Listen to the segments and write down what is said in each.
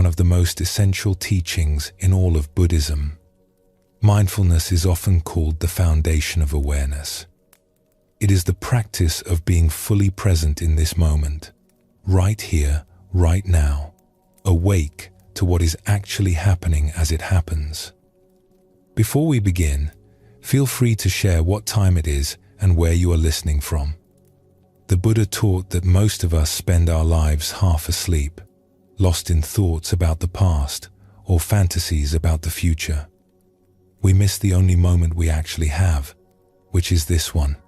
one of the most essential teachings in all of Buddhism. Mindfulness is often called the foundation of awareness. It is the practice of being fully present in this moment, right here, right now, awake to what is actually happening as it happens. Before we begin, feel free to share what time it is and where you are listening from. The Buddha taught that most of us spend our lives half asleep, lost in thoughts about the past or fantasies about the future. We miss the only moment we actually have, which is this one.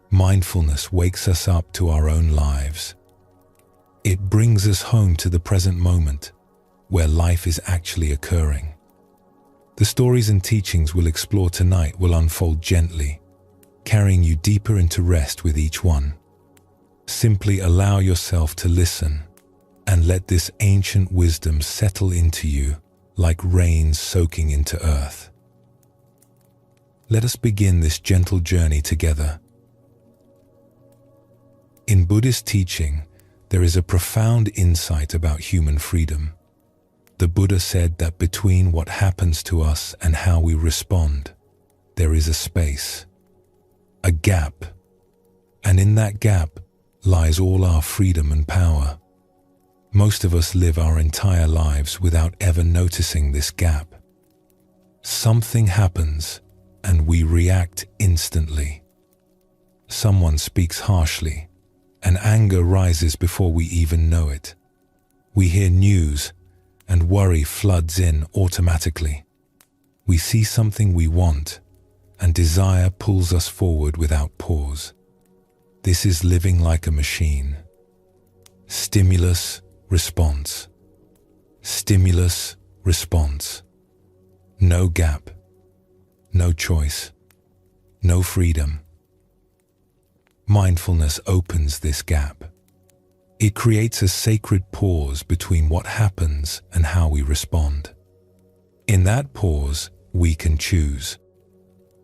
Mindfulness wakes us up to our own lives. It brings us home to the present moment, where life is actually occurring. The stories and teachings we'll explore tonight will unfold gently, carrying you deeper into rest with each one. Simply allow yourself to listen and let this ancient wisdom settle into you like rain soaking into earth. Let us begin this gentle journey together. In Buddhist teaching, there is a profound insight about human freedom. The Buddha said that between what happens to us and how we respond, there is a space, a gap, and in that gap lies all our freedom and power. Most of us live our entire lives without ever noticing this gap. Something happens and we react instantly. Someone speaks harshly, and anger rises before we even know it. We hear news, and worry floods in automatically. We see something we want, and desire pulls us forward without pause. This is living like a machine. Stimulus, response. Stimulus, response. No gap. No choice. No freedom. Mindfulness opens this gap. It creates a sacred pause between what happens and how we respond. In that pause, we can choose.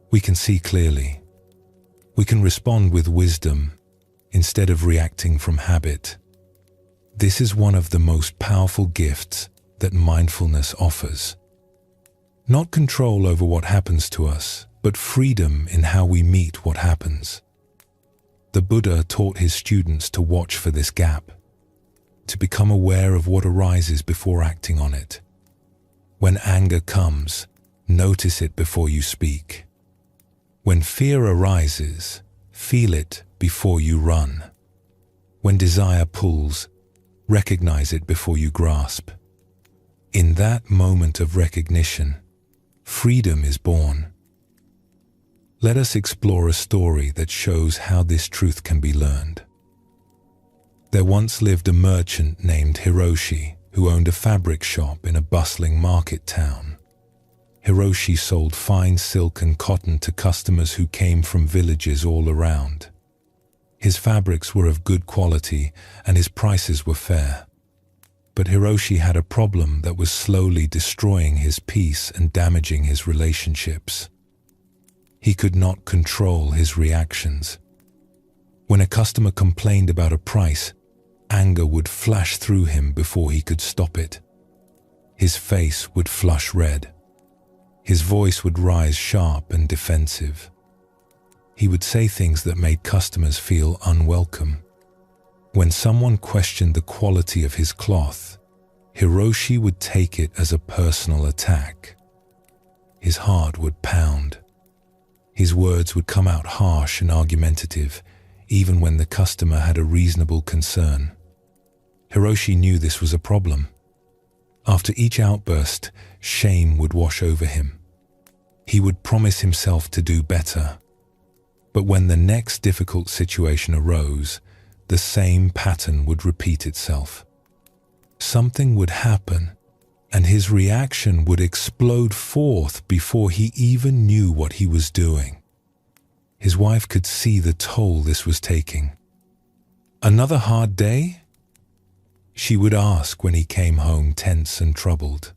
We can see clearly. We can respond with wisdom instead of reacting from habit. This is one of the most powerful gifts that mindfulness offers. Not control over what happens to us, but freedom in how we meet what happens. The Buddha taught his students to watch for this gap, to become aware of what arises before acting on it. When anger comes, notice it before you speak. When fear arises, feel it before you run. When desire pulls, recognize it before you grasp. In that moment of recognition, freedom is born. Let us explore a story that shows how this truth can be learned. There once lived a merchant named Hiroshi who owned a fabric shop in a bustling market town. Hiroshi sold fine silk and cotton to customers who came from villages all around. His fabrics were of good quality and his prices were fair. But Hiroshi had a problem that was slowly destroying his peace and damaging his relationships. He could not control his reactions. When a customer complained about a price, anger would flash through him before he could stop it. His face would flush red. His voice would rise sharp and defensive. He would say things that made customers feel unwelcome. When someone questioned the quality of his cloth, Hiroshi would take it as a personal attack. His heart would pound. His words would come out harsh and argumentative, even when the customer had a reasonable concern. Hiroshi knew this was a problem. After each outburst, shame would wash over him. He would promise himself to do better. But when the next difficult situation arose, the same pattern would repeat itself. Something would happen, and his reaction would explode forth before he even knew what he was doing. His wife could see the toll this was taking. "Another hard day?" she would ask when he came home tense and troubled.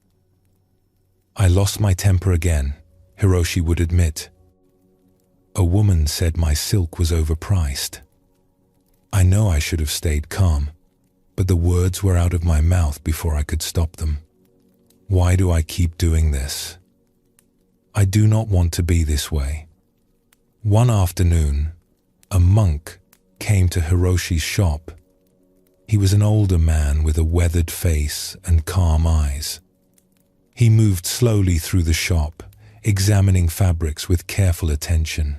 "I lost my temper again," Hiroshi would admit. "A woman said my silk was overpriced. I know I should have stayed calm, but the words were out of my mouth before I could stop them. Why do I keep doing this? I do not want to be this way. One afternoon, a monk came to Hiroshi's shop. He was an older man with a weathered face and calm eyes. He moved slowly through the shop, examining fabrics with careful attention.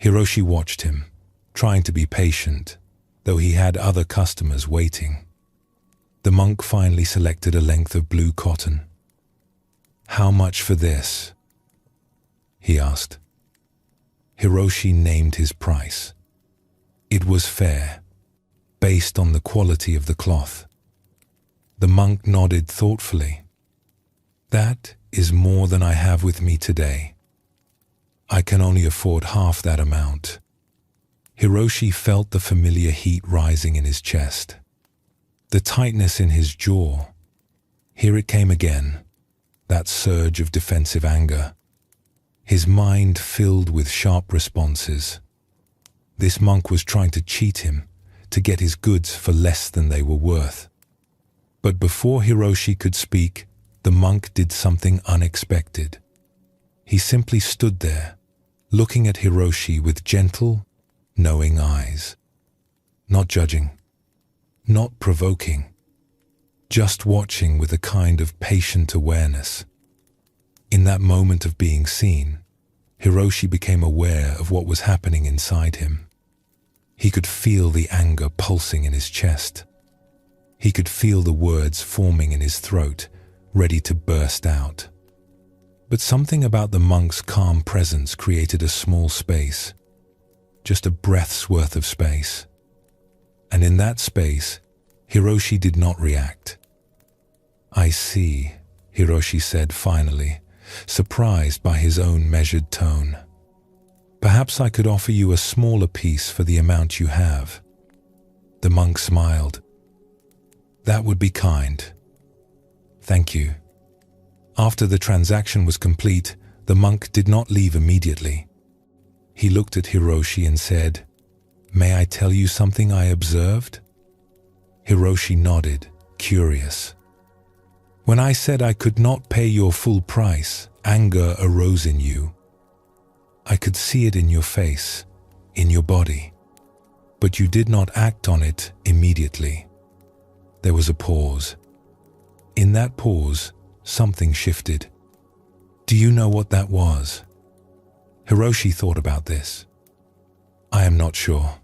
Hiroshi watched him, trying to be patient, though he had other customers waiting. The monk finally selected a length of blue cotton. "How much for this?" he asked. Hiroshi named his price. It was fair, based on the quality of the cloth. The monk nodded thoughtfully. "That is more than I have with me today. I can only afford half that amount." Hiroshi felt the familiar heat rising in his chest, the tightness in his jaw. Here it came again, that surge of defensive anger. His mind filled with sharp responses. This monk was trying to cheat him, to get his goods for less than they were worth. But before Hiroshi could speak, the monk did something unexpected. He simply stood there, looking at Hiroshi with gentle, knowing eyes. Not judging, not provoking, just watching with a kind of patient awareness. In that moment of being seen, Hiroshi became aware of what was happening inside him. He could feel the anger pulsing in his chest. He could feel the words forming in his throat, ready to burst out. But something about the monk's calm presence created a small space, just a breath's worth of space. And in that space, Hiroshi did not react. "I see," Hiroshi said finally, surprised by his own measured tone. "Perhaps I could offer you a smaller piece for the amount you have." The monk smiled. "That would be kind. Thank you." After the transaction was complete, the monk did not leave immediately. He looked at Hiroshi and said, "May I tell you something I observed?" Hiroshi nodded, curious. "When I said I could not pay your full price, anger arose in you. I could see it in your face, in your body. But you did not act on it immediately." There was a pause. In that pause, something shifted. "Do you know what that was?" Hiroshi thought about this. "I am not sure.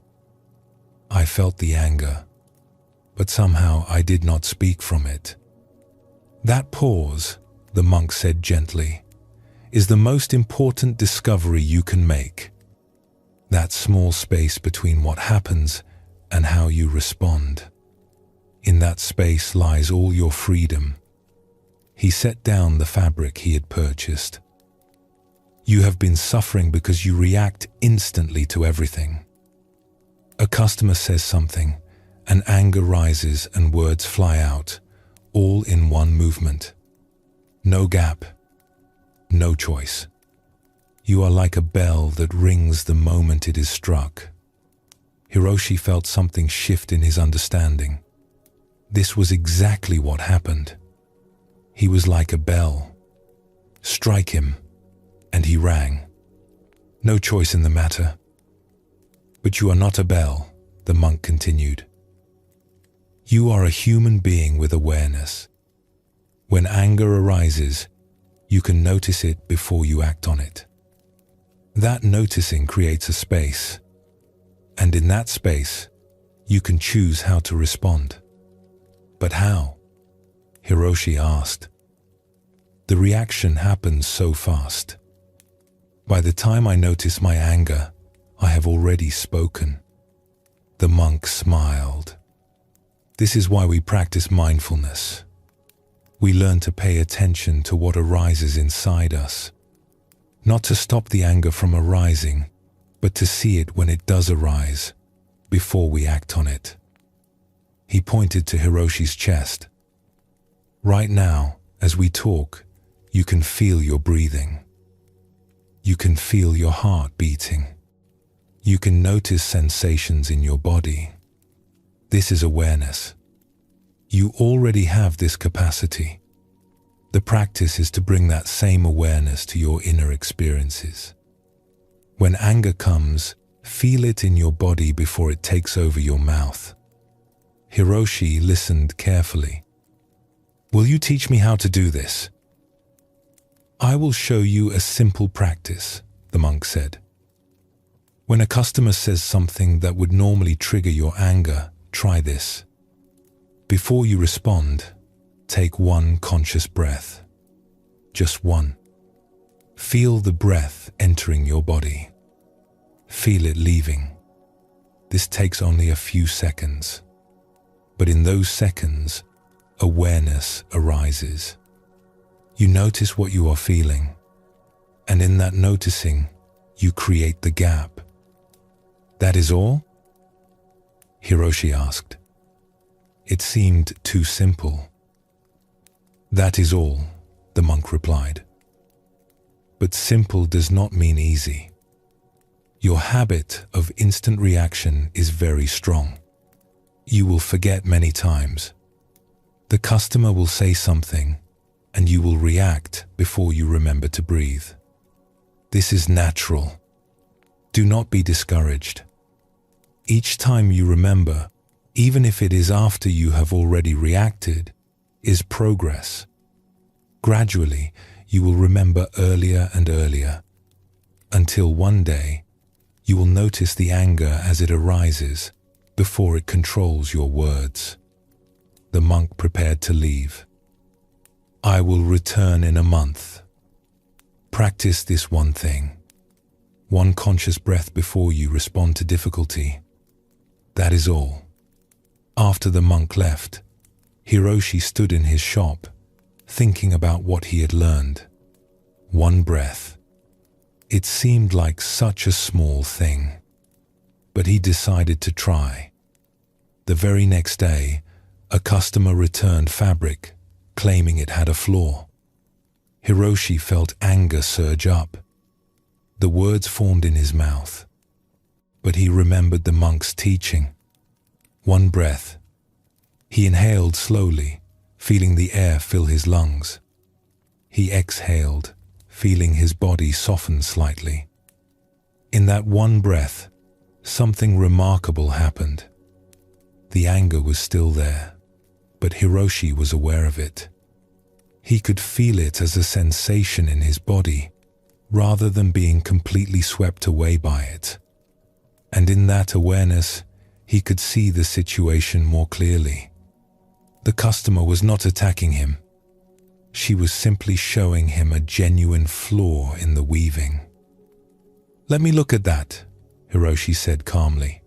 I felt the anger, but somehow I did not speak from it." "That pause," the monk said gently, "is the most important discovery you can make. That small space between what happens and how you respond. In that space lies all your freedom." He set down the fabric he had purchased. "You have been suffering because you react instantly to everything. A customer says something, and anger rises and words fly out, all in one movement. No gap, no choice. You are like a bell that rings the moment it is struck." Hiroshi felt something shift in his understanding. This was exactly what happened. He was like a bell. Strike him, and he rang. No choice in the matter. "But you are not a bell," the monk continued. "You are a human being with awareness. When anger arises, you can notice it before you act on it. That noticing creates a space, and in that space, you can choose how to respond." "But how?" Hiroshi asked. "The reaction happens so fast. By the time I notice my anger, I have already spoken." The monk smiled. "This is why we practice mindfulness. We learn to pay attention to what arises inside us. Not to stop the anger from arising, but to see it when it does arise, before we act on it." He pointed to Hiroshi's chest. "Right now, as we talk, you can feel your breathing. You can feel your heart beating. You can notice sensations in your body. This is awareness, You already have this capacity. The practice is to bring that same awareness to your inner experiences. When anger comes, feel it in your body before it takes over your mouth. Hiroshi listened carefully. Will you teach me how to do this? I will show you a simple practice, the monk said. When a customer says something that would normally trigger your anger, try this. Before you respond, take one conscious breath. Just one. Feel the breath entering your body. Feel it leaving. This takes only a few seconds. But in those seconds, awareness arises. You notice what you are feeling, and in that noticing, you create the gap. That is all? Hiroshi asked. It seemed too simple. That is all, the monk replied. But simple does not mean easy. Your habit of instant reaction is very strong. You will forget many times. The customer will say something, and you will react before you remember to breathe. This is natural. Do not be discouraged. Each time you remember, even if it is after you have already reacted, is progress. Gradually, you will remember earlier and earlier, until one day, you will notice the anger as it arises before it controls your words. The monk prepared to leave. I will return in a month. Practice this one thing. One conscious breath before you respond to difficulty. That is all. After the monk left, Hiroshi stood in his shop, thinking about what he had learned. One breath. It seemed like such a small thing, but he decided to try. The very next day, a customer returned fabric, claiming it had a flaw. Hiroshi felt anger surge up. The words formed in his mouth, but he remembered the monk's teaching. One breath. He inhaled slowly, feeling the air fill his lungs. He exhaled, feeling his body soften slightly. In that one breath, something remarkable happened. The anger was still there, but Hiroshi was aware of it. He could feel it as a sensation in his body, rather than being completely swept away by it. And in that awareness, he could see the situation more clearly. The customer was not attacking him. She was simply showing him a genuine flaw in the weaving. Let me look at that, Hiroshi said calmly.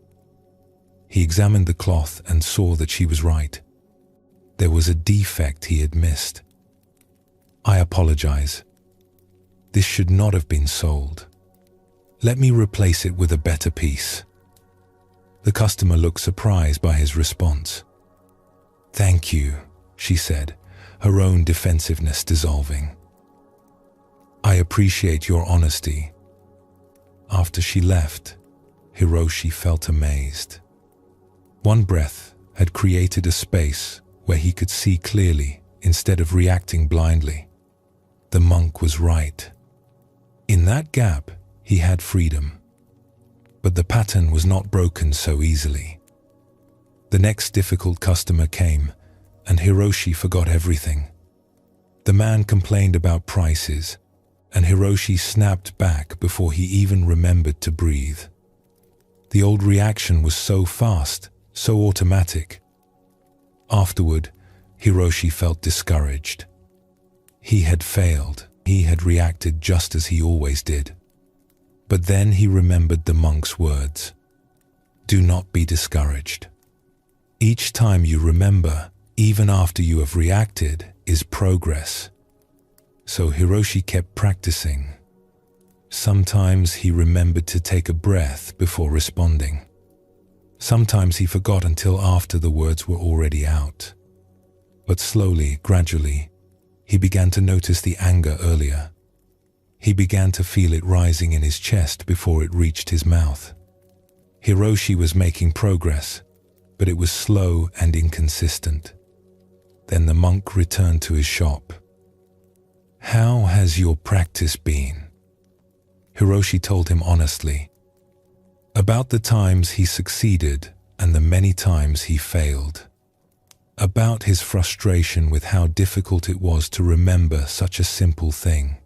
He examined the cloth and saw that she was right. There was a defect he had missed. I apologize. This should not have been sold. Let me replace it with a better piece. The customer looked surprised by his response. Thank you, she said, her own defensiveness dissolving. I appreciate your honesty. After she left, Hiroshi felt amazed. One breath had created a space where he could see clearly instead of reacting blindly. The monk was right. In that gap, he had freedom. But the pattern was not broken so easily. The next difficult customer came, and Hiroshi forgot everything. The man complained about prices, and Hiroshi snapped back before he even remembered to breathe. The old reaction was so fast, so automatic. Afterward, Hiroshi felt discouraged. He had failed. He had reacted just as he always did. But then he remembered the monk's words. Do not be discouraged. Each time you remember, even after you have reacted, is progress. So Hiroshi kept practicing. Sometimes he remembered to take a breath before responding. Sometimes he forgot until after the words were already out. But slowly, gradually, he began to notice the anger earlier. He began to feel it rising in his chest before it reached his mouth. Hiroshi was making progress, but it was slow and inconsistent. Then the monk returned to his shop. "How has your practice been?" Hiroshi told him honestly, about the times he succeeded and the many times he failed, about his frustration with how difficult it was to remember such a simple thing.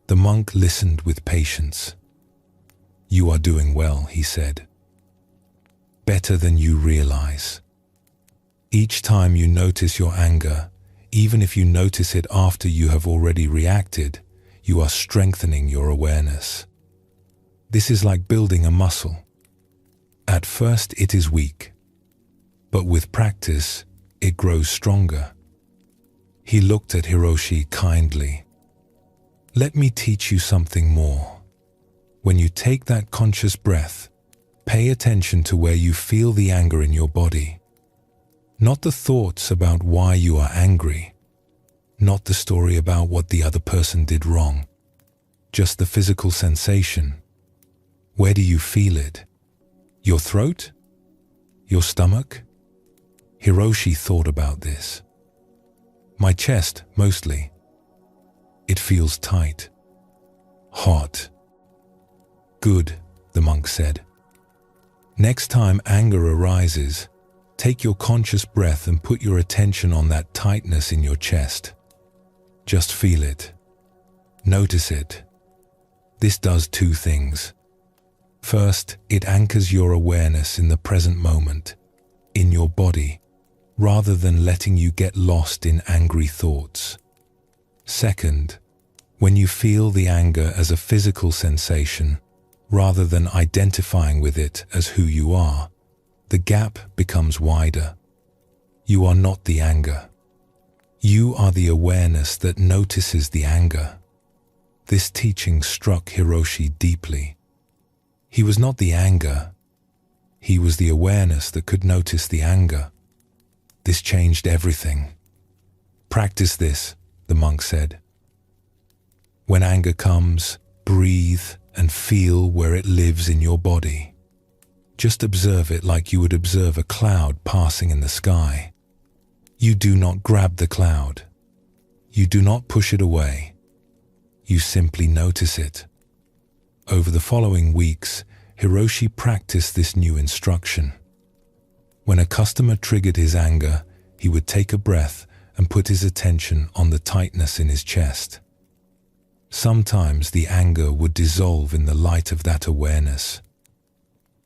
The monk listened with patience. "You are doing well," he said. "Better than you realize. Each time you notice your anger, even if you notice it after you have already reacted, you are strengthening your awareness. This is like building a muscle. At first it is weak, but with practice it grows stronger." He looked at Hiroshi kindly. "Let me teach you something more. When you take that conscious breath, pay attention to where you feel the anger in your body. Not the thoughts about why you are angry, not the story about what the other person did wrong, just the physical sensation. Where do you feel it? Your throat? Your stomach?" Hiroshi thought about this. "My chest, mostly. It feels tight. Hot." "Good," the monk said. "Next time anger arises, take your conscious breath and put your attention on that tightness in your chest. Just feel it. Notice it. This does two things. First, it anchors your awareness in the present moment, in your body, rather than letting you get lost in angry thoughts. Second, when you feel the anger as a physical sensation, rather than identifying with it as who you are, the gap becomes wider. You are not the anger. You are the awareness that notices the anger." This teaching struck Hiroshi deeply. He was not the anger. He was the awareness that could notice the anger. This changed everything. "Practice this," the monk said. "When anger comes, breathe and feel where it lives in your body. Just observe it like you would observe a cloud passing in the sky. You do not grab the cloud. You do not push it away. You simply notice it." Over the following weeks, Hiroshi practiced this new instruction. When a customer triggered his anger, he would take a breath and put his attention on the tightness in his chest. Sometimes the anger would dissolve in the light of that awareness.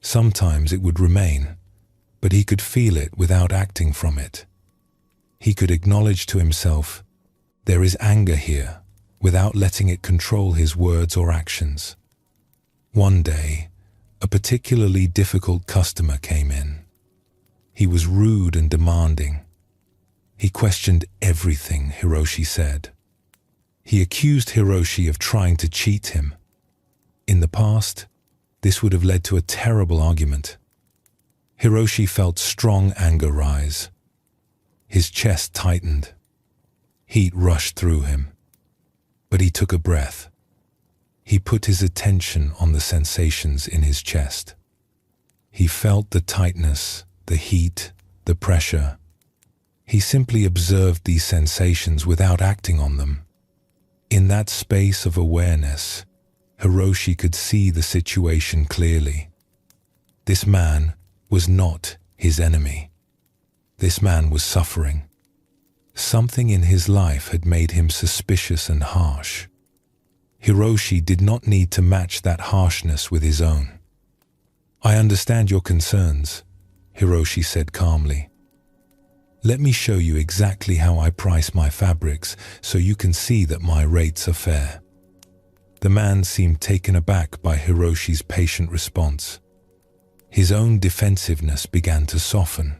Sometimes it would remain, but he could feel it without acting from it. He could acknowledge to himself, "There is anger here," without letting it control his words or actions. One day, a particularly difficult customer came in. He was rude and demanding. He questioned everything Hiroshi said. He accused Hiroshi of trying to cheat him. In the past, this would have led to a terrible argument. Hiroshi felt strong anger rise. His chest tightened. Heat rushed through him. But he took a breath. He put his attention on the sensations in his chest. He felt the tightness, the heat, the pressure. He simply observed these sensations without acting on them. In that space of awareness, Hiroshi could see the situation clearly. This man was not his enemy. This man was suffering. Something in his life had made him suspicious and harsh. Hiroshi did not need to match that harshness with his own. "I understand your concerns," Hiroshi said calmly. "Let me show you exactly how I price my fabrics so you can see that my rates are fair." The man seemed taken aback by Hiroshi's patient response. His own defensiveness began to soften.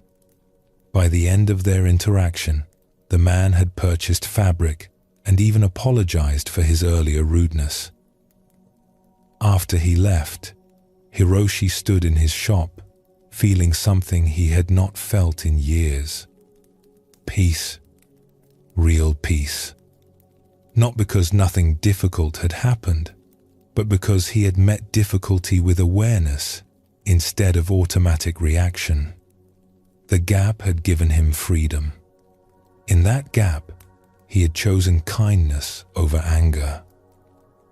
By the end of their interaction, the man had purchased fabric and even apologized for his earlier rudeness. After he left, Hiroshi stood in his shop, feeling something he had not felt in years. Peace. Real peace. Not because nothing difficult had happened, but because he had met difficulty with awareness instead of automatic reaction. The gap had given him freedom. In that gap, he had chosen kindness over anger,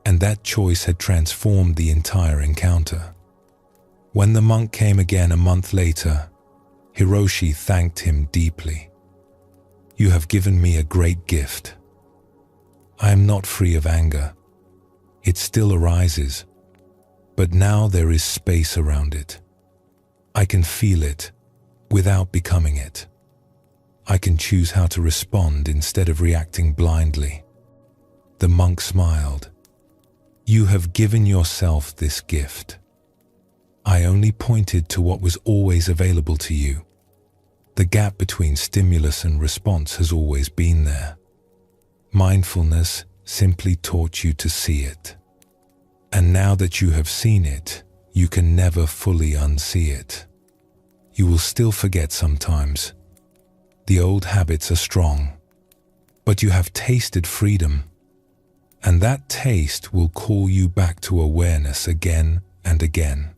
and that choice had transformed the entire encounter. When the monk came again a month later, Hiroshi thanked him deeply. "You have given me a great gift. I am not free of anger. It still arises, but now there is space around it. I can feel it without becoming it. I can choose how to respond instead of reacting blindly." The monk smiled. "You have given yourself this gift. I only pointed to what was always available to you. The gap between stimulus and response has always been there. Mindfulness simply taught you to see it. And now that you have seen it, you can never fully unsee it. You will still forget sometimes. The old habits are strong, but you have tasted freedom, and that taste will call you back to awareness again and again."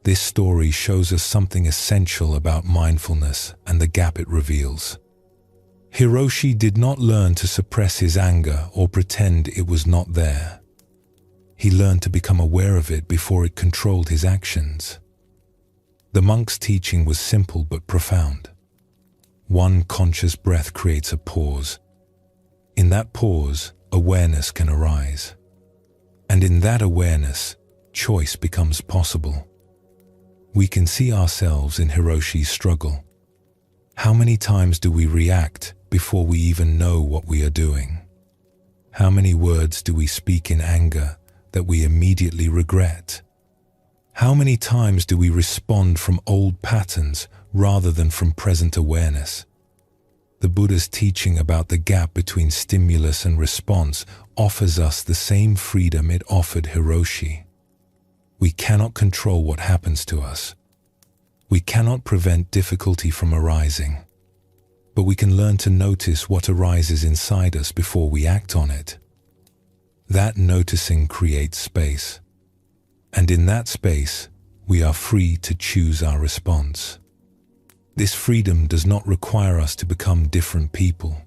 This story shows us something essential about mindfulness and the gap it reveals. Hiroshi did not learn to suppress his anger or pretend it was not there. He learned to become aware of it before it controlled his actions. The monk's teaching was simple but profound. One conscious breath creates a pause. In that pause, awareness can arise. And in that awareness, choice becomes possible. We can see ourselves in Hiroshi's struggle. How many times do we react before we even know what we are doing? How many words do we speak in anger that we immediately regret? How many times do we respond from old patterns rather than from present awareness? The Buddha's teaching about the gap between stimulus and response offers us the same freedom it offered Hiroshi. We cannot control what happens to us. We cannot prevent difficulty from arising, but we can learn to notice what arises inside us before we act on it. That noticing creates space, and in that space, we are free to choose our response. This freedom does not require us to become different people.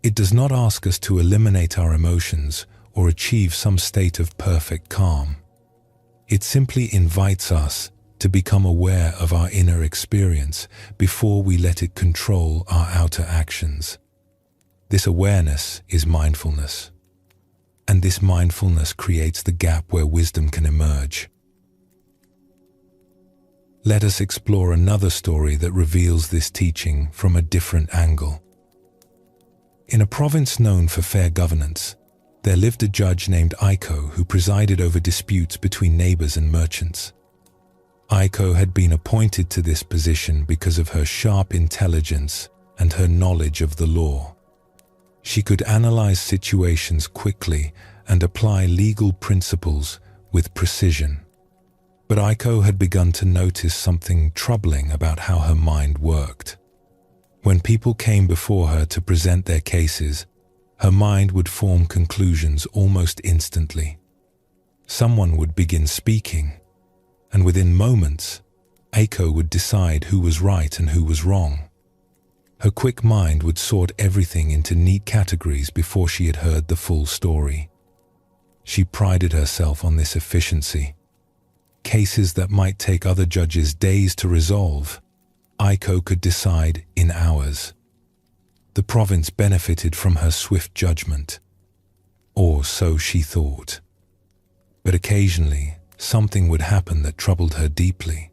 It does not ask us to eliminate our emotions or achieve some state of perfect calm. It simply invites us to become aware of our inner experience before we let it control our outer actions. This awareness is mindfulness, and this mindfulness creates the gap where wisdom can emerge. Let us explore another story that reveals this teaching from a different angle. In a province known for fair governance, there lived a judge named Aiko who presided over disputes between neighbors and merchants. Aiko had been appointed to this position because of her sharp intelligence and her knowledge of the law. She could analyze situations quickly and apply legal principles with precision. But Aiko had begun to notice something troubling about how her mind worked. When people came before her to present their cases, her mind would form conclusions almost instantly. Someone would begin speaking, and within moments, Aiko would decide who was right and who was wrong. Her quick mind would sort everything into neat categories before she had heard the full story. She prided herself on this efficiency. Cases that might take other judges days to resolve, Aiko could decide in hours. The province benefited from her swift judgment, or so she thought. But occasionally, something would happen that troubled her deeply.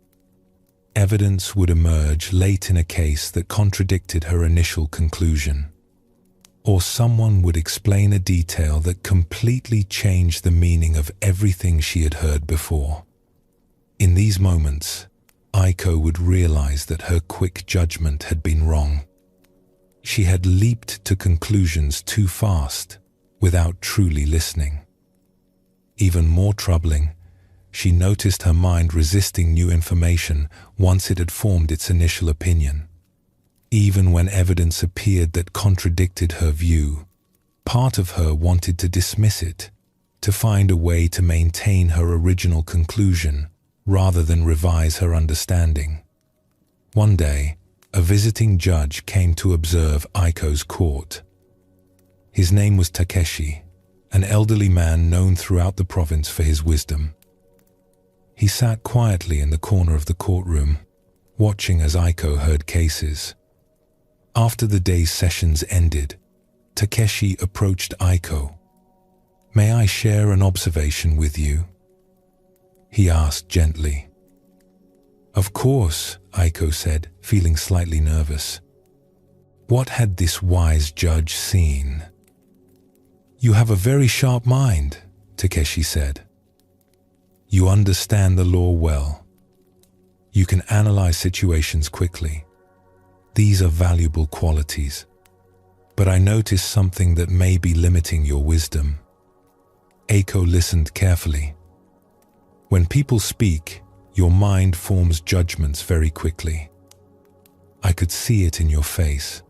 Evidence would emerge late in a case that contradicted her initial conclusion, or someone would explain a detail that completely changed the meaning of everything she had heard before. In these moments, Aiko would realize that her quick judgment had been wrong. She had leaped to conclusions too fast without truly listening. Even more troubling, she noticed her mind resisting new information once it had formed its initial opinion. Even when evidence appeared that contradicted her view, part of her wanted to dismiss it, to find a way to maintain her original conclusion rather than revise her understanding. One day, a visiting judge came to observe Aiko's court. His name was Takeshi, an elderly man known throughout the province for his wisdom. He sat quietly in the corner of the courtroom, watching as Aiko heard cases. After the day's sessions ended, Takeshi approached Aiko. "May I share an observation with you?" he asked gently. "Of course," Aiko said, feeling slightly nervous. What had this wise judge seen? "You have a very sharp mind," Takeshi said. "You understand the law well. You can analyze situations quickly. These are valuable qualities. But I notice something that may be limiting your wisdom." Aiko listened carefully. "When people speak, your mind forms judgments very quickly. I could see it in your face.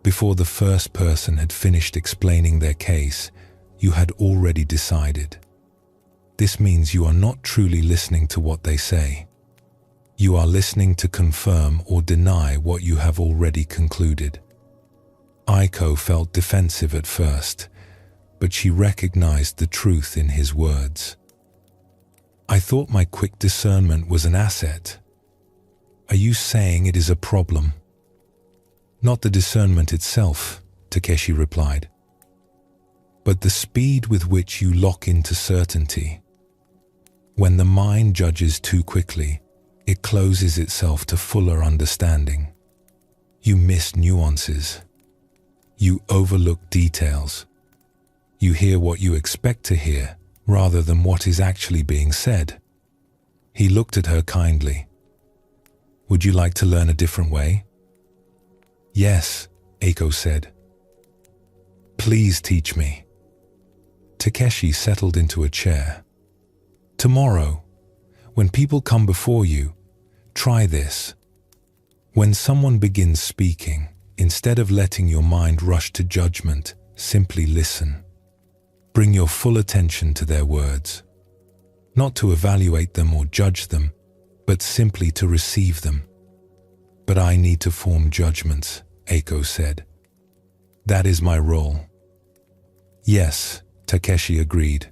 Before the first person had finished explaining their case, you had already decided. This means you are not truly listening to what they say. You are listening to confirm or deny what you have already concluded." Aiko felt defensive at first, but she recognized the truth in his words. "I thought my quick discernment was an asset. Are you saying it is a problem?" "Not the discernment itself," Takeshi replied, "but the speed with which you lock into certainty. When the mind judges too quickly, it closes itself to fuller understanding. You miss nuances. You overlook details. You hear what you expect to hear, rather than what is actually being said." He looked at her kindly. "Would you like to learn a different way?" "Yes," Aiko said. "Please teach me." Takeshi settled into a chair. "Tomorrow, when people come before you, try this. When someone begins speaking, instead of letting your mind rush to judgment, simply listen. Bring your full attention to their words. Not to evaluate them or judge them, but simply to receive them." "But I need to form judgments," Aiko said. "That is my role." "Yes," Takeshi agreed.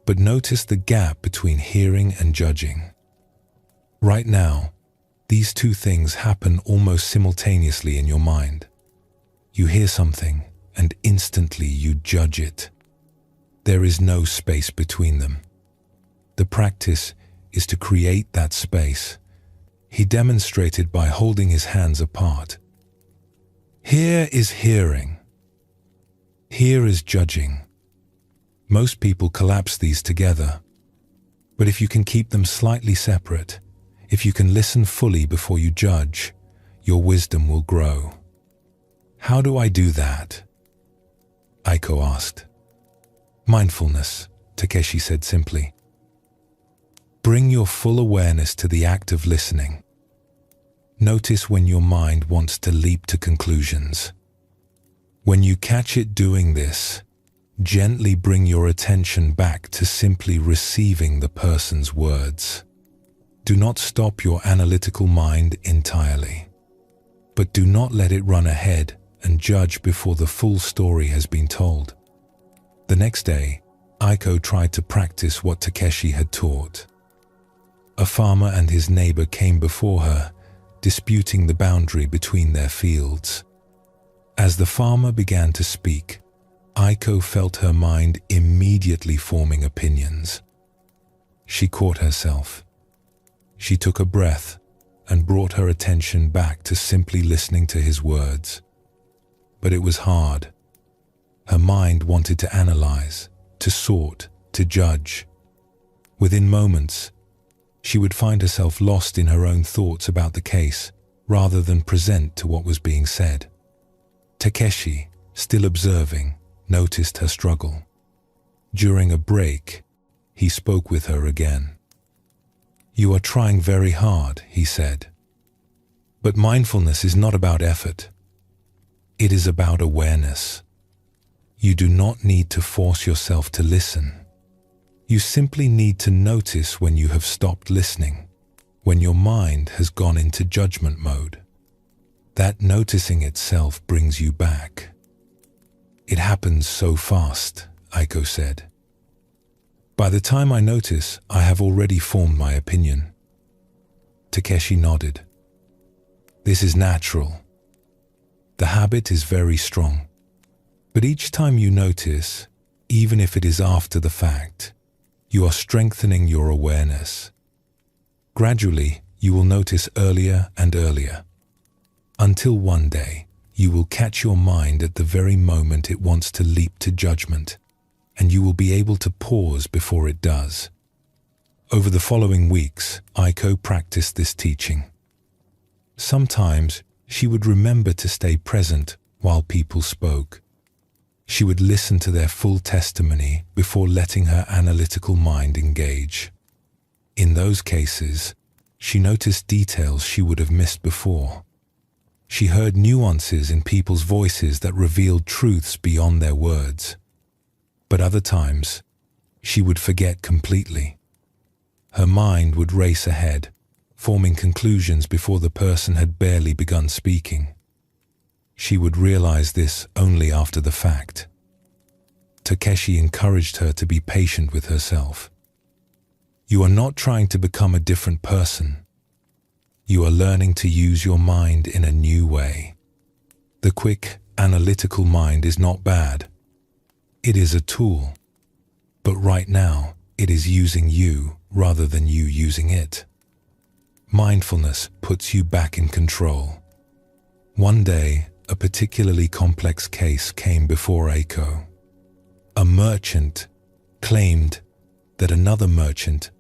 "But notice the gap between hearing and judging. Right now, these two things happen almost simultaneously in your mind. You hear something, and instantly you judge it. There is no space between them. The practice is to create that space." He demonstrated by holding his hands apart. "Here is hearing. Here is judging. Most people collapse these together. But if you can keep them slightly separate, if you can listen fully before you judge, your wisdom will grow." "How do I do that?" Aiko asked. "Mindfulness," Takeshi said simply. "Bring your full awareness to the act of listening. Notice when your mind wants to leap to conclusions. When you catch it doing this, gently bring your attention back to simply receiving the person's words. Do not stop your analytical mind entirely, but do not let it run ahead and judge before the full story has been told." The next day, Aiko tried to practice what Takeshi had taught. A farmer and his neighbor came before her, disputing the boundary between their fields. As the farmer began to speak, Aiko felt her mind immediately forming opinions. She caught herself. She took a breath and brought her attention back to simply listening to his words. But it was hard. Her mind wanted to analyze, to sort, to judge. Within moments, she would find herself lost in her own thoughts about the case, rather than present to what was being said. Takeshi, still observing, noticed her struggle. During a break, he spoke with her again. "You are trying very hard," he said. "But mindfulness is not about effort. It is about awareness. You do not need to force yourself to listen. You simply need to notice when you have stopped listening, when your mind has gone into judgment mode. That noticing itself brings you back. It happens so fast, Aiko said. By the time I notice, I have already formed my opinion. Takeshi nodded. This is natural. The habit is very strong. But each time you notice, even if it is after the fact, you are strengthening your awareness. Gradually, you will notice earlier and earlier, until one day, you will catch your mind at the very moment it wants to leap to judgment, and you will be able to pause before it does. Over the following weeks, Aiko practiced this teaching. Sometimes, she would remember to stay present while people spoke. She would listen to their full testimony before letting her analytical mind engage. In those cases, she noticed details she would have missed before. She heard nuances in people's voices that revealed truths beyond their words. But other times, she would forget completely. Her mind would race ahead, forming conclusions before the person had barely begun speaking. She would realize this only after the fact. Takeshi encouraged her to be patient with herself. You are not trying to become a different person. You are learning to use your mind in a new way. The quick, analytical mind is not bad. It is a tool. But right now, it is using you rather than you using it. Mindfulness puts you back in control. One day, a particularly complex case came before Aiko. A merchant claimed that another merchant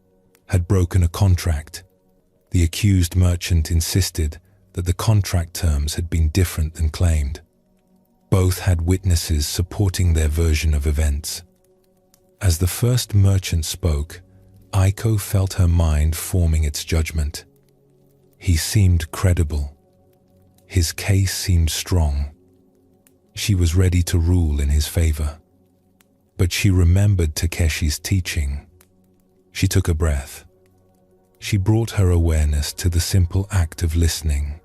had broken a contract. The accused merchant insisted that the contract terms had been different than claimed. Both had witnesses supporting their version of events. As the first merchant spoke, Aiko felt her mind forming its judgment. He seemed credible. His case seemed strong. She was ready to rule in his favor. But she remembered Takeshi's teaching. She took a breath. She brought her awareness to the simple act of listening.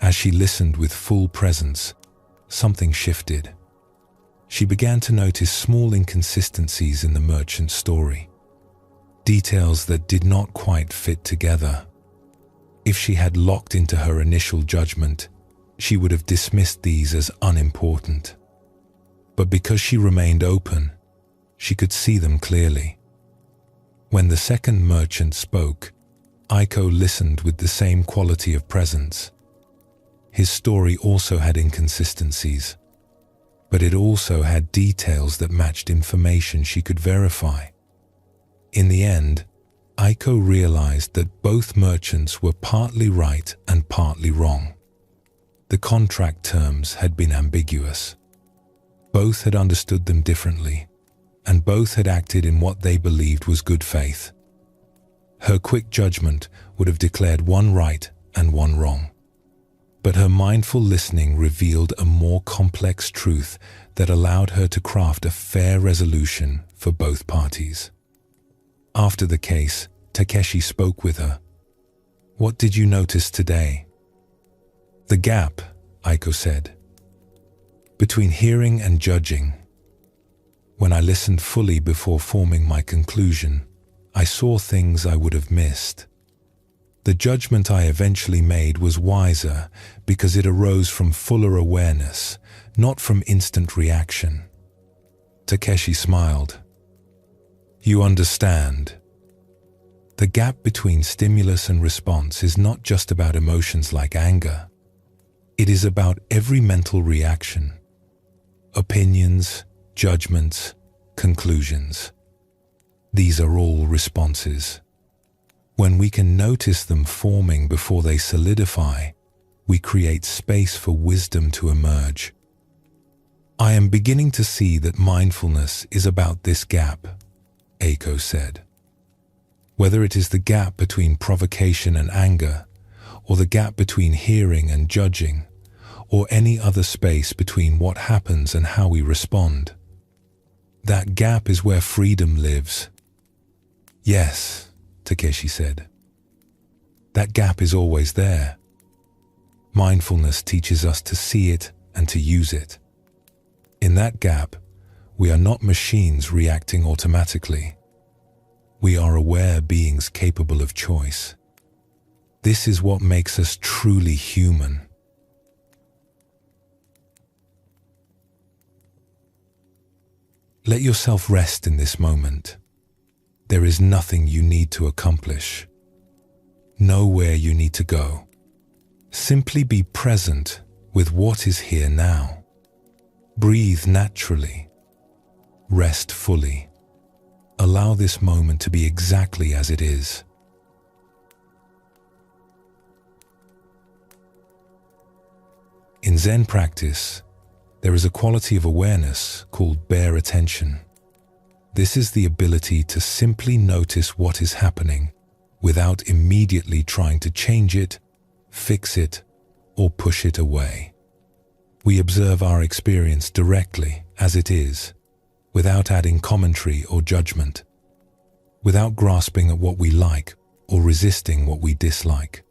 As she listened with full presence, something shifted. She began to notice small inconsistencies in the merchant's story, details that did not quite fit together. If she had locked into her initial judgment, she would have dismissed these as unimportant. But because she remained open, she could see them clearly. When the second merchant spoke, Aiko listened with the same quality of presence. His story also had inconsistencies, but it also had details that matched information she could verify. In the end, Aiko realized that both merchants were partly right and partly wrong. The contract terms had been ambiguous. Both had understood them differently, and both had acted in what they believed was good faith. Her quick judgment would have declared one right and one wrong. But her mindful listening revealed a more complex truth that allowed her to craft a fair resolution for both parties. After the case, Takeshi spoke with her. "What did you notice today?" "The gap," Aiko said, "between hearing and judging. When I listened fully before forming my conclusion, I saw things I would have missed. The judgment I eventually made was wiser because it arose from fuller awareness, not from instant reaction." Takeshi smiled. "You understand. The gap between stimulus and response is not just about emotions like anger. It is about every mental reaction. Opinions, judgments, conclusions. These are all responses. When we can notice them forming before they solidify, we create space for wisdom to emerge. I am beginning to see that mindfulness is about this gap," Aiko said. "Whether it is the gap between provocation and anger, or the gap between hearing and judging, or any other space between what happens and how we respond. That gap is where freedom lives, Yes, Takeshi said. That gap is always there. Mindfulness teaches us to see it and to use it. In that gap, we are not machines reacting automatically. We are aware beings capable of choice. This is what makes us truly human. Let yourself rest in this moment. There is nothing you need to accomplish. Nowhere you need to go. Simply be present with what is here now. Breathe naturally. Rest fully. Allow this moment to be exactly as it is. In Zen practice, there is a quality of awareness called bare attention. This is the ability to simply notice what is happening without immediately trying to change it, fix it, or push it away. We observe our experience directly as it is, without adding commentary or judgment, without grasping at what we like or resisting what we dislike.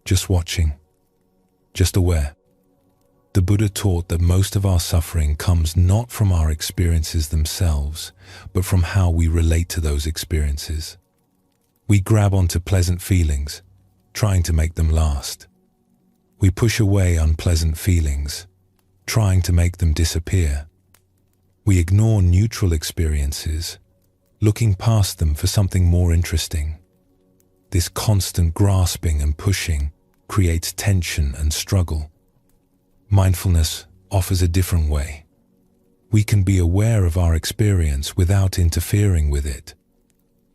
Just watching, just aware. The Buddha taught that most of our suffering comes not from our experiences themselves, but from how we relate to those experiences. We grab onto pleasant feelings, trying to make them last. We push away unpleasant feelings, trying to make them disappear. We ignore neutral experiences, looking past them for something more interesting. This constant grasping and pushing creates tension and struggle. Mindfulness offers a different way. We can be aware of our experience without interfering with it.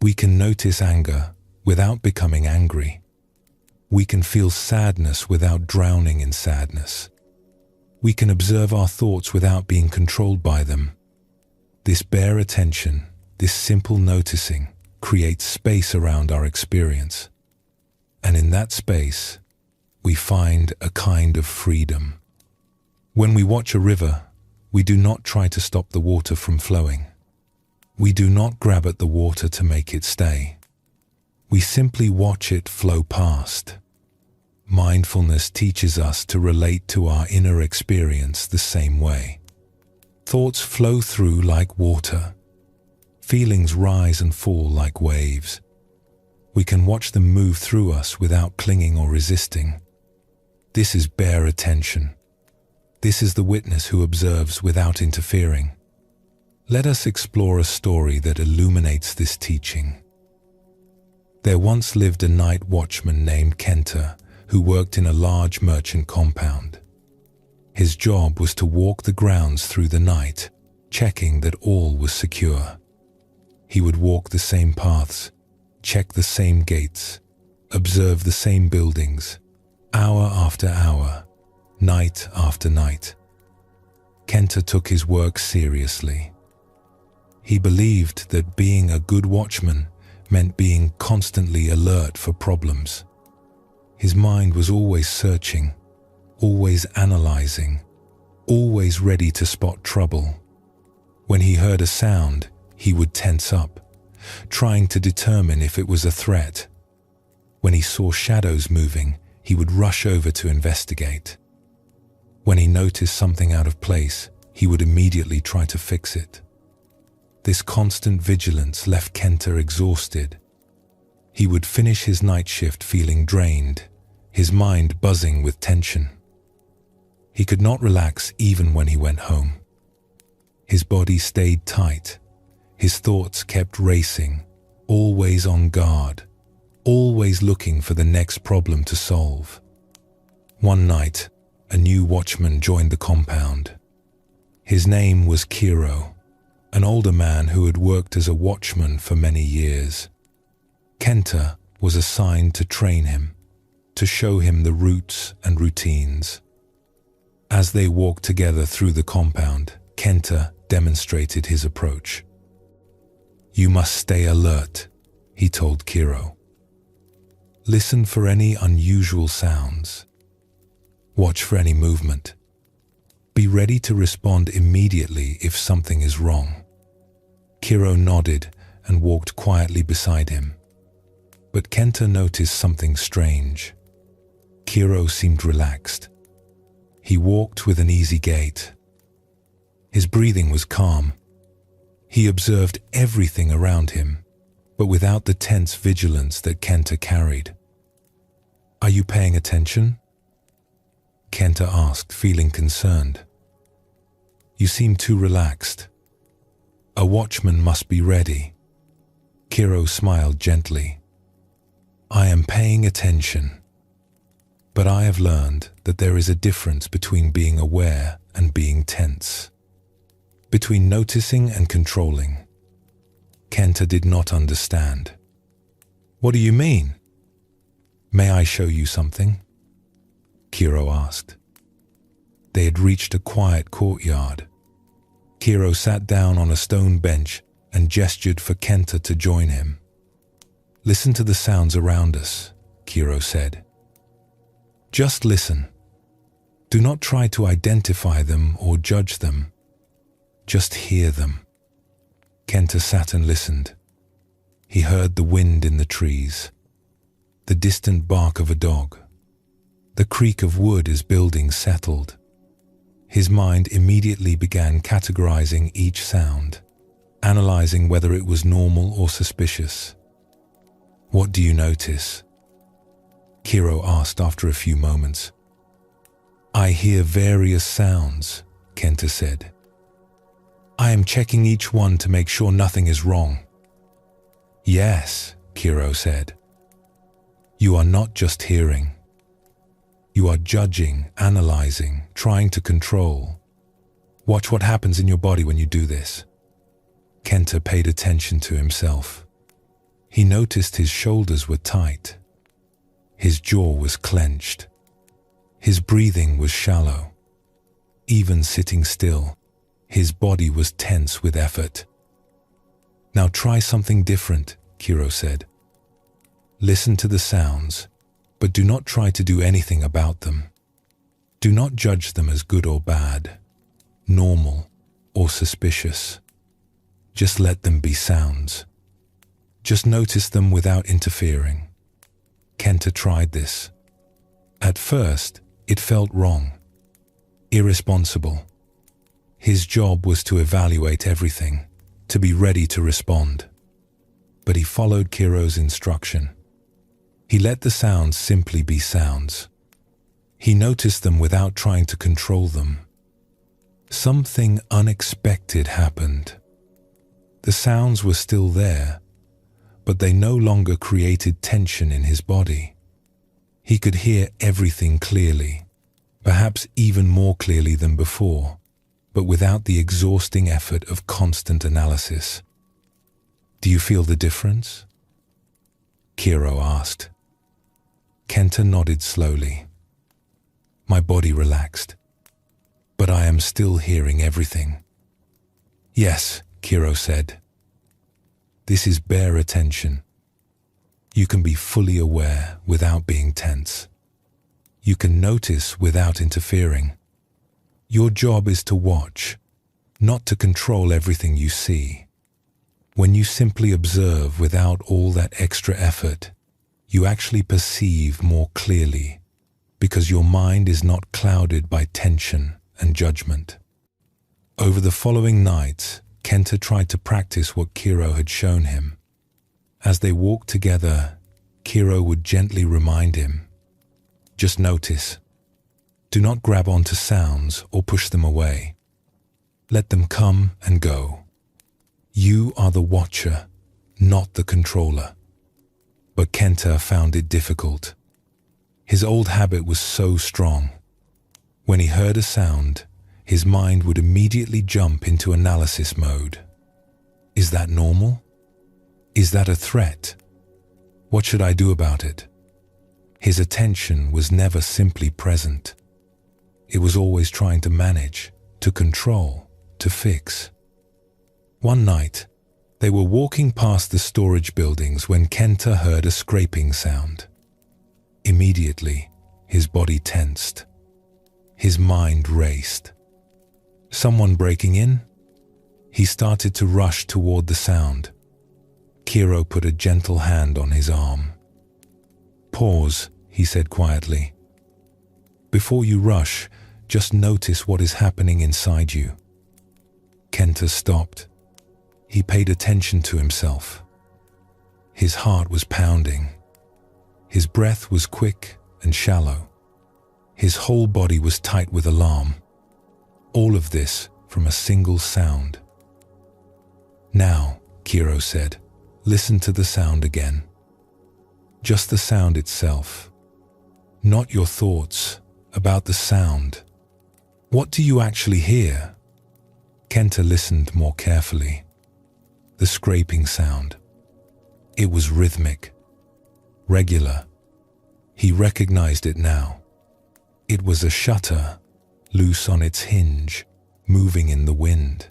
We can notice anger without becoming angry. We can feel sadness without drowning in sadness. We can observe our thoughts without being controlled by them. This bare attention, this simple noticing, creates space around our experience. And in that space, we find a kind of freedom. When we watch a river, we do not try to stop the water from flowing. We do not grab at the water to make it stay. We simply watch it flow past. Mindfulness teaches us to relate to our inner experience the same way. Thoughts flow through like water. Feelings rise and fall like waves. We can watch them move through us without clinging or resisting. This is bare attention. This is the witness who observes without interfering. Let us explore a story that illuminates this teaching. There once lived a night watchman named Kenta who worked in a large merchant compound. His job was to walk the grounds through the night, checking that all was secure. He would walk the same paths, check the same gates, observe the same buildings, hour after hour, night after night. Kenta took his work seriously. He believed that being a good watchman meant being constantly alert for problems. His mind was always searching, always analyzing, always ready to spot trouble. When he heard a sound, he would tense up, trying to determine if it was a threat. When he saw shadows moving, he would rush over to investigate. When he noticed something out of place, he would immediately try to fix it. This constant vigilance left Kenta exhausted. He would finish his night shift feeling drained, his mind buzzing with tension. He could not relax even when he went home. His body stayed tight. His thoughts kept racing, always on guard, always looking for the next problem to solve. One night, a new watchman joined the compound. His name was Kiro, an older man who had worked as a watchman for many years. Kenta was assigned to train him, to show him the routes and routines. As they walked together through the compound, Kenta demonstrated his approach. "You must stay alert," he told Kiro. "Listen for any unusual sounds. Watch for any movement. Be ready to respond immediately if something is wrong." Kiro nodded and walked quietly beside him. But Kenta noticed something strange. Kiro seemed relaxed. He walked with an easy gait. His breathing was calm. He observed everything around him, but without the tense vigilance that Kenta carried. "Are you paying attention?" Kenta asked, feeling concerned. "You seem too relaxed. A watchman must be ready." Kiro smiled gently. "I am paying attention. But I have learned that there is a difference between being aware and being tense. Between noticing and controlling." Kenta did not understand. "What do you mean?" "May I show you something?" Kiro asked. They had reached a quiet courtyard. Kiro sat down on a stone bench and gestured for Kenta to join him. "Listen to the sounds around us," Kiro said. "Just listen. Do not try to identify them or judge them. Just hear them." Kenta sat and listened. He heard the wind in the trees, the distant bark of a dog, the creak of wood as buildings settled. His mind immediately began categorizing each sound, analyzing whether it was normal or suspicious. "What do you notice?" Kiro asked after a few moments. "I hear various sounds," Kenta said. "I am checking each one to make sure nothing is wrong." "Yes," Kiro said. "You are not just hearing. You are judging, analyzing, trying to control. Watch what happens in your body when you do this." Kenta paid attention to himself. He noticed his shoulders were tight. His jaw was clenched. His breathing was shallow. Even sitting still, his body was tense with effort. "Now try something different," Kiro said. "Listen to the sounds, but do not try to do anything about them. Do not judge them as good or bad, normal or suspicious. Just let them be sounds. Just notice them without interfering." Kenta tried this. At first, it felt wrong, irresponsible. His job was to evaluate everything, to be ready to respond. But he followed Kiro's instruction. He let the sounds simply be sounds. He noticed them without trying to control them. Something unexpected happened. The sounds were still there, but they no longer created tension in his body. He could hear everything clearly, perhaps even more clearly than before, but without the exhausting effort of constant analysis. "Do you feel the difference?" Kiro asked. Kenta nodded slowly. "My body relaxed, but I am still hearing everything." "Yes," Kiro said. "This is bare attention. You can be fully aware without being tense. You can notice without interfering. Your job is to watch, not to control everything you see. When you simply observe without all that extra effort, you actually perceive more clearly, because your mind is not clouded by tension and judgment." Over the following nights, Kenta tried to practice what Kiro had shown him. As they walked together, Kiro would gently remind him, "Just notice. Do not grab onto sounds or push them away. Let them come and go. You are the watcher, not the controller." But Kenta found it difficult. His old habit was so strong. When he heard a sound, his mind would immediately jump into analysis mode. Is that normal? Is that a threat? What should I do about it? His attention was never simply present. It was always trying to manage, to control, to fix. One night, they were walking past the storage buildings when Kenta heard a scraping sound. Immediately, his body tensed. His mind raced. Someone breaking in? He started to rush toward the sound. Kiro put a gentle hand on his arm. "Pause," he said quietly. "Before you rush, just notice what is happening inside you." Kenta stopped. He paid attention to himself. His heart was pounding. His breath was quick and shallow. His whole body was tight with alarm. All of this from a single sound. "Now," Kiro said, "listen to the sound again. Just the sound itself. Not your thoughts, about the sound. What do you actually hear?" Kenta listened more carefully. The scraping sound. It was rhythmic, regular. He recognized it now. It was a shutter, loose on its hinge, moving in the wind.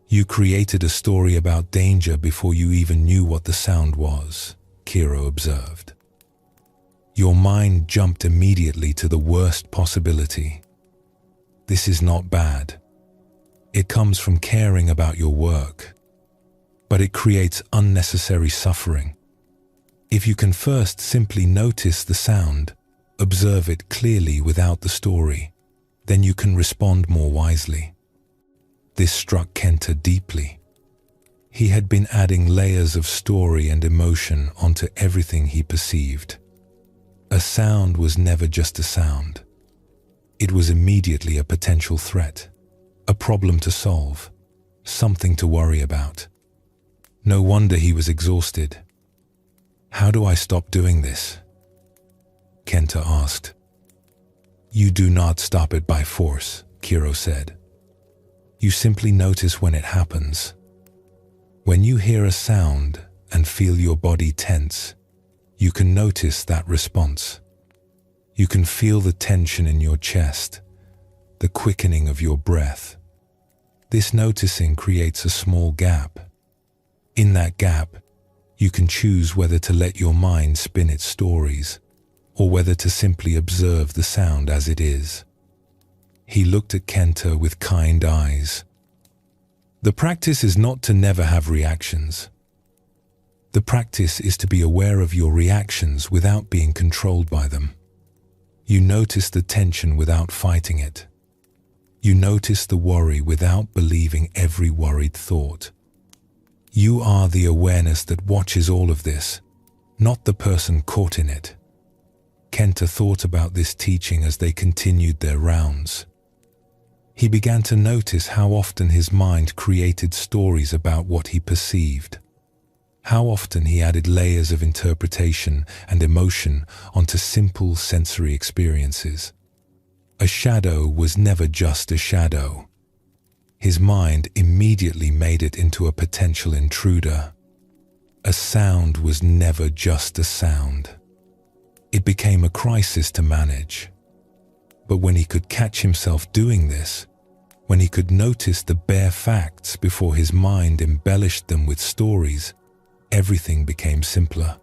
"You created a story about danger before you even knew what the sound was," Kiro observed. "Your mind jumped immediately to the worst possibility. This is not bad. It comes from caring about your work, but it creates unnecessary suffering. If you can first simply notice the sound, observe it clearly without the story, then you can respond more wisely." This struck Kenta deeply. He had been adding layers of story and emotion onto everything he perceived. A sound was never just a sound. It was immediately a potential threat, a problem to solve, something to worry about. No wonder he was exhausted. "How do I stop doing this?" Kenta asked. "You do not stop it by force," Kiro said. "You simply notice when it happens. When you hear a sound and feel your body tense, you can notice that response. You can feel the tension in your chest, the quickening of your breath. This noticing creates a small gap. In that gap, you can choose whether to let your mind spin its stories or whether to simply observe the sound as it is." He looked at Kenta with kind eyes. "The practice is not to never have reactions. The practice is to be aware of your reactions without being controlled by them. You notice the tension without fighting it. You notice the worry without believing every worried thought. You are the awareness that watches all of this, not the person caught in it." Kenta thought about this teaching as they continued their rounds. He began to notice how often his mind created stories about what he perceived. How often he added layers of interpretation and emotion onto simple sensory experiences. A shadow was never just a shadow. His mind immediately made it into a potential intruder. A sound was never just a sound. It became a crisis to manage. But when he could catch himself doing this, when he could notice the bare facts before his mind embellished them with stories, everything became simpler.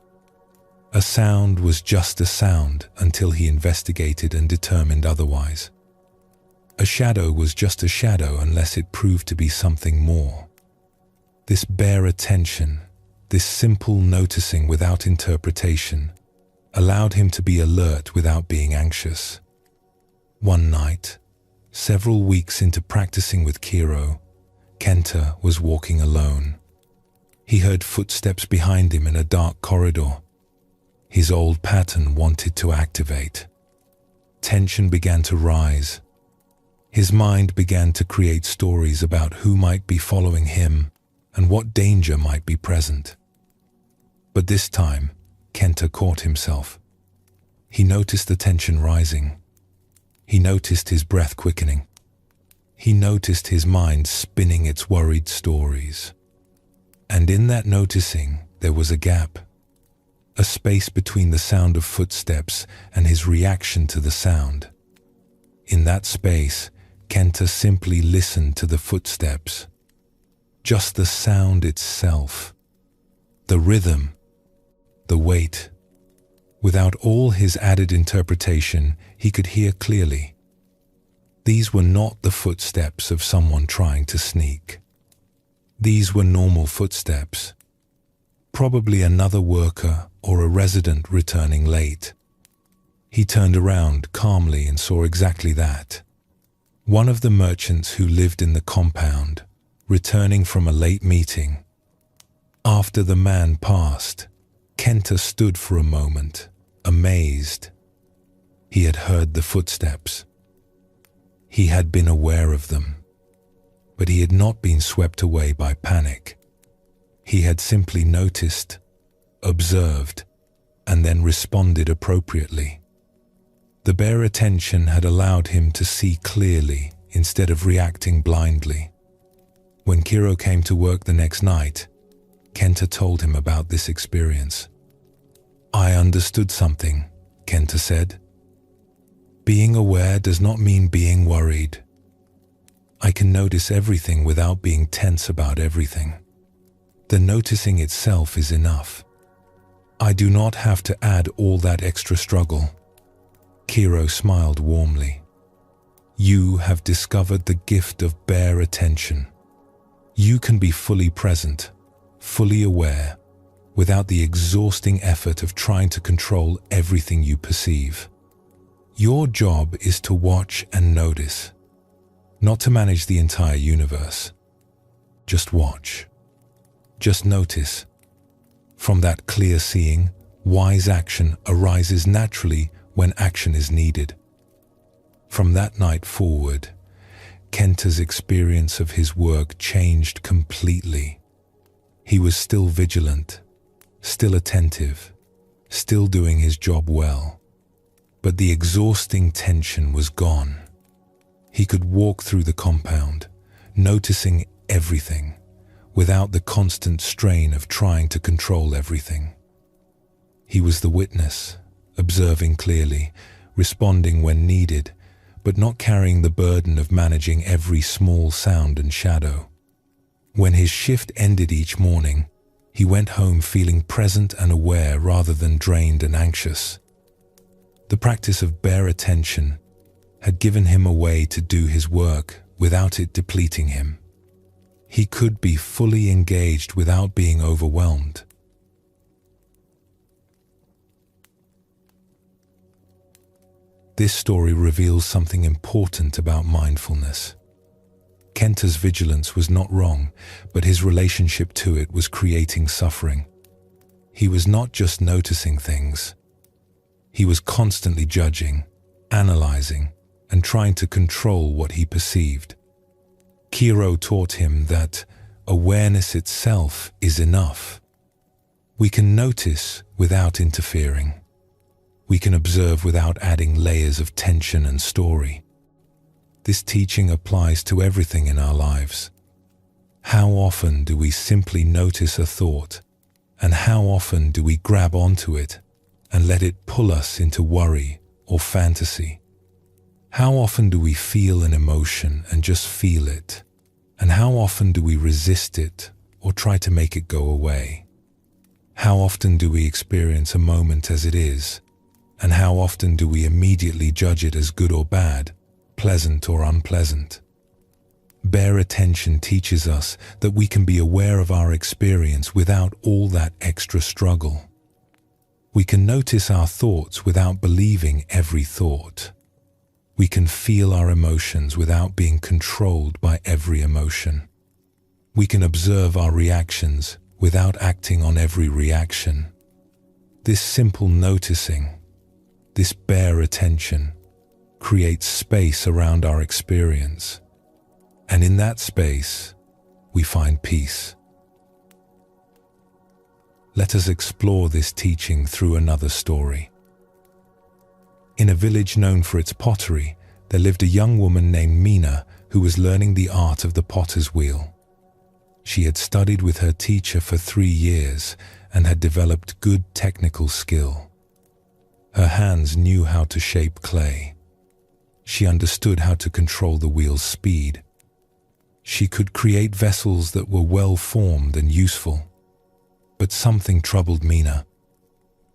A sound was just a sound until he investigated and determined otherwise. A shadow was just a shadow unless it proved to be something more. This bare attention, this simple noticing without interpretation, allowed him to be alert without being anxious. One night, several weeks into practicing with Kiro, Kenta was walking alone. He heard footsteps behind him in a dark corridor. His old pattern wanted to activate. Tension began to rise. His mind began to create stories about who might be following him and what danger might be present. But this time, Kenta caught himself. He noticed the tension rising. He noticed his breath quickening. He noticed his mind spinning its worried stories. And in that noticing, there was a gap. A space between the sound of footsteps and his reaction to the sound. In that space, Kenta simply listened to the footsteps. Just the sound itself. The rhythm. The weight. Without all his added interpretation, he could hear clearly. These were not the footsteps of someone trying to sneak. These were normal footsteps. probably another worker or a resident returning late. He turned around calmly and saw exactly that. One of the merchants who lived in the compound, returning from a late meeting. After the man passed, Kenta stood for a moment, amazed. He had heard the footsteps. He had been aware of them, but he had not been swept away by panic. He had simply noticed, observed, and then responded appropriately. The bare attention had allowed him to see clearly instead of reacting blindly. When Kiro came to work the next night, Kenta told him about this experience. "I understood something," Kenta said. "Being aware does not mean being worried. I can notice everything without being tense about everything. The noticing itself is enough. I do not have to add all that extra struggle." Kiro smiled warmly. "You have discovered the gift of bare attention. You can be fully present, fully aware, without the exhausting effort of trying to control everything you perceive. Your job is to watch and notice, not to manage the entire universe. Just watch. Just notice. From that clear seeing, wise action arises naturally when action is needed." From that night forward, Kenta's experience of his work changed completely. He was still vigilant, still attentive, still doing his job well, but the exhausting tension was gone. He could walk through the compound, noticing everything, without the constant strain of trying to control everything. He was the witness, observing clearly, responding when needed, but not carrying the burden of managing every small sound and shadow. When his shift ended each morning, he went home feeling present and aware rather than drained and anxious. The practice of bare attention had given him a way to do his work without it depleting him. He could be fully engaged without being overwhelmed. This story reveals something important about mindfulness. Kenta's vigilance was not wrong, but his relationship to it was creating suffering. He was not just noticing things. He was constantly judging, analyzing, and trying to control what he perceived. Kiro taught him that awareness itself is enough. We can notice without interfering. We can observe without adding layers of tension and story. This teaching applies to everything in our lives. How often do we simply notice a thought, and how often do we grab onto it and let it pull us into worry or fantasy? How often do we feel an emotion and just feel it, and how often do we resist it or try to make it go away? How often do we experience a moment as it is, and how often do we immediately judge it as good or bad, pleasant or unpleasant? Bare attention teaches us that we can be aware of our experience without all that extra struggle. We can notice our thoughts without believing every thought. We can feel our emotions without being controlled by every emotion. We can observe our reactions without acting on every reaction. This simple noticing, this bare attention, creates space around our experience, and in that space, we find peace. Let us explore this teaching through another story. In a village known for its pottery, there lived a young woman named Mina who was learning the art of the potter's wheel. She had studied with her teacher for 3 years and had developed good technical skill. Her hands knew how to shape clay. She understood how to control the wheel's speed. She could create vessels that were well-formed and useful. But something troubled Mina.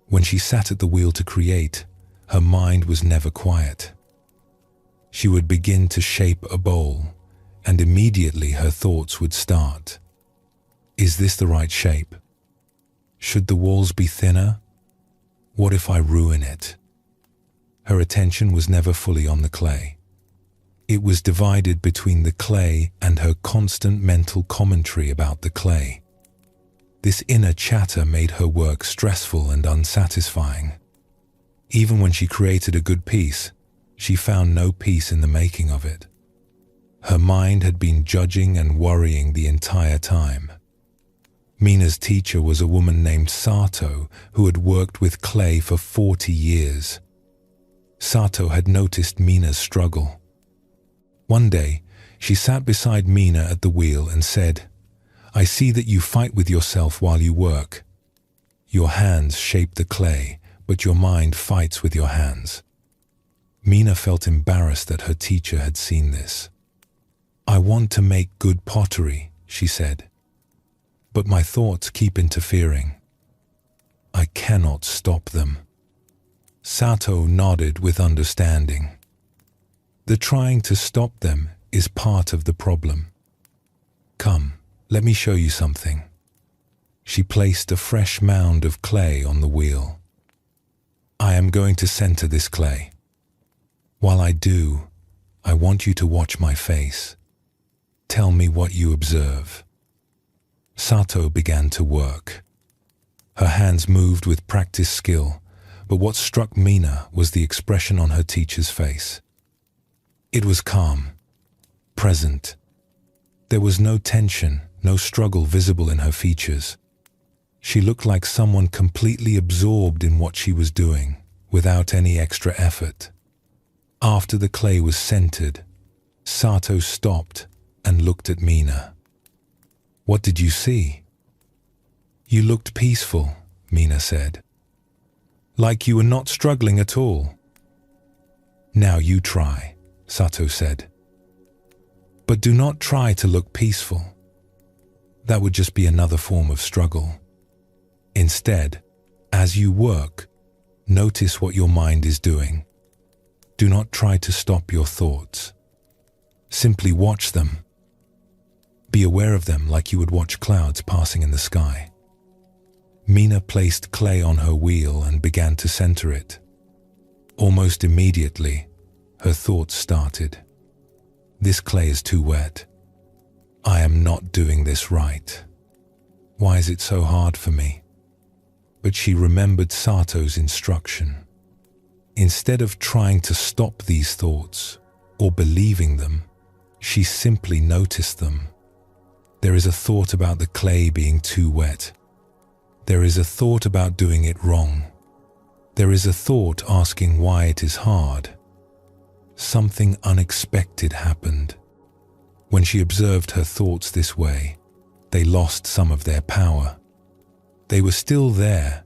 When she sat at the wheel to create, her mind was never quiet. She would begin to shape a bowl, and immediately her thoughts would start. Is this the right shape? Should the walls be thinner? What if I ruin it? Her attention was never fully on the clay. It was divided between the clay and her constant mental commentary about the clay. This inner chatter made her work stressful and unsatisfying. Even when she created a good piece, she found no peace in the making of it. Her mind had been judging and worrying the entire time. Mina's teacher was a woman named Sato who had worked with clay for 40 years. Sato had noticed Mina's struggle. One day, she sat beside Mina at the wheel and said, "I see that you fight with yourself while you work. Your hands shape the clay, but your mind fights with your hands." Mina felt embarrassed that her teacher had seen this. "I want to make good pottery," she said, "but my thoughts keep interfering. I cannot stop them." Sato nodded with understanding. The trying to stop them is part of the problem. "Come, let me show you something." She placed a fresh mound of clay on the wheel. "I am going to center this clay. While I do, I want you to watch my face. Tell me what you observe." Sato began to work. Her hands moved with practiced skill, but what struck Mina was the expression on her teacher's face. It was calm, present. There was no tension, no struggle visible in her features. She looked like someone completely absorbed in what she was doing, without any extra effort. After the clay was centered, Sato stopped and looked at Mina. "What did you see?" "You looked peaceful," Mina said. "Like you were not struggling at all." "Now you try," Sato said. "But do not try to look peaceful. That would just be another form of struggle. Instead, as you work, notice what your mind is doing. Do not try to stop your thoughts. Simply watch them. Be aware of them like you would watch clouds passing in the sky." Mina placed clay on her wheel and began to center it. Almost immediately, her thoughts started. "This clay is too wet. I am not doing this right. Why is it so hard for me?" But she remembered Sato's instruction. Instead of trying to stop these thoughts or believing them, she simply noticed them. There is a thought about the clay being too wet. There is a thought about doing it wrong. There is a thought asking why it is hard. Something unexpected happened. When she observed her thoughts this way, they lost some of their power. They were still there,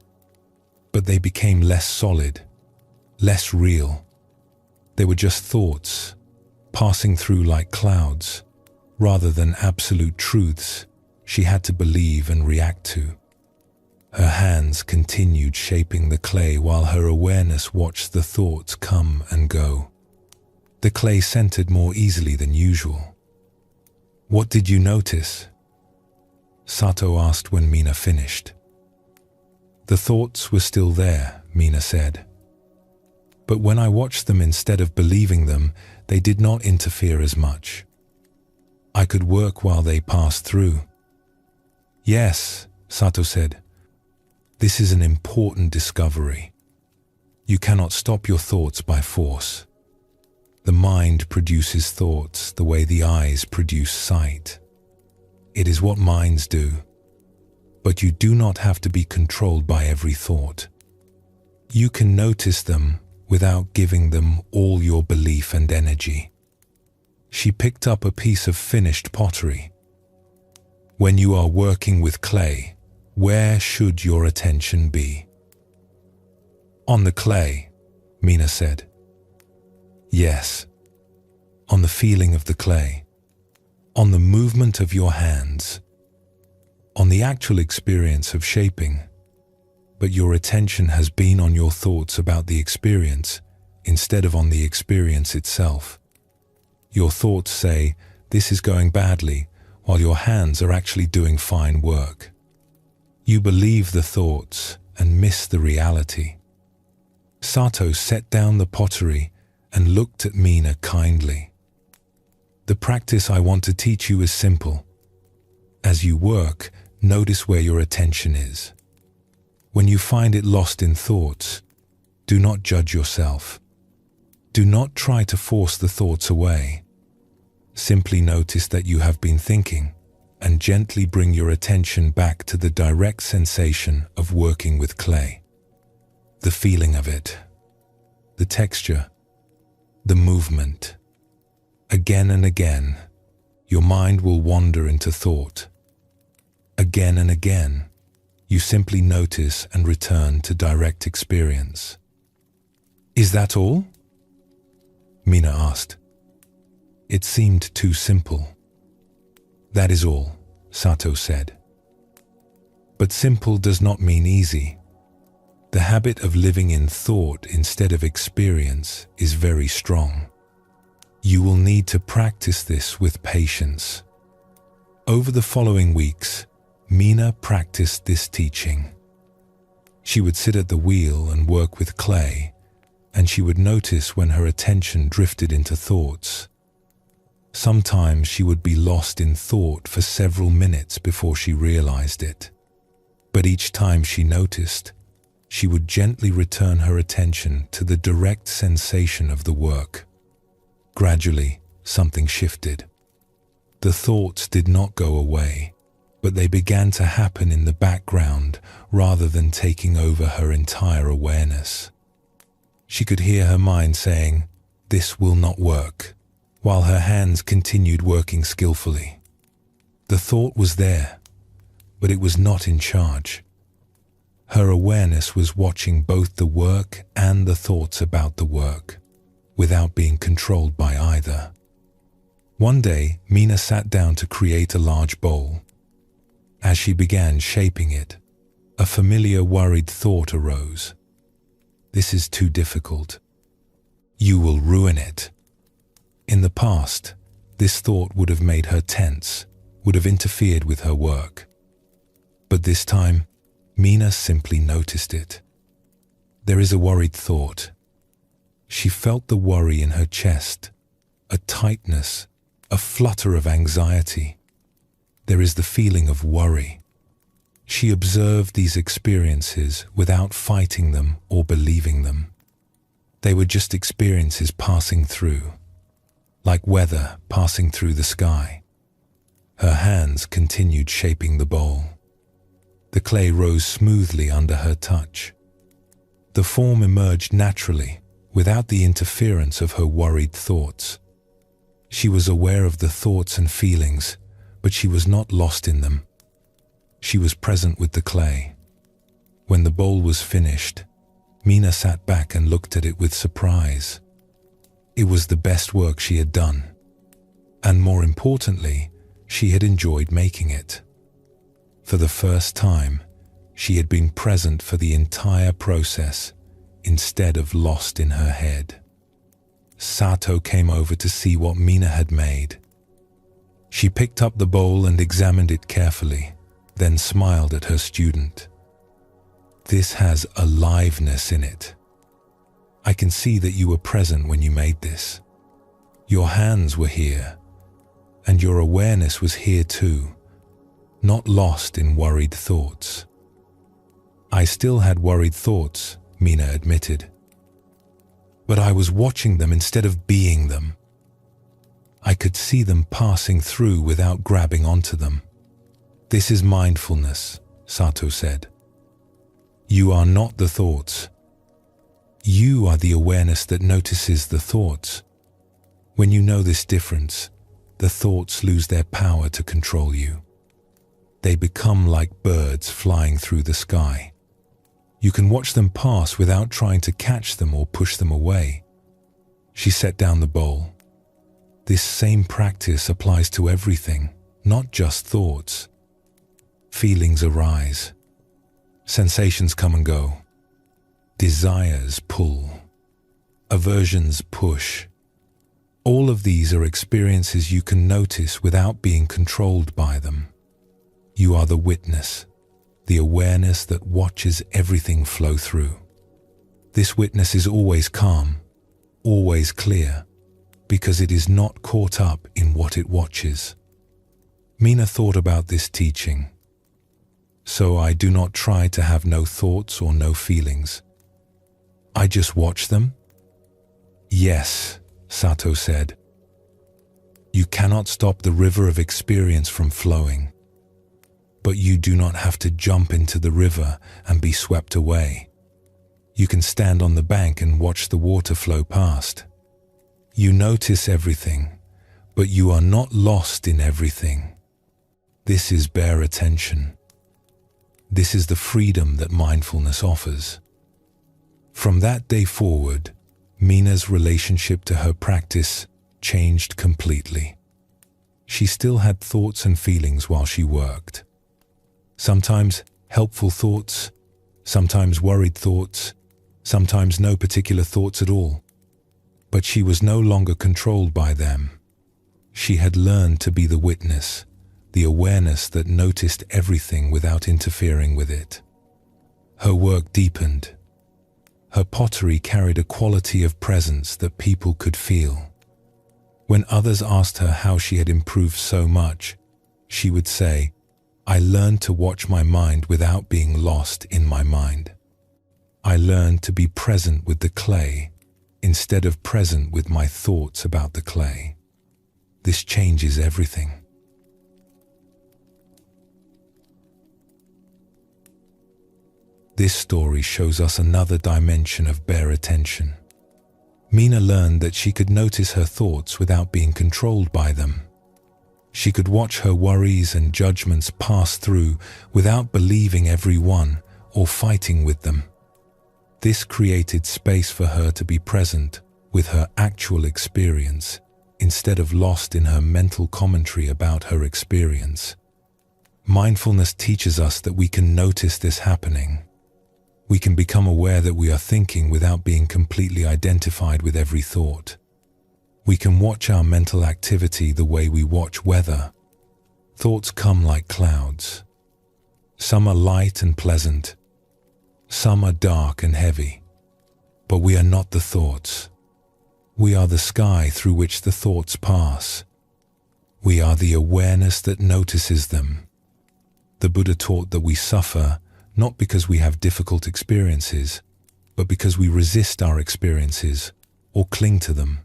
but they became less solid, less real. They were just thoughts, passing through like clouds, rather than absolute truths she had to believe and react to. Her hands continued shaping the clay while her awareness watched the thoughts come and go. The clay centered more easily than usual. "What did you notice?" Sato asked when Mina finished. "The thoughts were still there," Mina said. "But when I watched them instead of believing them, they did not interfere as much. I could work while they passed through." "Yes," Sato said. "This is an important discovery. You cannot stop your thoughts by force. The mind produces thoughts the way the eyes produce sight. It is what minds do. But you do not have to be controlled by every thought. You can notice them without giving them all your belief and energy." She picked up a piece of finished pottery. "When you are working with clay, where should your attention be?" "On the clay," Mina said. "Yes, on the feeling of the clay, on the movement of your hands, on the actual experience of shaping, but your attention has been on your thoughts about the experience instead of on the experience itself. Your thoughts say, 'This is going badly,' while your hands are actually doing fine work. You believe the thoughts and miss the reality. Sato set down the pottery and looked at Mina kindly. The practice I want to teach you is simple. As you work, notice where your attention is. When you find it lost in thoughts, do not judge yourself. Do not try to force the thoughts away. Simply notice that you have been thinking and gently bring your attention back to the direct sensation of working with clay. The feeling of it, the texture, the movement. Again and again, your mind will wander into thought. Again and again, you simply notice and return to direct experience. Is that all? Mina asked. It seemed too simple. That is all, Sato said. But simple does not mean easy. The habit of living in thought instead of experience is very strong. You will need to practice this with patience. Over the following weeks, Mina practiced this teaching. She would sit at the wheel and work with clay, and she would notice when her attention drifted into thoughts. Sometimes she would be lost in thought for several minutes before she realized it. But each time she noticed, she would gently return her attention to the direct sensation of the work. Gradually, something shifted. The thoughts did not go away, but they began to happen in the background rather than taking over her entire awareness. She could hear her mind saying, "This will not work," while her hands continued working skillfully. The thought was there, but it was not in charge. Her awareness was watching both the work and the thoughts about the work, without being controlled by either. One day, Mina sat down to create a large bowl. As she began shaping it, a familiar worried thought arose. This is too difficult. You will ruin it. In the past, this thought would have made her tense, would have interfered with her work. But this time, Mina simply noticed it. There is a worried thought. She felt the worry in her chest, a tightness, a flutter of anxiety. There is the feeling of worry. She observed these experiences without fighting them or believing them. They were just experiences passing through, like weather passing through the sky. Her hands continued shaping the bowl. The clay rose smoothly under her touch. The form emerged naturally, without the interference of her worried thoughts. She was aware of the thoughts and feelings, but she was not lost in them. She was present with the clay. When the bowl was finished, Mina sat back and looked at it with surprise. It was the best work she had done, and more importantly, she had enjoyed making it. For the first time, she had been present for the entire process instead of lost in her head. Sato came over to see what Mina had made. She picked up the bowl and examined it carefully, then smiled at her student. This has aliveness in it. I can see that you were present when you made this. Your hands were here, and your awareness was here too, not lost in worried thoughts. I still had worried thoughts, Mina admitted. But I was watching them instead of being them. I could see them passing through without grabbing onto them. This is mindfulness, Sato said. You are not the thoughts. You are the awareness that notices the thoughts. When you know this difference, the thoughts lose their power to control you. They become like birds flying through the sky. You can watch them pass without trying to catch them or push them away. She set down the bowl. This same practice applies to everything, not just thoughts. Feelings arise. Sensations come and go. Desires pull. Aversions push. All of these are experiences you can notice without being controlled by them. You are the witness, the awareness that watches everything flow through. This witness is always calm, always clear, because it is not caught up in what it watches. Mina thought about this teaching. So I do not try to have no thoughts or no feelings. I just watch them? Yes, Sato said. You cannot stop the river of experience from flowing. But you do not have to jump into the river and be swept away. You can stand on the bank and watch the water flow past. You notice everything, but you are not lost in everything. This is bare attention. This is the freedom that mindfulness offers. From that day forward, Mina's relationship to her practice changed completely. She still had thoughts and feelings while she worked. Sometimes helpful thoughts, sometimes worried thoughts, sometimes no particular thoughts at all. But she was no longer controlled by them. She had learned to be the witness, the awareness that noticed everything without interfering with it. Her work deepened. Her pottery carried a quality of presence that people could feel. When others asked her how she had improved so much, she would say, I learned to watch my mind without being lost in my mind. I learned to be present with the clay instead of present with my thoughts about the clay. This changes everything. This story shows us another dimension of bare attention. Mina learned that she could notice her thoughts without being controlled by them. She could watch her worries and judgments pass through without believing every one or fighting with them. This created space for her to be present with her actual experience instead of lost in her mental commentary about her experience. Mindfulness teaches us that we can notice this happening. We can become aware that we are thinking without being completely identified with every thought. We can watch our mental activity the way we watch weather. Thoughts come like clouds. Some are light and pleasant. Some are dark and heavy. But we are not the thoughts. We are the sky through which the thoughts pass. We are the awareness that notices them. The Buddha taught that we suffer not because we have difficult experiences, but because we resist our experiences or cling to them.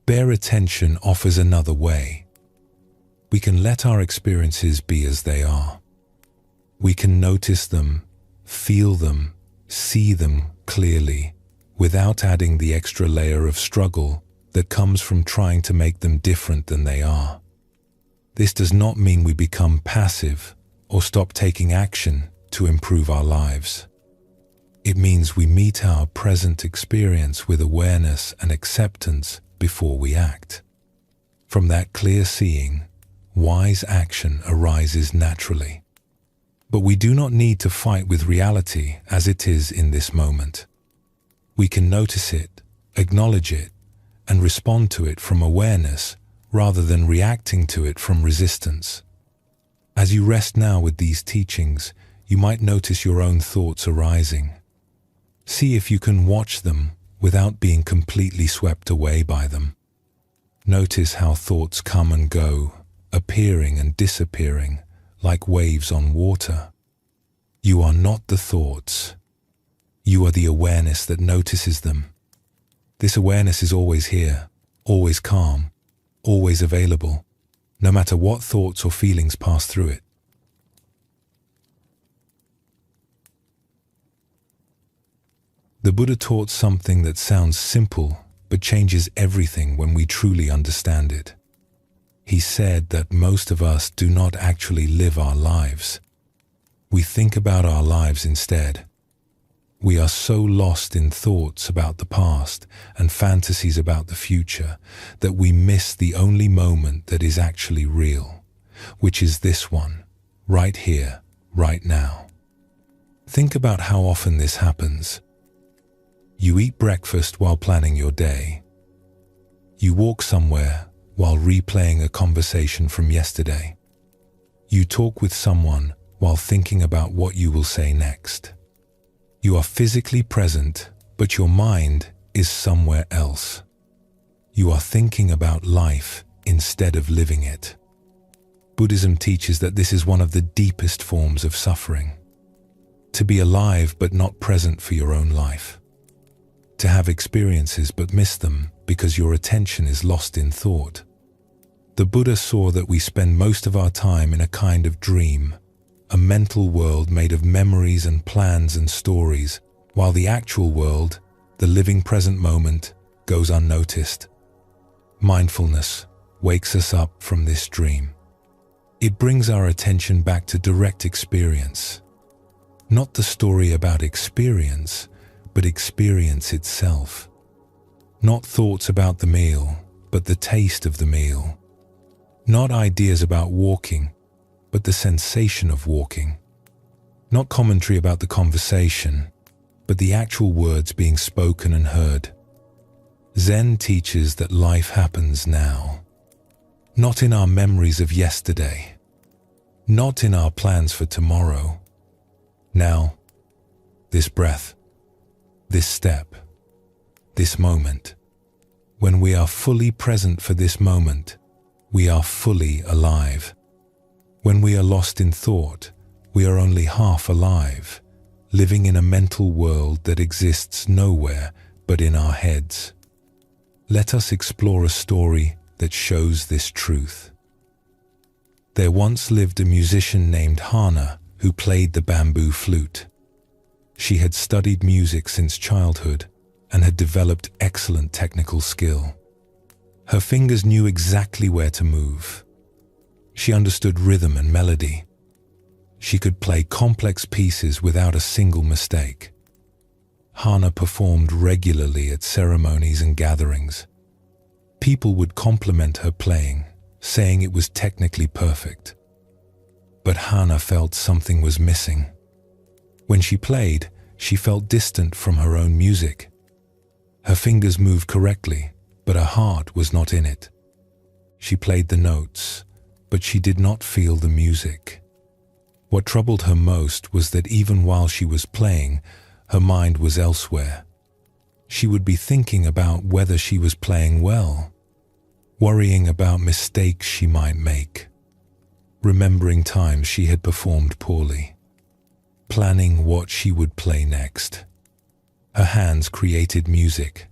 Bare attention offers another way. We can let our experiences be as they are. We can notice them, feel them, see them clearly, without adding the extra layer of struggle that comes from trying to make them different than they are. This does not mean we become passive or stop taking action to improve our lives. It means we meet our present experience with awareness and acceptance before we act. From that clear seeing, wise action arises naturally. But we do not need to fight with reality as it is in this moment. We can notice it, acknowledge it, and respond to it from awareness rather than reacting to it from resistance. As you rest now with these teachings, you might notice your own thoughts arising. See if you can watch them without being completely swept away by them. Notice how thoughts come and go, appearing and disappearing like waves on water. You are not the thoughts. You are the awareness that notices them. This awareness is always here, always calm, always available, no matter what thoughts or feelings pass through it. The Buddha taught something that sounds simple but changes everything when we truly understand it. He said that most of us do not actually live our lives. We think about our lives instead. We are so lost in thoughts about the past and fantasies about the future that we miss the only moment that is actually real, which is this one, right here, right now. Think about how often this happens. You eat breakfast while planning your day. You walk somewhere while replaying a conversation from yesterday. You talk with someone while thinking about what you will say next. You are physically present, but your mind is somewhere else. You are thinking about life instead of living it. Buddhism teaches that this is one of the deepest forms of suffering. To be alive but not present for your own life. To have experiences but miss them because your attention is lost in thought. The Buddha saw that we spend most of our time in a kind of dream, a mental world made of memories and plans and stories, while the actual world, the living present moment, goes unnoticed. Mindfulness wakes us up from this dream. It brings our attention back to direct experience. Not the story about experience, but experience itself. Not thoughts about the meal, but the taste of the meal. Not ideas about walking, but the sensation of walking. Not commentary about the conversation, but the actual words being spoken and heard. Zen teaches that life happens now. Not in our memories of yesterday. Not in our plans for tomorrow. Now, this breath, this step, this moment. When we are fully present for this moment, we are fully alive. When we are lost in thought, we are only half alive, living in a mental world that exists nowhere but in our heads. Let us explore a story that shows this truth. There once lived a musician named Hana who played the bamboo flute. She had studied music since childhood and had developed excellent technical skill. Her fingers knew exactly where to move. She understood rhythm and melody. She could play complex pieces without a single mistake. Hana performed regularly at ceremonies and gatherings. People would compliment her playing, saying it was technically perfect. But Hana felt something was missing. When she played, she felt distant from her own music. Her fingers moved correctly, but her heart was not in it. She played the notes, but she did not feel the music. What troubled her most was that even while she was playing, her mind was elsewhere. She would be thinking about whether she was playing well, worrying about mistakes she might make, remembering times she had performed poorly, planning what she would play next. Her hands created music,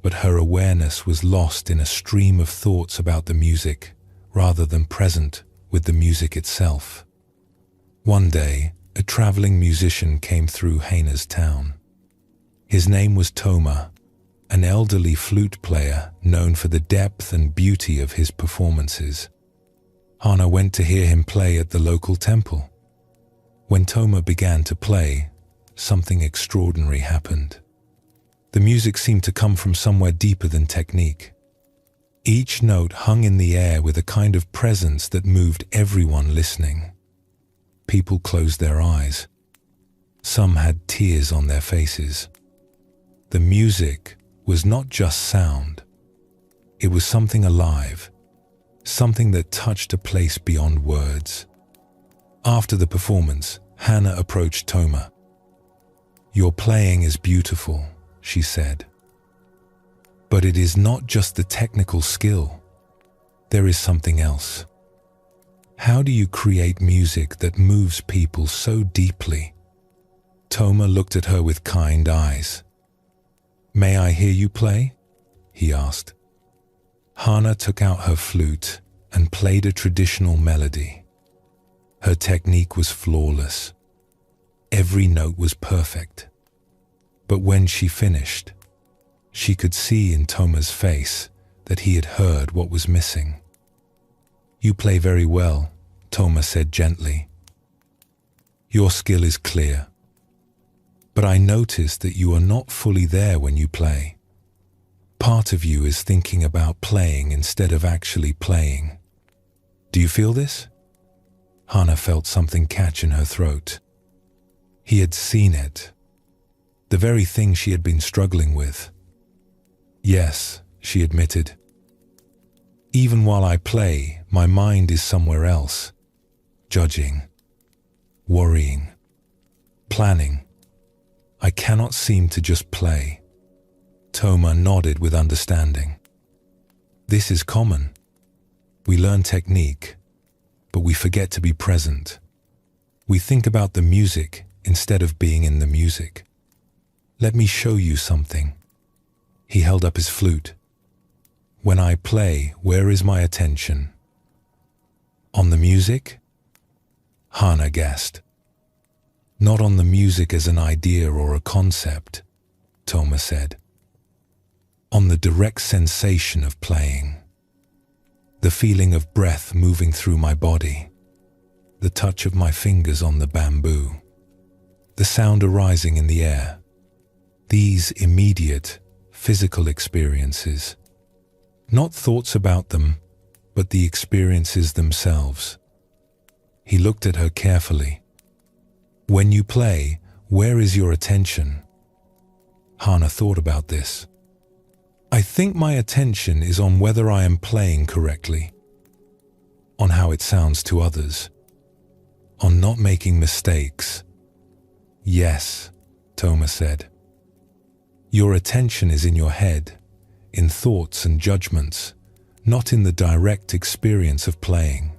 but her awareness was lost in a stream of thoughts about the music rather than present with the music itself. One day, a traveling musician came through Hana's town. His name was Toma, an elderly flute player known for the depth and beauty of his performances. Hana went to hear him play at the local temple. When Toma began to play, something extraordinary happened. The music seemed to come from somewhere deeper than technique. Each note hung in the air with a kind of presence that moved everyone listening. People closed their eyes. Some had tears on their faces. The music was not just sound. It was something alive, something that touched a place beyond words. After the performance, Hana approached Toma. "Your playing is beautiful," she said. "But it is not just the technical skill. There is something else. How do you create music that moves people so deeply?" Toma looked at her with kind eyes. "May I hear you play?" he asked. Hana took out her flute and played a traditional melody. Her technique was flawless. Every note was perfect. But when she finished, she could see in Toma's face that he had heard what was missing. "You play very well," Toma said gently. "Your skill is clear. But I noticed that you are not fully there when you play. Part of you is thinking about playing instead of actually playing. Do you feel this?" Hana felt something catch in her throat. He had seen it. The very thing she had been struggling with. "Yes," she admitted. "Even while I play, my mind is somewhere else, judging." worrying, planning. I cannot seem to just play. Toma nodded with understanding. This is common. We learn technique, but we forget to be present. We think about the music instead of being in the music. Let me show you something. He held up his flute. When I play, where is my attention? On the music? Hana guessed. Not on the music as an idea or a concept, Toma said. On the direct sensation of playing. The feeling of breath moving through my body. The touch of my fingers on the bamboo. The sound arising in the air. These immediate, physical experiences. Not thoughts about them, but the experiences themselves. He looked at her carefully. When you play, where is your attention? Hana thought about this. I think my attention is on whether I am playing correctly, on how it sounds to others, on not making mistakes. Yes, Toma said. Your attention is in your head, in thoughts and judgments, not in the direct experience of playing.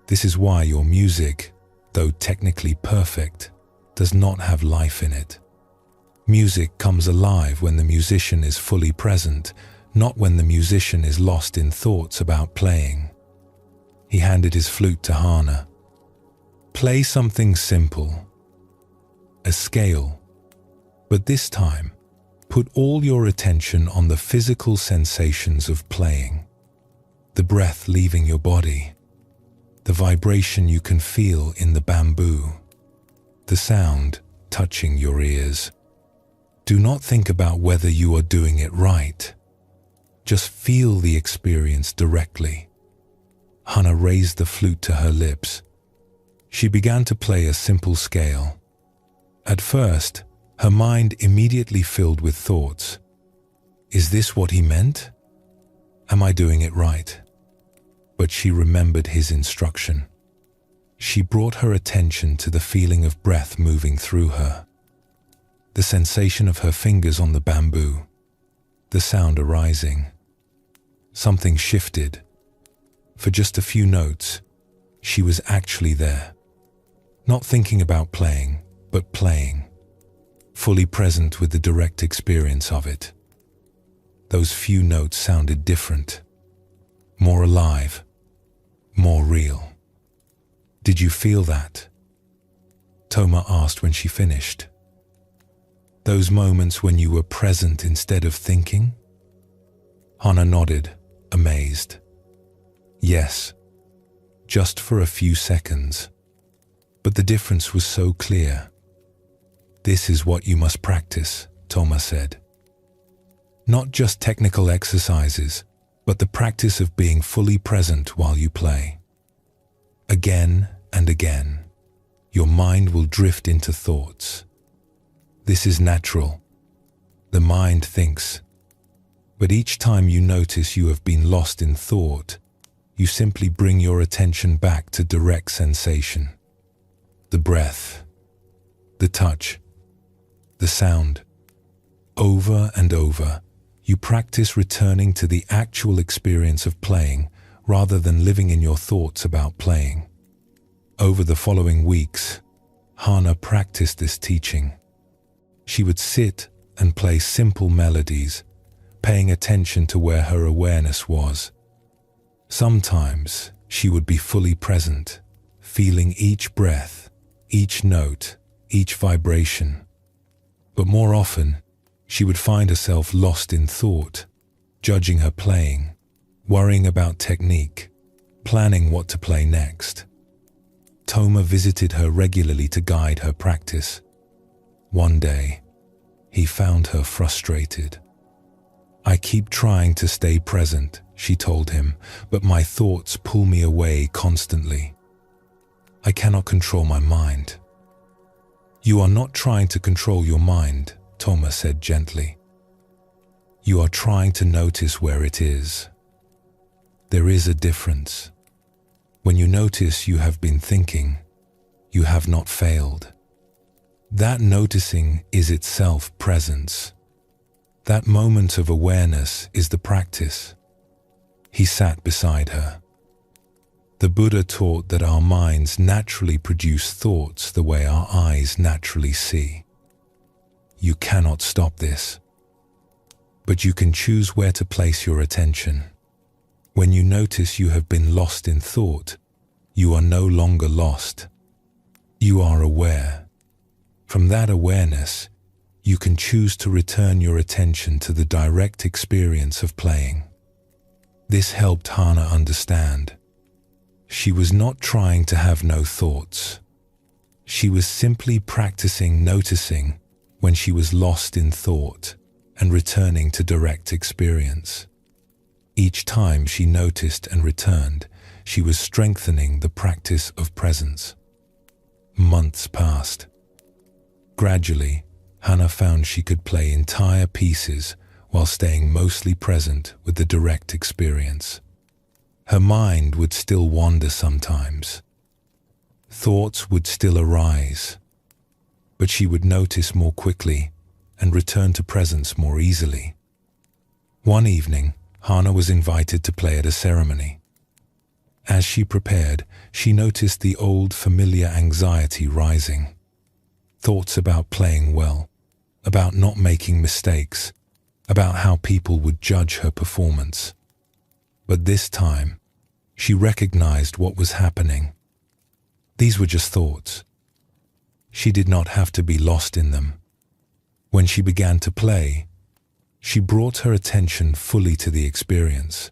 This is why your music, though technically perfect, does not have life in it. Music comes alive when the musician is fully present, not when the musician is lost in thoughts about playing. He handed his flute to Hana. Play something simple. A scale. But this time, put all your attention on the physical sensations of playing. The breath leaving your body. The vibration you can feel in the bamboo. The sound touching your ears. Do not think about whether you are doing it right. Just feel the experience directly. Hana raised the flute to her lips. She began to play a simple scale. At first, her mind immediately filled with thoughts. Is this what he meant? Am I doing it right? But she remembered his instruction. She brought her attention to the feeling of breath moving through her. The sensation of her fingers on the bamboo. The sound arising. Something shifted. For just a few notes, she was actually there. Not thinking about playing, but playing. Fully present with the direct experience of it. Those few notes sounded different. More alive. More real. Did you feel that? Toma asked when she finished. Those moments when you were present instead of thinking? Hana nodded, amazed. Yes, just for a few seconds. But the difference was so clear. This is what you must practice, Toma said. Not just technical exercises, but the practice of being fully present while you play. Again and again, your mind will drift into thoughts. This is natural. The mind thinks. But each time you notice you have been lost in thought, you simply bring your attention back to direct sensation. The breath, the touch, the sound. Over and over, you practice returning to the actual experience of playing rather than living in your thoughts about playing. Over the following weeks, Hana practiced this teaching. She would sit and play simple melodies, paying attention to where her awareness was. Sometimes she would be fully present, feeling each breath, each note, each vibration. But more often, she would find herself lost in thought, judging her playing, worrying about technique, planning what to play next. Toma visited her regularly to guide her practice. One day, he found her frustrated. I keep trying to stay present, she told him, but my thoughts pull me away constantly. I cannot control my mind. You are not trying to control your mind, Toma said gently. You are trying to notice where it is. There is a difference. When you notice you have been thinking, you have not failed. That noticing is itself presence. That moment of awareness is the practice. He sat beside her. The Buddha taught that our minds naturally produce thoughts the way our eyes naturally see. You cannot stop this, but you can choose where to place your attention. When you notice you have been lost in thought, you are no longer lost. You are aware. From that awareness, you can choose to return your attention to the direct experience of playing. This helped Hana understand. She was not trying to have no thoughts. She was simply practicing noticing when she was lost in thought and returning to direct experience. Each time she noticed and returned, she was strengthening the practice of presence. Months passed. Gradually, Hana found she could play entire pieces while staying mostly present with the direct experience. Her mind would still wander sometimes. Thoughts would still arise, but she would notice more quickly and return to presence more easily. One evening, Hana was invited to play at a ceremony. As she prepared, she noticed the old familiar anxiety rising. Thoughts about playing well, about not making mistakes, about how people would judge her performance. But this time, she recognized what was happening. These were just thoughts. She did not have to be lost in them. When she began to play, she brought her attention fully to the experience.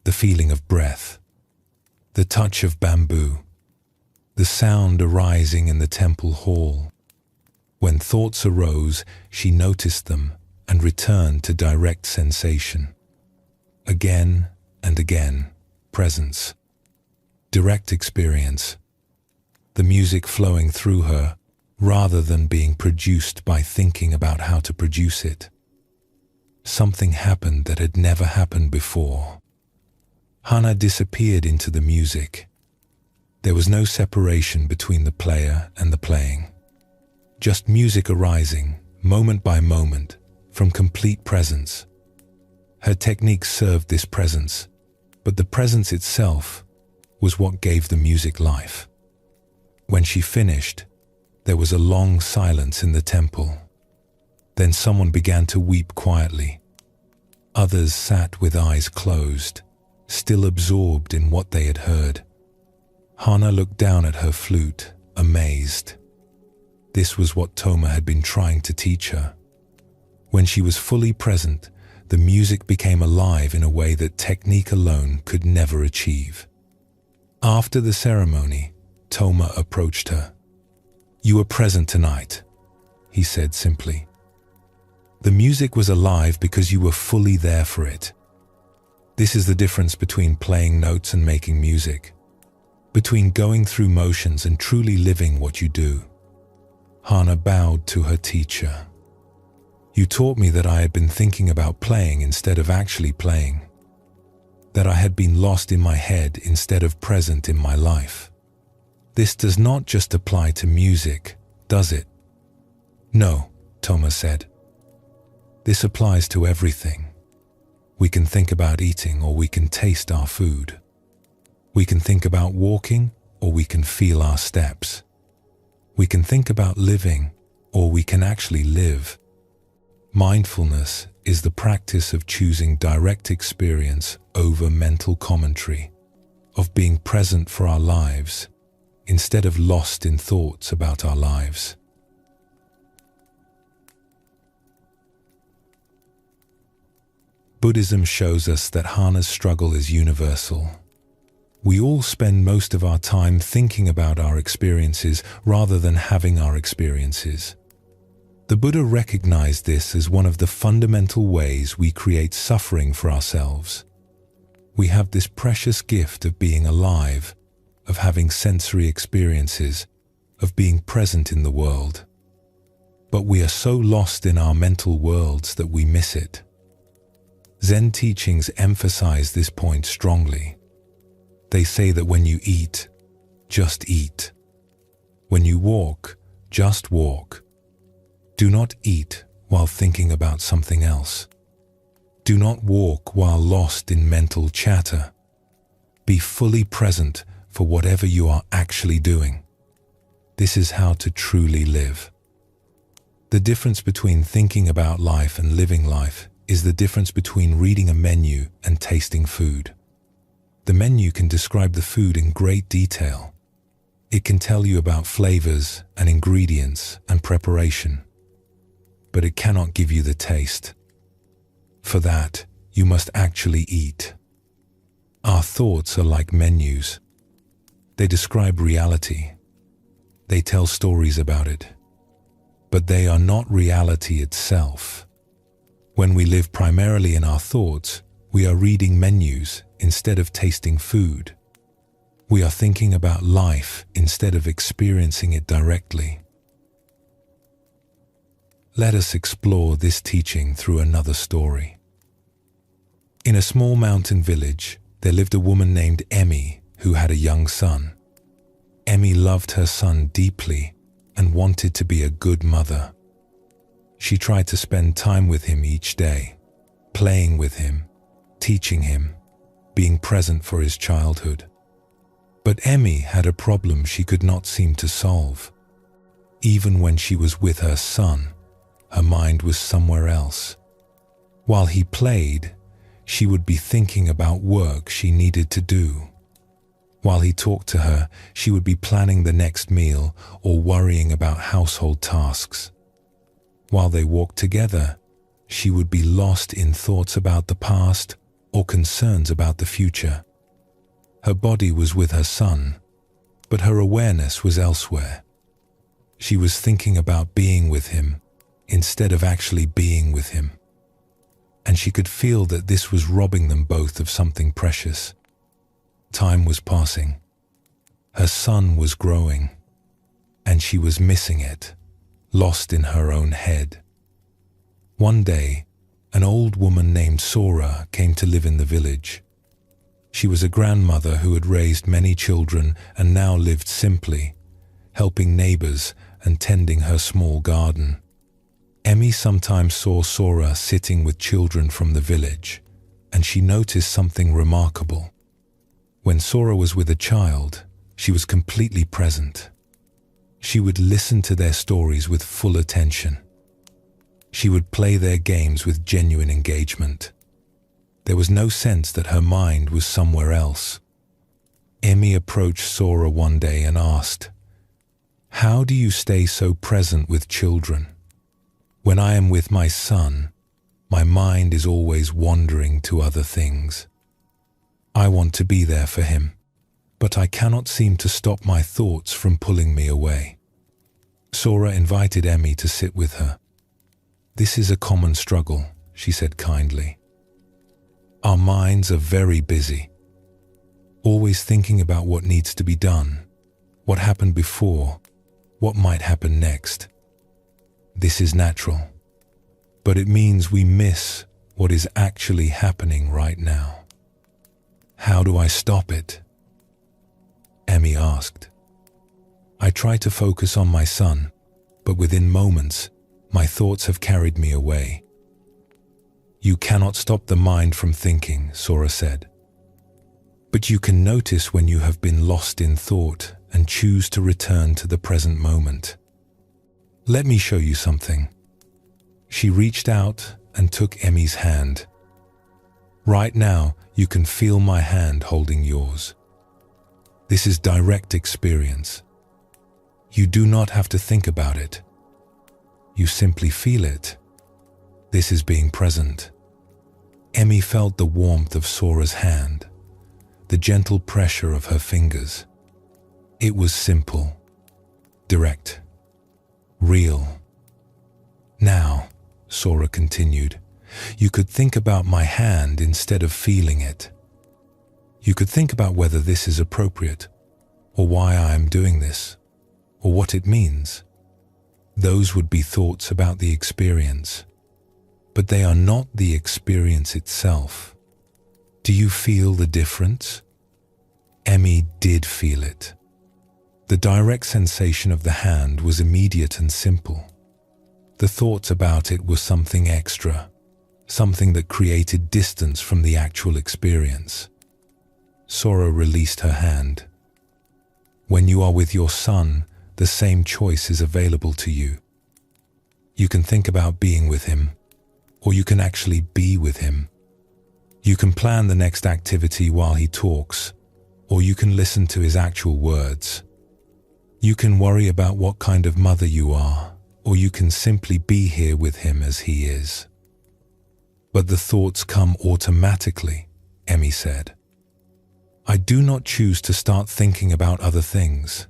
The feeling of breath, the touch of bamboo, the sound arising in the temple hall. When thoughts arose, she noticed them and returned to direct sensation. Again and again, presence, direct experience, the music flowing through her rather than being produced by thinking about how to produce it. Something happened that had never happened before. Hana disappeared into the music. There was no separation between the player and the playing. Just music arising, moment by moment, from complete presence. Her technique served this presence, but the presence itself was what gave the music life. When she finished, there was a long silence in the temple. Then someone began to weep quietly. Others sat with eyes closed, still absorbed in what they had heard. Hana looked down at her flute, amazed. This was what Toma had been trying to teach her. When she was fully present, the music became alive in a way that technique alone could never achieve. After the ceremony, Toma approached her. "You were present tonight," he said simply. "The music was alive because you were fully there for it. This is the difference between playing notes and making music, between going through motions and truly living what you do." Hana bowed to her teacher. "You taught me that I had been thinking about playing instead of actually playing, that I had been lost in my head instead of present in my life. This does not just apply to music, does it?" "No," Toma said. "This applies to everything. We can think about eating or we can taste our food. We can think about walking or we can feel our steps. We can think about living or we can actually live. Mindfulness is the practice of choosing direct experience over mental commentary, of being present for our lives instead of lost in thoughts about our lives." Buddhism shows us that Hana's struggle is universal. We all spend most of our time thinking about our experiences rather than having our experiences. The Buddha recognized this as one of the fundamental ways we create suffering for ourselves. We have this precious gift of being alive, of having sensory experiences, of being present in the world. But we are so lost in our mental worlds that we miss it. Zen teachings emphasize this point strongly. They say that when you eat, just eat. When you walk, just walk. Do not eat while thinking about something else. Do not walk while lost in mental chatter. Be fully present for whatever you are actually doing. This is how to truly live. The difference between thinking about life and living life is the difference between reading a menu and tasting food. The menu can describe the food in great detail. It can tell you about flavors and ingredients and preparation, but it cannot give you the taste. For that, you must actually eat. Our thoughts are like menus. They describe reality. They tell stories about it. But they are not reality itself. When we live primarily in our thoughts, we are reading menus instead of tasting food. We are thinking about life instead of experiencing it directly. Let us explore this teaching through another story. In a small mountain village, there lived a woman named Emmy who had a young son. Emmy loved her son deeply and wanted to be a good mother. She tried to spend time with him each day, playing with him, teaching him, being present for his childhood. But Emmy had a problem she could not seem to solve. Even when she was with her son, her mind was somewhere else. While he played, she would be thinking about work she needed to do. While he talked to her, she would be planning the next meal or worrying about household tasks. While they walked together, she would be lost in thoughts about the past or concerns about the future. Her body was with her son, but her awareness was elsewhere. She was thinking about being with him instead of actually being with him. And she could feel that this was robbing them both of something precious. Time was passing. Her son was growing, and she was missing it, lost in her own head. One day, an old woman named Sora came to live in the village. She was a grandmother who had raised many children and now lived simply, helping neighbors and tending her small garden. Emmy sometimes saw Sora sitting with children from the village, and she noticed something remarkable. When Sora was with a child, she was completely present. She would listen to their stories with full attention. She would play their games with genuine engagement. There was no sense that her mind was somewhere else. Emmy approached Sora one day and asked, "How do you stay so present with children? When I am with my son, my mind is always wandering to other things. I want to be there for him, but I cannot seem to stop my thoughts from pulling me away." Sora invited Emmy to sit with her. "This is a common struggle," she said kindly. "Our minds are very busy, always thinking about what needs to be done, what happened before, what might happen next. This is natural, but it means we miss what is actually happening right now. How do I stop it?" Emmy asked. "I try to focus on my son, but within moments, my thoughts have carried me away." "You cannot stop the mind from thinking," Sora said. "But you can notice when you have been lost in thought and choose to return to the present moment. Let me show you something." She reached out and took Emmy's hand. "Right now, you can feel my hand holding yours. This is direct experience. You do not have to think about it. You simply feel it. This is being present." Emmy felt the warmth of Sora's hand, the gentle pressure of her fingers. It was simple, direct, real. "Now," Sora continued, "you could think about my hand instead of feeling it. You could think about whether this is appropriate, or why I am doing this, or what it means. Those would be thoughts about the experience, but they are not the experience itself. Do you feel the difference?" Emmy did feel it. The direct sensation of the hand was immediate and simple. The thoughts about it were something extra, something that created distance from the actual experience. Sora released her hand. When you are with your son, the same choice is available to you. You can think about being with him, or you can actually be with him. You can plan the next activity while he talks, or you can listen to his actual words. You can worry about what kind of mother you are, or you can simply be here with him as he is. But the thoughts come automatically, Emmy said. I do not choose to start thinking about other things.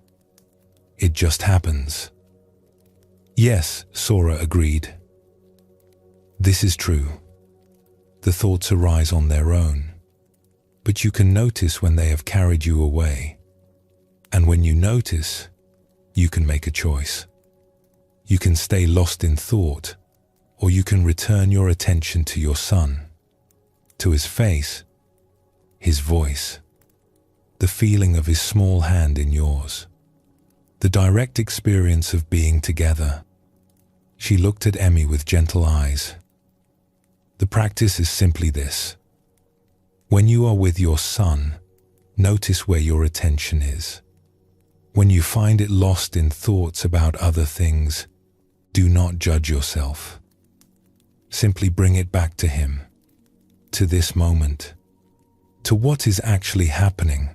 It just happens. Yes, Sora agreed. This is true. The thoughts arise on their own, but you can notice when they have carried you away. And when you notice, you can make a choice. You can stay lost in thought, or you can return your attention to your son, to his face, his voice, the feeling of his small hand in yours, the direct experience of being together. She looked at Emmy with gentle eyes. The practice is simply this. When you are with your son, notice where your attention is. When you find it lost in thoughts about other things, do not judge yourself. Simply bring it back to him, to this moment, to what is actually happening.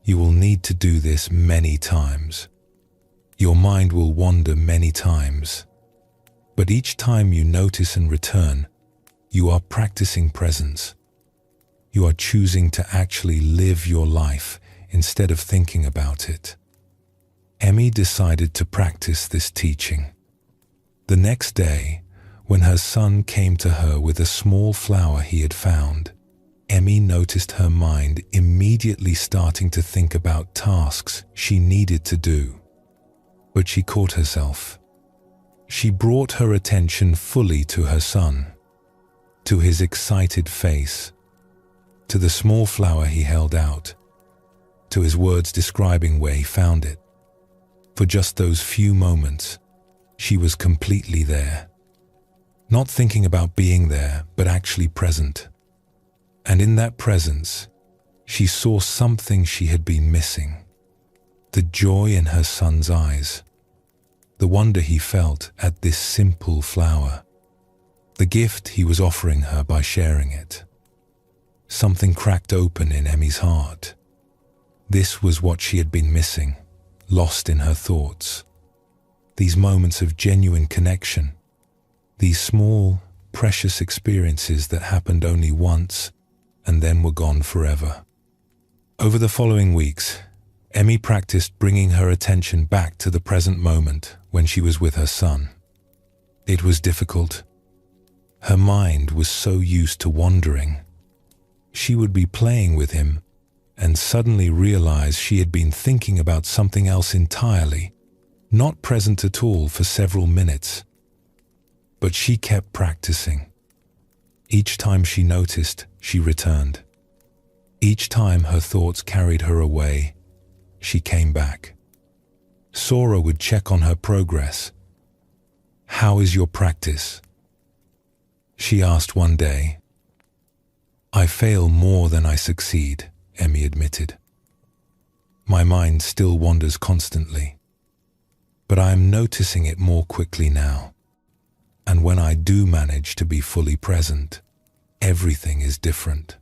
You will need to do this many times. Your mind will wander many times. But each time you notice and return, you are practicing presence. You are choosing to actually live your life instead of thinking about it. Emmy decided to practice this teaching. The next day, when her son came to her with a small flower he had found, Emmy noticed her mind immediately starting to think about tasks she needed to do. But she caught herself. She brought her attention fully to her son, to his excited face, to the small flower he held out, to his words describing where he found it. For just those few moments, she was completely there. Not thinking about being there, but actually present. And in that presence, she saw something she had been missing. The joy in her son's eyes. The wonder he felt at this simple flower. The gift he was offering her by sharing it. Something cracked open in Emmy's heart. This was what she had been missing, lost in her thoughts. These moments of genuine connection. These small, precious experiences that happened only once and then were gone forever. Over the following weeks, Emmy practiced bringing her attention back to the present moment when she was with her son. It was difficult. Her mind was so used to wandering. She would be playing with him and suddenly realize she had been thinking about something else entirely, not present at all for several minutes. But she kept practicing. Each time she noticed, she returned. Each time her thoughts carried her away, she came back. Sora would check on her progress. "How is your practice?" she asked one day. "I fail more than I succeed," Emmy admitted. "My mind still wanders constantly, but I am noticing it more quickly now. And when I do manage to be fully present, everything is different.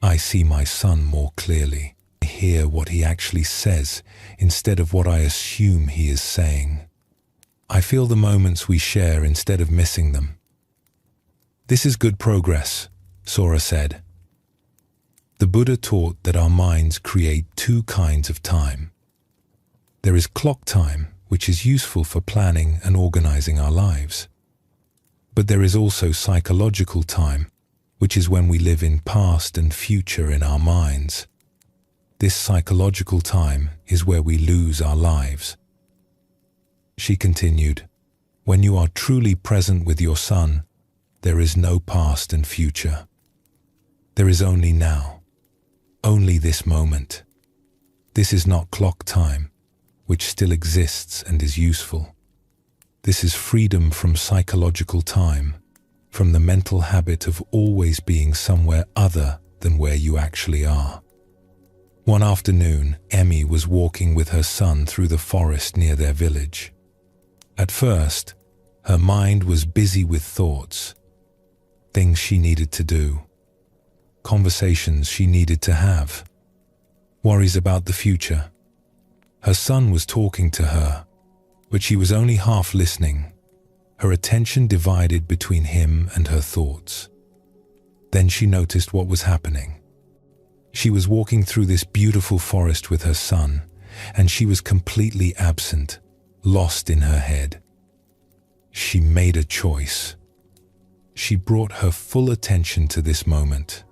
I see my son more clearly. I hear what he actually says instead of what I assume he is saying. I feel the moments we share instead of missing them." "This is good progress," Sora said. The Buddha taught that our minds create two kinds of time. There is clock time, which is useful for planning and organizing our lives. But there is also psychological time, which is when we live in past and future in our minds. This psychological time is where we lose our lives. She continued, "When you are truly present with your son, there is no past and future. There is only now, only this moment. This is not clock time, which still exists and is useful. This is freedom from psychological time, from the mental habit of always being somewhere other than where you actually are. One afternoon, Emmy was walking with her son through the forest near their village. At first, her mind was busy with thoughts, things she needed to do, conversations she needed to have, worries about the future. Her son was talking to her, but she was only half listening, her attention divided between him and her thoughts. Then she noticed what was happening. She was walking through this beautiful forest with her son, and she was completely absent, lost in her head. She made a choice. She brought her full attention to this moment.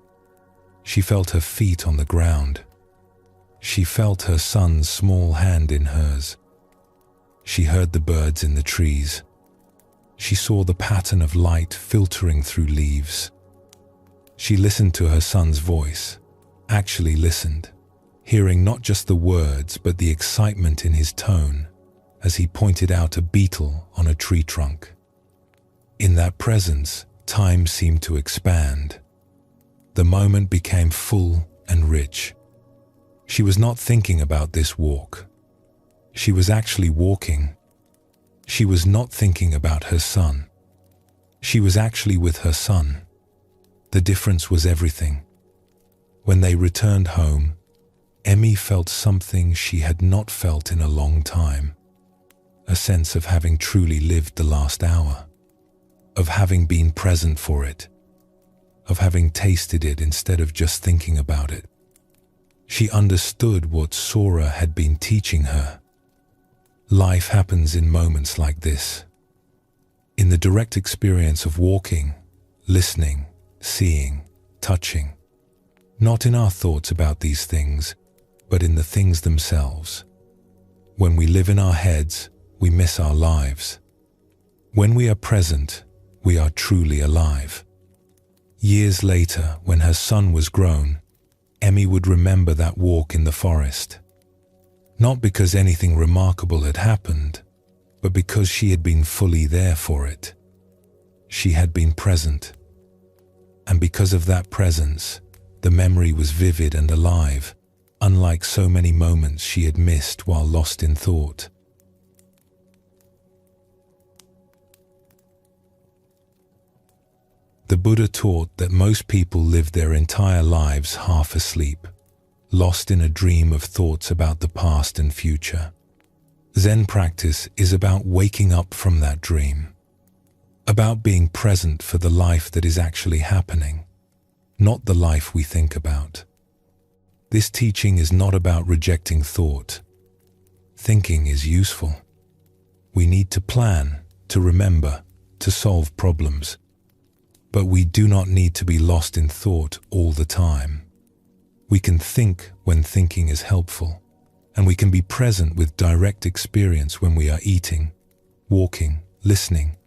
She felt her feet on the ground. She felt her son's small hand in hers. She heard the birds in the trees. She saw the pattern of light filtering through leaves. She listened to her son's voice, actually listened, hearing not just the words but the excitement in his tone as he pointed out a beetle on a tree trunk. In that presence, time seemed to expand. The moment became full and rich. She was not thinking about this walk. She was actually walking. She was not thinking about her son. She was actually with her son. The difference was everything. When they returned home, Emmy felt something she had not felt in a long time. A sense of having truly lived the last hour, of having been present for it, of having tasted it instead of just thinking about it. She understood what Sora had been teaching her. Life happens in moments like this. In the direct experience of walking, listening, seeing, touching. Not in our thoughts about these things, but in the things themselves. When we live in our heads, we miss our lives. When we are present, we are truly alive. Years later, when her son was grown, Emmy would remember that walk in the forest. Not because anything remarkable had happened, but because she had been fully there for it. She had been present. And because of that presence, the memory was vivid and alive, unlike so many moments she had missed while lost in thought. The Buddha taught that most people live their entire lives half asleep, lost in a dream of thoughts about the past and future. Zen practice is about waking up from that dream, about being present for the life that is actually happening, not the life we think about. This teaching is not about rejecting thought. Thinking is useful. We need to plan, to remember, to solve problems. But we do not need to be lost in thought all the time. We can think when thinking is helpful, and we can be present with direct experience when we are eating, walking, listening,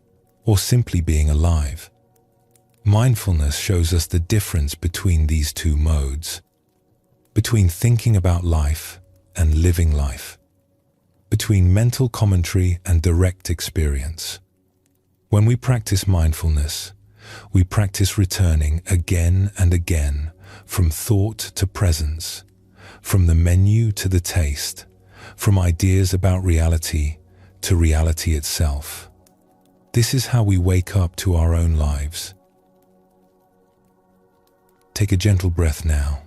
or simply being alive. Mindfulness shows us the difference between these two modes, between thinking about life and living life, between mental commentary and direct experience. When we practice mindfulness, we practice returning again and again from thought to presence, from the menu to the taste, from ideas about reality to reality itself. This is how we wake up to our own lives. Take a gentle breath now.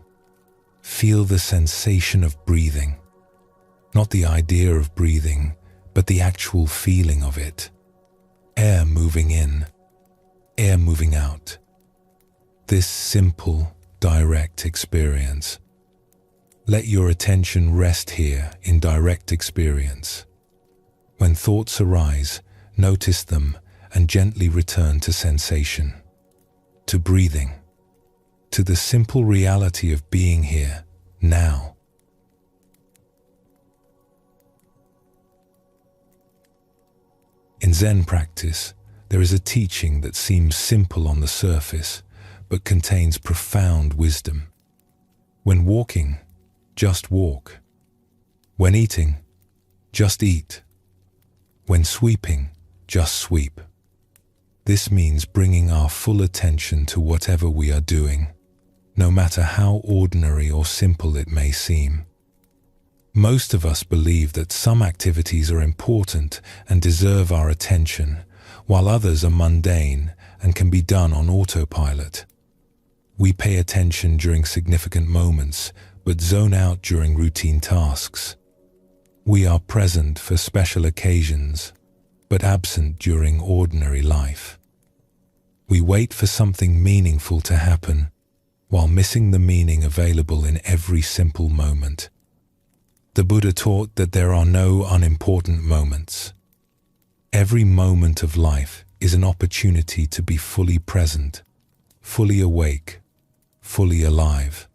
Feel the sensation of breathing. Not the idea of breathing, but the actual feeling of it. Air moving in, air moving out. This simple, direct experience. Let your attention rest here in direct experience. When thoughts arise, notice them and gently return to sensation, to breathing, to the simple reality of being here, now. In Zen practice, there is a teaching that seems simple on the surface, but contains profound wisdom. When walking, just walk. When eating, just eat. When sweeping, just sweep. This means bringing our full attention to whatever we are doing, no matter how ordinary or simple it may seem. Most of us believe that some activities are important and deserve our attention, while others are mundane and can be done on autopilot. We pay attention during significant moments, but zone out during routine tasks. We are present for special occasions, but absent during ordinary life. We wait for something meaningful to happen, while missing the meaning available in every simple moment. The Buddha taught that there are no unimportant moments. Every moment of life is an opportunity to be fully present, fully awake, fully alive.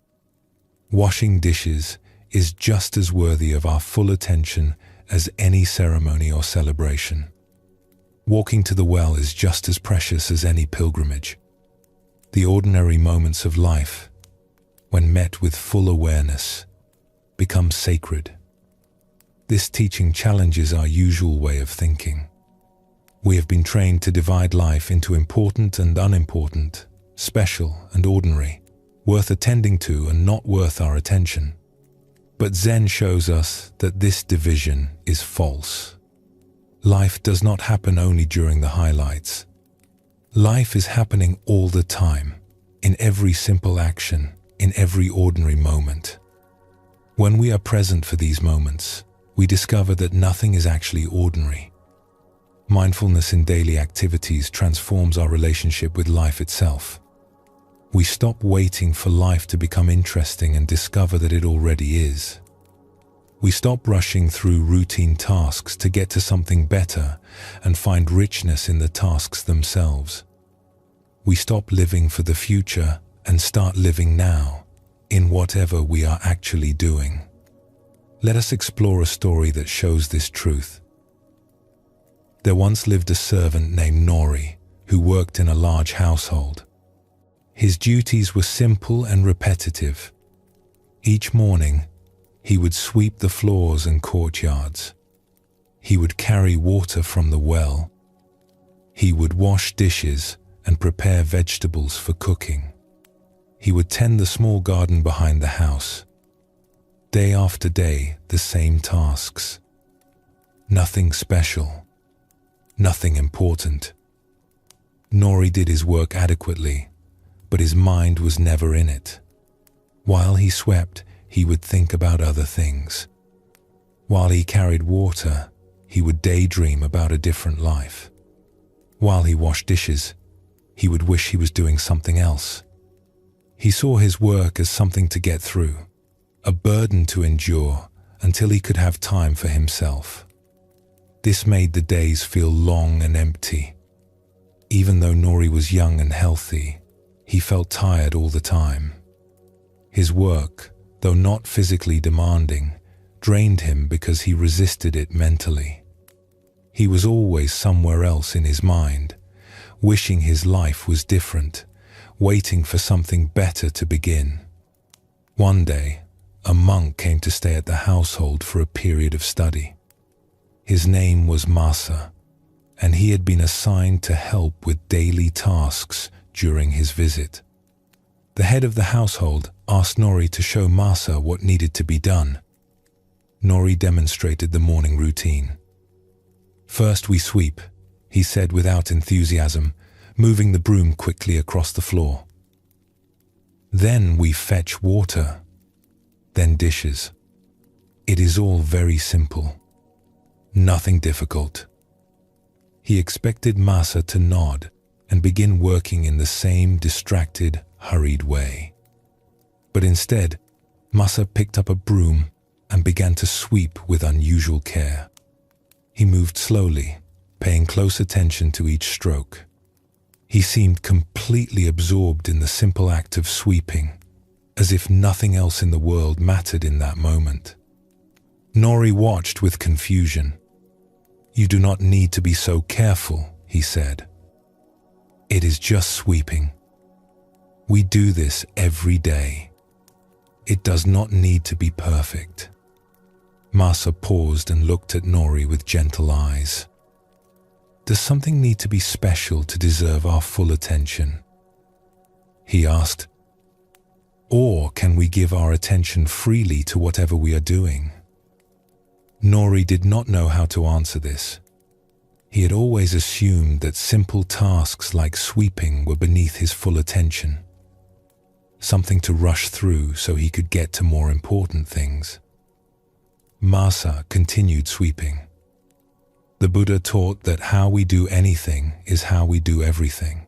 Washing dishes is just as worthy of our full attention as any ceremony or celebration. Walking to the well is just as precious as any pilgrimage. The ordinary moments of life, when met with full awareness, become sacred. This teaching challenges our usual way of thinking. We have been trained to divide life into important and unimportant, special and ordinary, worth attending to and not worth our attention. But Zen shows us that this division is false. Life does not happen only during the highlights. Life is happening all the time, in every simple action, in every ordinary moment. When we are present for these moments, we discover that nothing is actually ordinary. Mindfulness in daily activities transforms our relationship with life itself. We stop waiting for life to become interesting and discover that it already is. We stop rushing through routine tasks to get to something better and find richness in the tasks themselves. We stop living for the future and start living now, in whatever we are actually doing. Let us explore a story that shows this truth. There once lived a servant named Nori who worked in a large household. His duties were simple and repetitive. Each morning, he would sweep the floors and courtyards. He would carry water from the well. He would wash dishes and prepare vegetables for cooking. He would tend the small garden behind the house. Day after day, the same tasks. Nothing special. Nothing important. Nori did his work adequately, but his mind was never in it. While he swept, he would think about other things. While he carried water, he would daydream about a different life. While he washed dishes, he would wish he was doing something else. He saw his work as something to get through, a burden to endure until he could have time for himself. This made the days feel long and empty. Even though Nori was young and healthy, he felt tired all the time. His work, though not physically demanding, drained him because he resisted it mentally. He was always somewhere else in his mind, wishing his life was different, waiting for something better to begin. One day, a monk came to stay at the household for a period of study. His name was Masa, and he had been assigned to help with daily tasks during his visit. The head of the household asked Nori to show Masa what needed to be done. Nori demonstrated the morning routine. "First we sweep," he said without enthusiasm, moving the broom quickly across the floor. "Then we fetch water, then dishes. It is all very simple. Nothing difficult." He expected Masa to nod and begin working in the same distracted, hurried way. But instead, Masa picked up a broom and began to sweep with unusual care. He moved slowly, paying close attention to each stroke. He seemed completely absorbed in the simple act of sweeping, as if nothing else in the world mattered in that moment. Nori watched with confusion. "You do not need to be so careful," he said. "It is just sweeping. We do this every day. It does not need to be perfect." Masa paused and looked at Nori with gentle eyes. Does something need to be special to deserve our full attention? He asked. Or can we give our attention freely to whatever we are doing? Nori did not know how to answer this. He had always assumed that simple tasks like sweeping were beneath his full attention, something to rush through so he could get to more important things. Masa continued sweeping. The Buddha taught that how we do anything is how we do everything.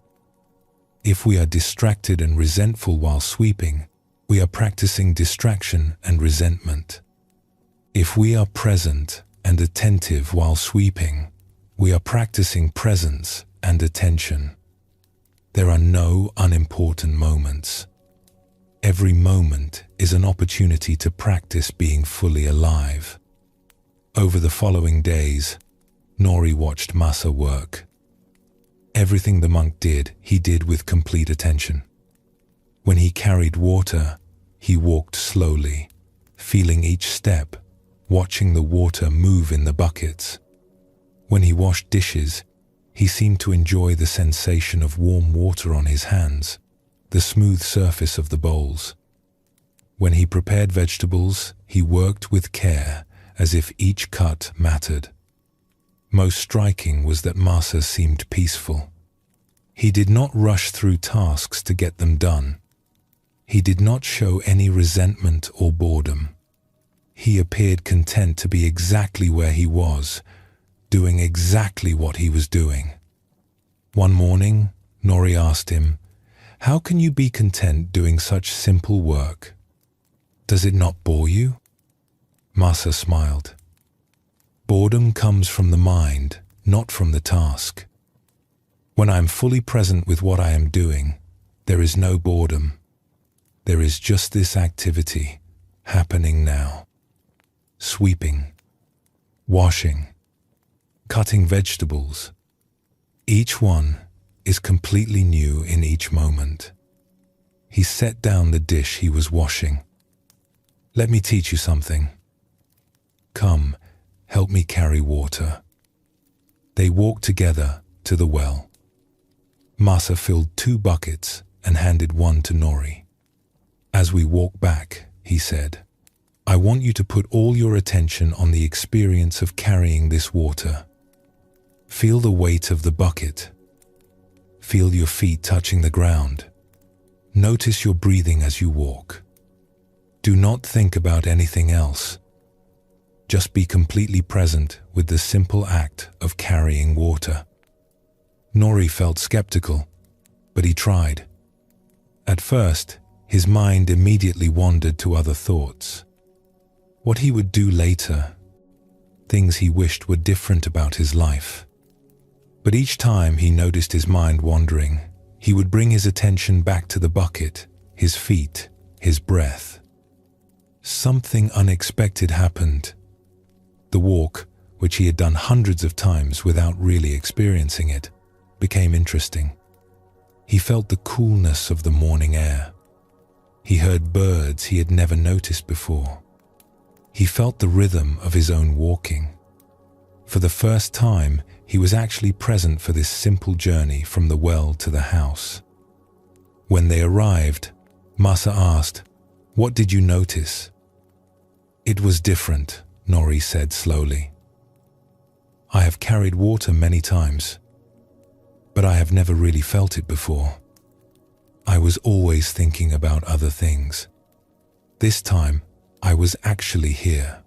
If we are distracted and resentful while sweeping, we are practicing distraction and resentment. If we are present and attentive while sweeping, we are practicing presence and attention. There are no unimportant moments. Every moment is an opportunity to practice being fully alive. Over the following days, Nori watched Masa work. Everything the monk did, he did with complete attention. When he carried water, he walked slowly, feeling each step, watching the water move in the buckets. When he washed dishes, he seemed to enjoy the sensation of warm water on his hands, the smooth surface of the bowls. When he prepared vegetables, he worked with care, as if each cut mattered. Most striking was that Masa seemed peaceful. He did not rush through tasks to get them done. He did not show any resentment or boredom. He appeared content to be exactly where he was, doing exactly what he was doing. One morning, Nori asked him, "How can you be content doing such simple work? Does it not bore you?" Masa smiled. Boredom comes from the mind, not from the task. When I am fully present with what I am doing, there is no boredom. There is just this activity happening now. Sweeping, washing, cutting vegetables. Each one is completely new in each moment. He set down the dish he was washing. "Let me teach you something. Come, help me carry water." They walked together to the well. Masa filled 2 buckets and handed one to Nori. "As we walk back," he said, "I want you to put all your attention on the experience of carrying this water. Feel the weight of the bucket. Feel your feet touching the ground. Notice your breathing as you walk. Do not think about anything else. Just be completely present with the simple act of carrying water." Nori felt skeptical, but he tried. At first, his mind immediately wandered to other thoughts. What he would do later, things he wished were different about his life. But each time he noticed his mind wandering, he would bring his attention back to the bucket, his feet, his breath. Something unexpected happened. The walk, which he had done hundreds of times without really experiencing it, became interesting. He felt the coolness of the morning air. He heard birds he had never noticed before. He felt the rhythm of his own walking. For the first time, he was actually present for this simple journey from the well to the house. When they arrived, Masa asked, "What did you notice?" "It was different," Nori said slowly. "I have carried water many times, but I have never really felt it before. I was always thinking about other things. This time, I was actually here."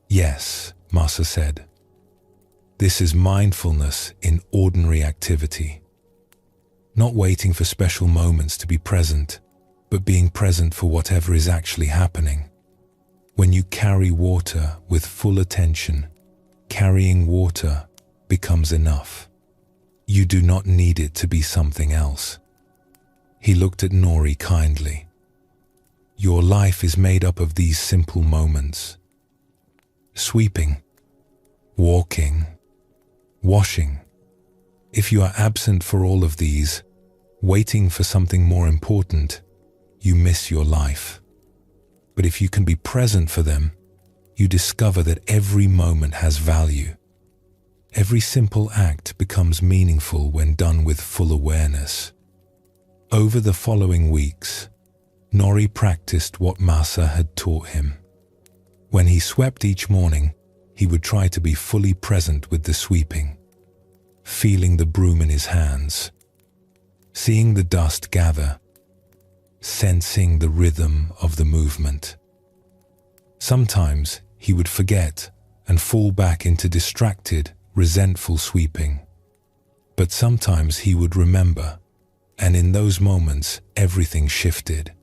"Yes," Masa said. "This is mindfulness in ordinary activity. Not waiting for special moments to be present, but being present for whatever is actually happening. When you carry water with full attention, carrying water becomes enough. You do not need it to be something else." He looked at Nori kindly. "Your life is made up of these simple moments. Sweeping, walking, washing. If you are absent for all of these, waiting for something more important, you miss your life. But if you can be present for them, you discover that every moment has value. Every simple act becomes meaningful when done with full awareness. Over the following weeks, Nori practiced what Masa had taught him. When he swept each morning, he would try to be fully present with the sweeping, feeling the broom in his hands, seeing the dust gather, sensing the rhythm of the movement. Sometimes he would forget and fall back into distracted, resentful sweeping. But sometimes he would remember, and in those moments everything shifted.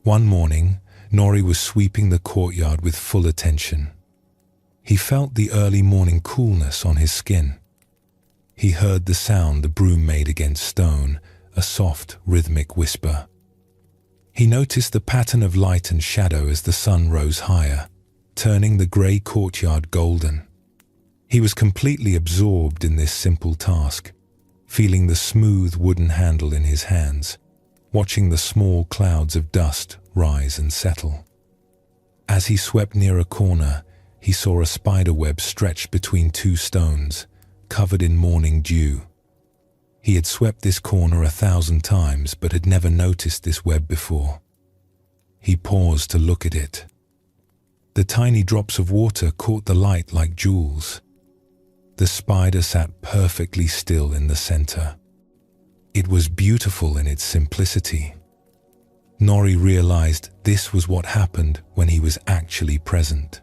One morning, Nori was sweeping the courtyard with full attention. He felt the early morning coolness on his skin. He heard the sound the broom made against stone, a soft, rhythmic whisper. He noticed the pattern of light and shadow as the sun rose higher, turning the grey courtyard golden. He was completely absorbed in this simple task, feeling the smooth wooden handle in his hands, watching the small clouds of dust rise and settle. As he swept near a corner, he saw a spider web stretched between two stones, covered in morning dew. He had swept this corner 1,000 times but had never noticed this web before. He paused to look at it. The tiny drops of water caught the light like jewels. The spider sat perfectly still in the center. It was beautiful in its simplicity. Nori realized this was what happened when he was actually present.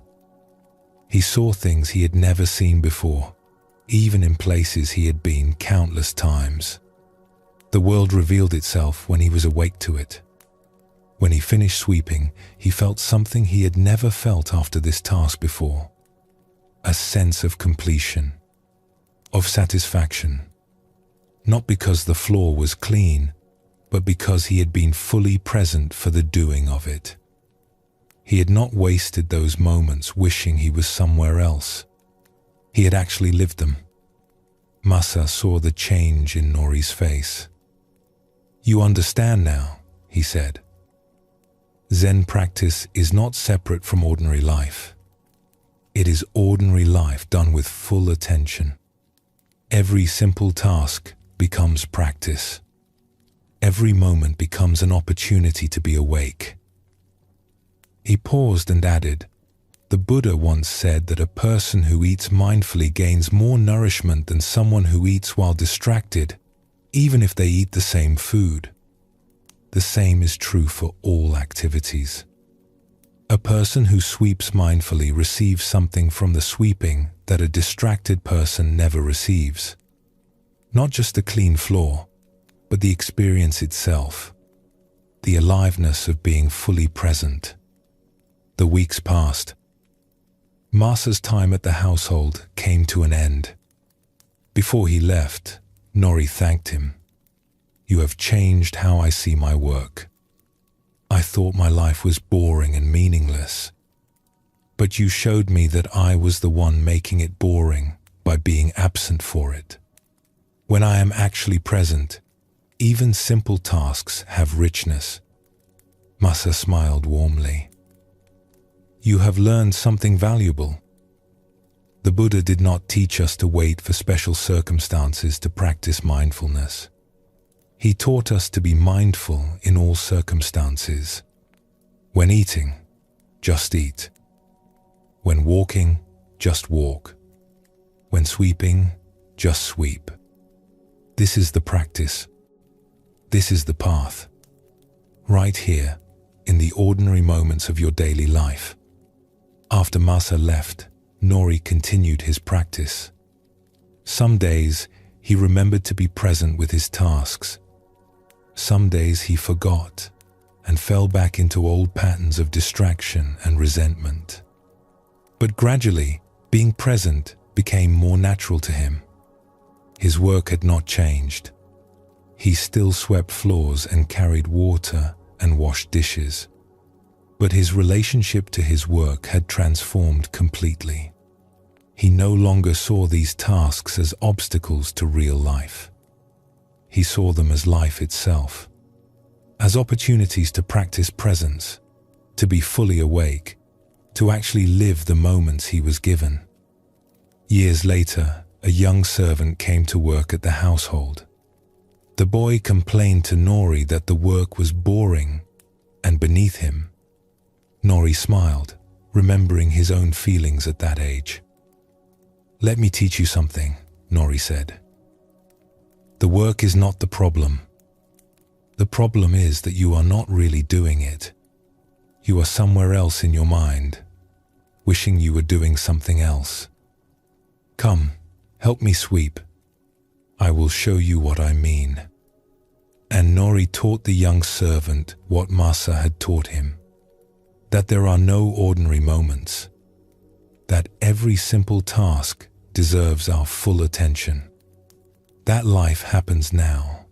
He saw things he had never seen before, even in places he had been countless times. The world revealed itself when he was awake to it. When he finished sweeping, he felt something he had never felt after this task before. A sense of completion, of satisfaction. Not because the floor was clean, but because he had been fully present for the doing of it. He had not wasted those moments wishing he was somewhere else. He had actually lived them. Masa saw the change in Nori's face. "You understand now," he said. "Zen practice is not separate from ordinary life. It is ordinary life done with full attention. Every simple task becomes practice. Every moment becomes an opportunity to be awake." He paused and added, "The Buddha once said that a person who eats mindfully gains more nourishment than someone who eats while distracted, even if they eat the same food. The same is true for all activities. A person who sweeps mindfully receives something from the sweeping that a distracted person never receives. Not just a clean floor, but the experience itself, the aliveness of being fully present." The weeks passed. Masa's time at the household came to an end. Before he left, Nori thanked him. "You have changed how I see my work. I thought my life was boring and meaningless. But you showed me that I was the one making it boring by being absent for it. When I am actually present, even simple tasks have richness." Masa smiled warmly. "You have learned something valuable. The Buddha did not teach us to wait for special circumstances to practice mindfulness. He taught us to be mindful in all circumstances. When eating, just eat. When walking, just walk. When sweeping, just sweep. This is the practice. This is the path. Right here, in the ordinary moments of your daily life." After Masa left, Nori continued his practice. Some days, he remembered to be present with his tasks. Some days he forgot and fell back into old patterns of distraction and resentment. But gradually, being present became more natural to him. His work had not changed. He still swept floors and carried water and washed dishes. But his relationship to his work had transformed completely. He no longer saw these tasks as obstacles to real life. He saw them as life itself, as opportunities to practice presence, to be fully awake, to actually live the moments he was given. Years later, a young servant came to work at the household. The boy complained to Nori that the work was boring, and beneath him, Nori smiled, remembering his own feelings at that age. "Let me teach you something," Nori said. "The work is not the problem. The problem is that you are not really doing it. You are somewhere else in your mind, wishing you were doing something else. Come, help me sweep. I will show you what I mean." And Nori taught the young servant what Masa had taught him, that there are no ordinary moments, that every simple task deserves our full attention, that life happens now,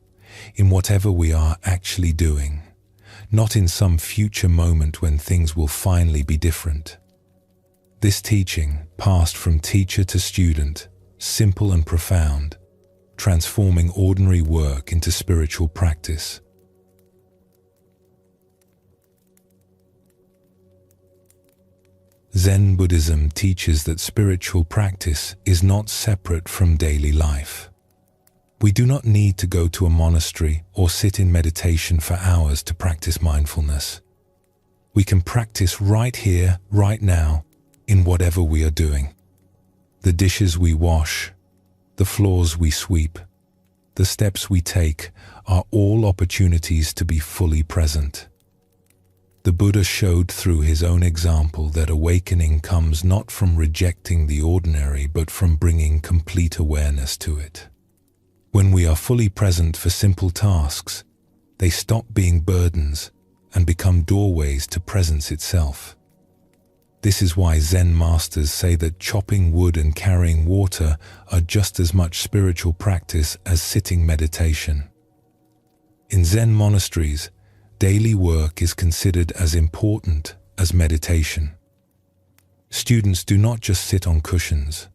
in whatever we are actually doing, not in some future moment when things will finally be different. This teaching passed from teacher to student, simple and profound, transforming ordinary work into spiritual practice. Zen Buddhism teaches that spiritual practice is not separate from daily life. We do not need to go to a monastery or sit in meditation for hours to practice mindfulness. We can practice right here, right now, in whatever we are doing. The dishes we wash, the floors we sweep, the steps we take are all opportunities to be fully present. The Buddha showed through his own example that awakening comes not from rejecting the ordinary but from bringing complete awareness to it. When we are fully present for simple tasks, they stop being burdens and become doorways to presence itself. This is why Zen masters say that chopping wood and carrying water are just as much spiritual practice as sitting meditation. In Zen monasteries, daily work is considered as important as meditation. Students do not just sit on cushions.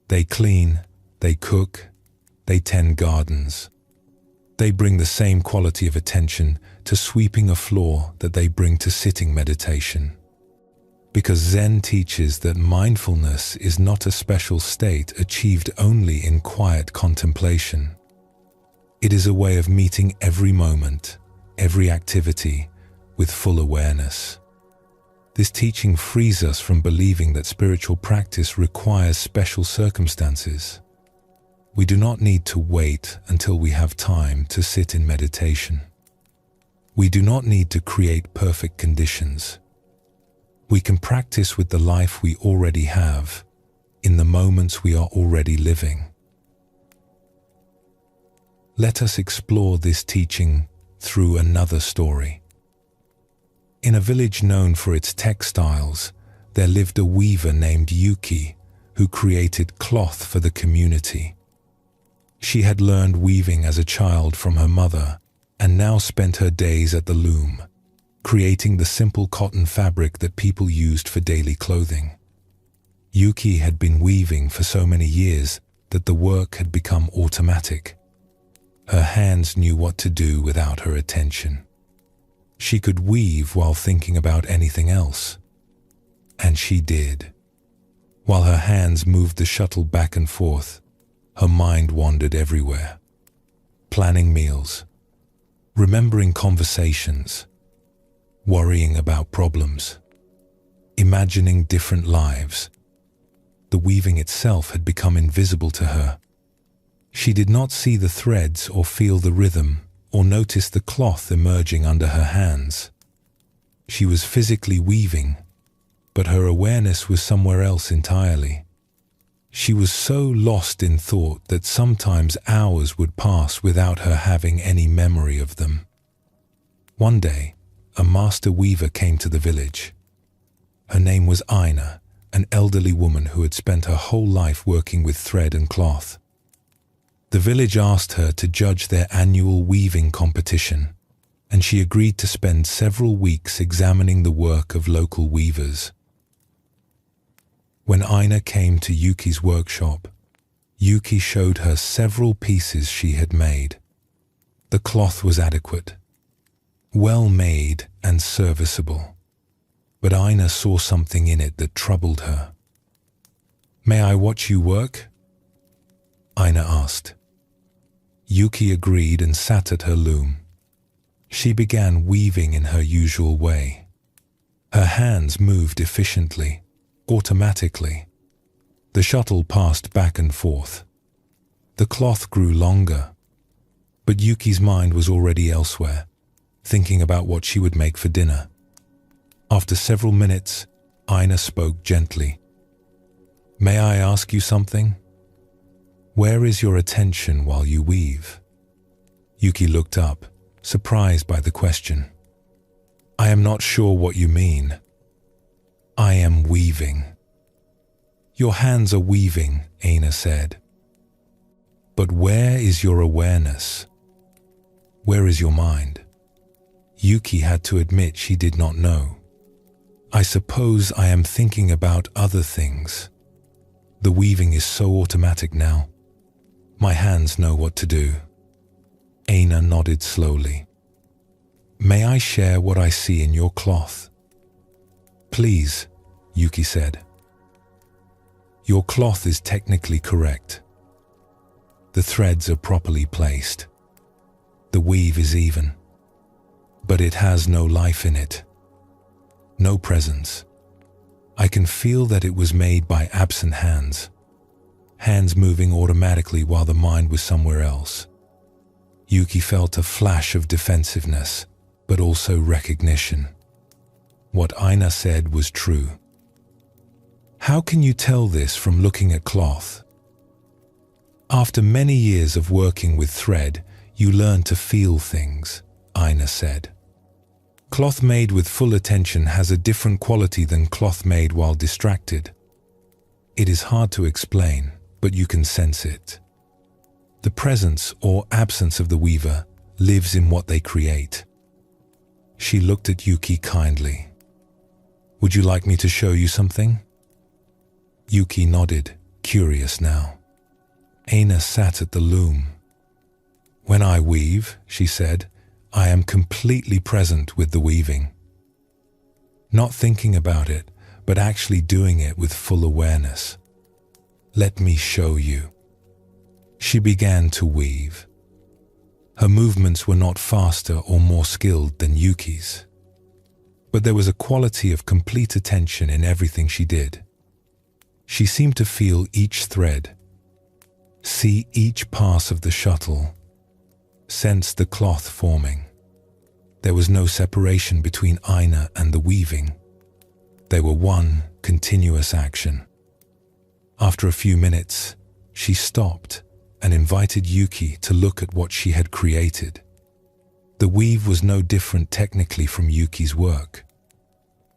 They clean, they cook, they tend gardens. They bring the same quality of attention to sweeping a floor that they bring to sitting meditation. Because Zen teaches that mindfulness is not a special state achieved only in quiet contemplation. It is a way of meeting every moment, every activity, with full awareness. This teaching frees us from believing that spiritual practice requires special circumstances. We do not need to wait until we have time to sit in meditation. We do not need to create perfect conditions. We can practice with the life we already have, in the moments we are already living. Let us explore this teaching through another story. In a village known for its textiles, there lived a weaver named Yuki who created cloth for the community. She had learned weaving as a child from her mother and now spent her days at the loom, creating the simple cotton fabric that people used for daily clothing. Yuki had been weaving for so many years that the work had become automatic. Her hands knew what to do without her attention. She could weave while thinking about anything else. And she did. While her hands moved the shuttle back and forth, her mind wandered everywhere. Planning meals, remembering conversations, worrying about problems, imagining different lives. The weaving itself had become invisible to her. She did not see the threads or feel the rhythm or notice the cloth emerging under her hands. She was physically weaving, but her awareness was somewhere else entirely. She was so lost in thought that sometimes hours would pass without her having any memory of them. One day, a master weaver came to the village. Her name was Aina, an elderly woman who had spent her whole life working with thread and cloth. The village asked her to judge their annual weaving competition, and she agreed to spend several weeks examining the work of local weavers. When Aina came to Yuki's workshop, Yuki showed her several pieces she had made. The cloth was adequate, well made and serviceable. but Aina saw something in it that troubled her. "May I watch you work?" Aina asked. Yuki agreed and sat at her loom. She began weaving in her usual way. Her hands moved efficiently, automatically. The shuttle passed back and forth. The cloth grew longer, but Yuki's mind was already elsewhere, thinking about what she would make for dinner. After several minutes, Aina spoke gently. "May I ask you something? Where is your attention while you weave?" Yuki looked up, surprised by the question. "I am not sure what you mean." "I am weaving." "Your hands are weaving," Aina said. "But where is your awareness? Where is your mind?" Yuki had to admit she did not know. "I suppose I am thinking about other things. The weaving is so automatic now. My hands know what to do." Aina nodded slowly. "May I share what I see in your cloth?" "Please," Yuki said. "Your cloth is technically correct. The threads are properly placed. The weave is even. But it has no life in it. No presence. I can feel that it was made by absent hands. Hands moving automatically while the mind was somewhere else." Yuki felt a flash of defensiveness, but also recognition. What Aina said was true. "How can you tell this from looking at cloth?" "After many years of working with thread, you learn to feel things," Aina said. "Cloth made with full attention has a different quality than cloth made while distracted. It is hard to explain, but you can sense it. The presence or absence of the weaver lives in what they create." She looked at Yuki kindly. "Would you like me to show you something?" Yuki nodded, curious now. Aina sat at the loom. "When I weave," she said, "I am completely present with the weaving. Not thinking about it, but actually doing it with full awareness. Let me show you." She began to weave. Her movements were not faster or more skilled than Yuki's. But there was a quality of complete attention in everything she did. She seemed to feel each thread, see each pass of the shuttle, sense the cloth forming. There was no separation between Aina and the weaving. They were one continuous action. After a few minutes, she stopped and invited Yuki to look at what she had created. The weave was no different technically from Yuki's work,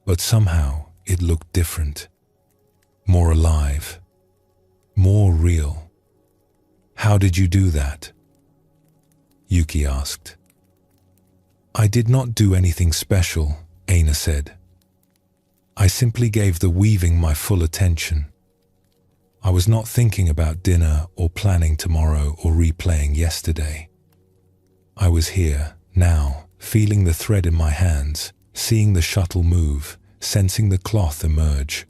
but somehow it looked different, more alive, more real. "How did you do that?" Yuki asked. "I did not do anything special," Aina said. "I simply gave the weaving my full attention. I was not thinking about dinner or planning tomorrow or replaying yesterday. I was here, now, feeling the thread in my hands, seeing the shuttle move, sensing the cloth emerge.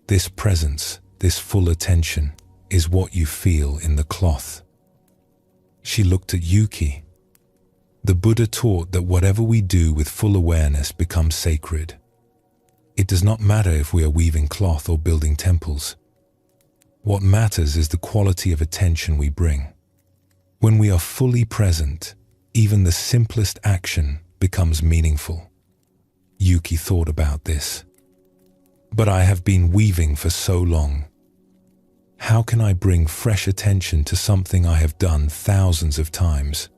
This presence, this full attention, is what you feel in the cloth." She looked at Yuki. The Buddha taught that whatever we do with full awareness becomes sacred. It does not matter if we are weaving cloth or building temples. What matters is the quality of attention we bring. When we are fully present, even the simplest action becomes meaningful. Yuki thought about this. "But I have been weaving for so long. How can I bring fresh attention to something I have done thousands of times?"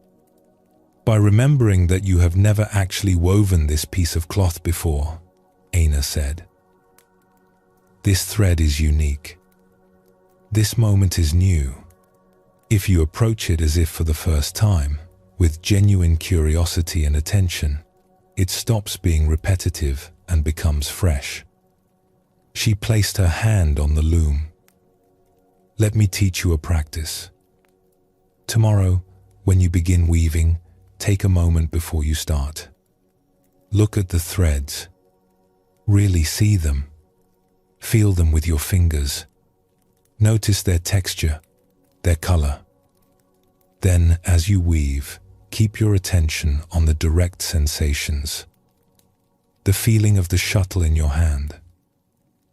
"By remembering that you have never actually woven this piece of cloth before," Aina said. "This thread is unique. This moment is new. If you approach it as if for the first time, with genuine curiosity and attention, it stops being repetitive and becomes fresh." She placed her hand on the loom. "Let me teach you a practice. Tomorrow, when you begin weaving, take a moment before you start. Look at the threads. Really see them. Feel them with your fingers. Notice their texture, their color. Then, as you weave, keep your attention on the direct sensations. The feeling of the shuttle in your hand,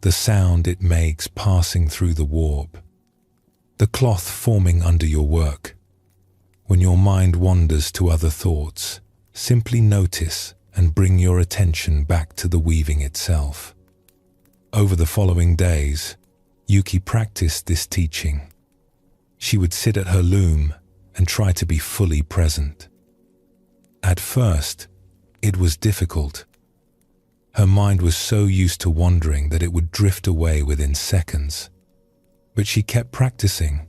the sound it makes passing through the warp, the cloth forming under your work. When your mind wanders to other thoughts, simply notice and bring your attention back to the weaving itself. Over the following days, Yuki practiced this teaching. She would sit at her loom and try to be fully present. At first, it was difficult. Her mind was so used to wandering that it would drift away within seconds. But she kept practicing,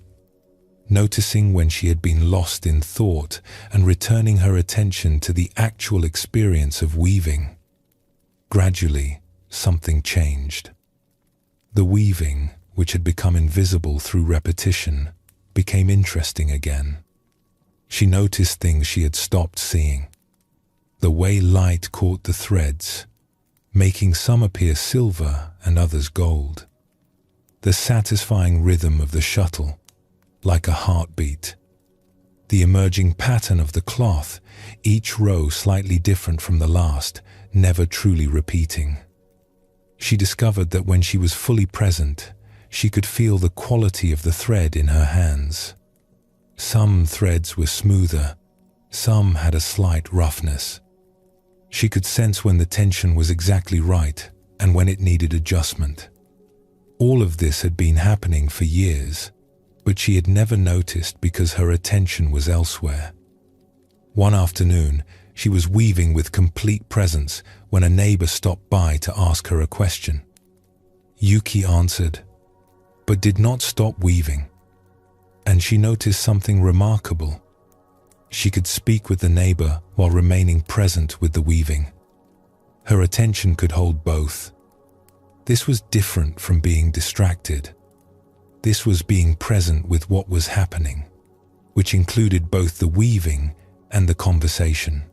noticing when she had been lost in thought and returning her attention to the actual experience of weaving. Gradually, something changed. The weaving, which had become invisible through repetition, became interesting again. She noticed things she had stopped seeing. The way light caught the threads, making some appear silver and others gold. The satisfying rhythm of the shuttle, like a heartbeat. The emerging pattern of the cloth, each row slightly different from the last, never truly repeating. She discovered that when she was fully present, she could feel the quality of the thread in her hands. Some threads were smoother, some had a slight roughness. She could sense when the tension was exactly right and when it needed adjustment. All of this had been happening for years, but she had never noticed because her attention was elsewhere. One afternoon, she was weaving with complete presence when a neighbor stopped by to ask her a question. Yuki answered, but did not stop weaving. And she noticed something remarkable. She could speak with the neighbor while remaining present with the weaving. Her attention could hold both. This was different from being distracted. This was being present with what was happening, which included both the weaving and the conversation.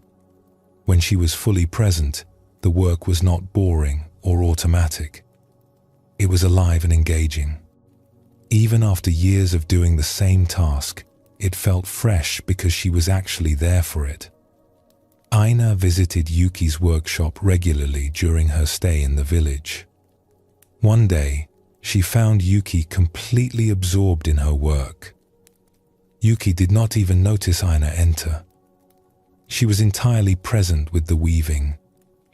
When she was fully present, the work was not boring or automatic. It was alive and engaging. Even after years of doing the same task, it felt fresh because she was actually there for it. Aina visited Yuki's workshop regularly during her stay in the village. One day, she found Yuki completely absorbed in her work. Yuki did not even notice Aina enter. She was entirely present with the weaving,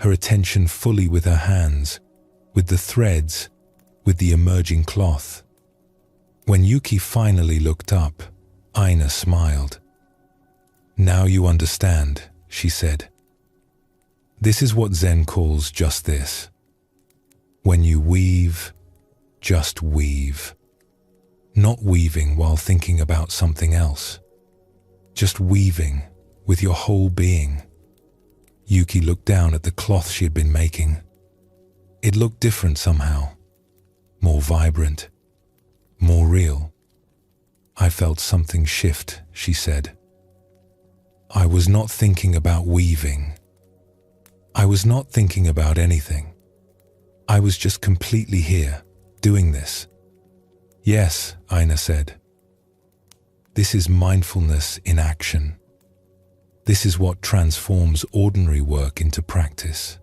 her attention fully with her hands, with the threads, with the emerging cloth. When Yuki finally looked up, Aina smiled. "Now you understand," she said. "This is what Zen calls just this. When you weave, just weave. Not weaving while thinking about something else. Just weaving with your whole being." Yuki looked down at the cloth she had been making. It looked different somehow. More vibrant. More real. "I felt something shift," she said. "I was not thinking about weaving. I was not thinking about anything. I was just completely here, doing this." "Yes," Aina said. "This is mindfulness in action. This is what transforms ordinary work into practice.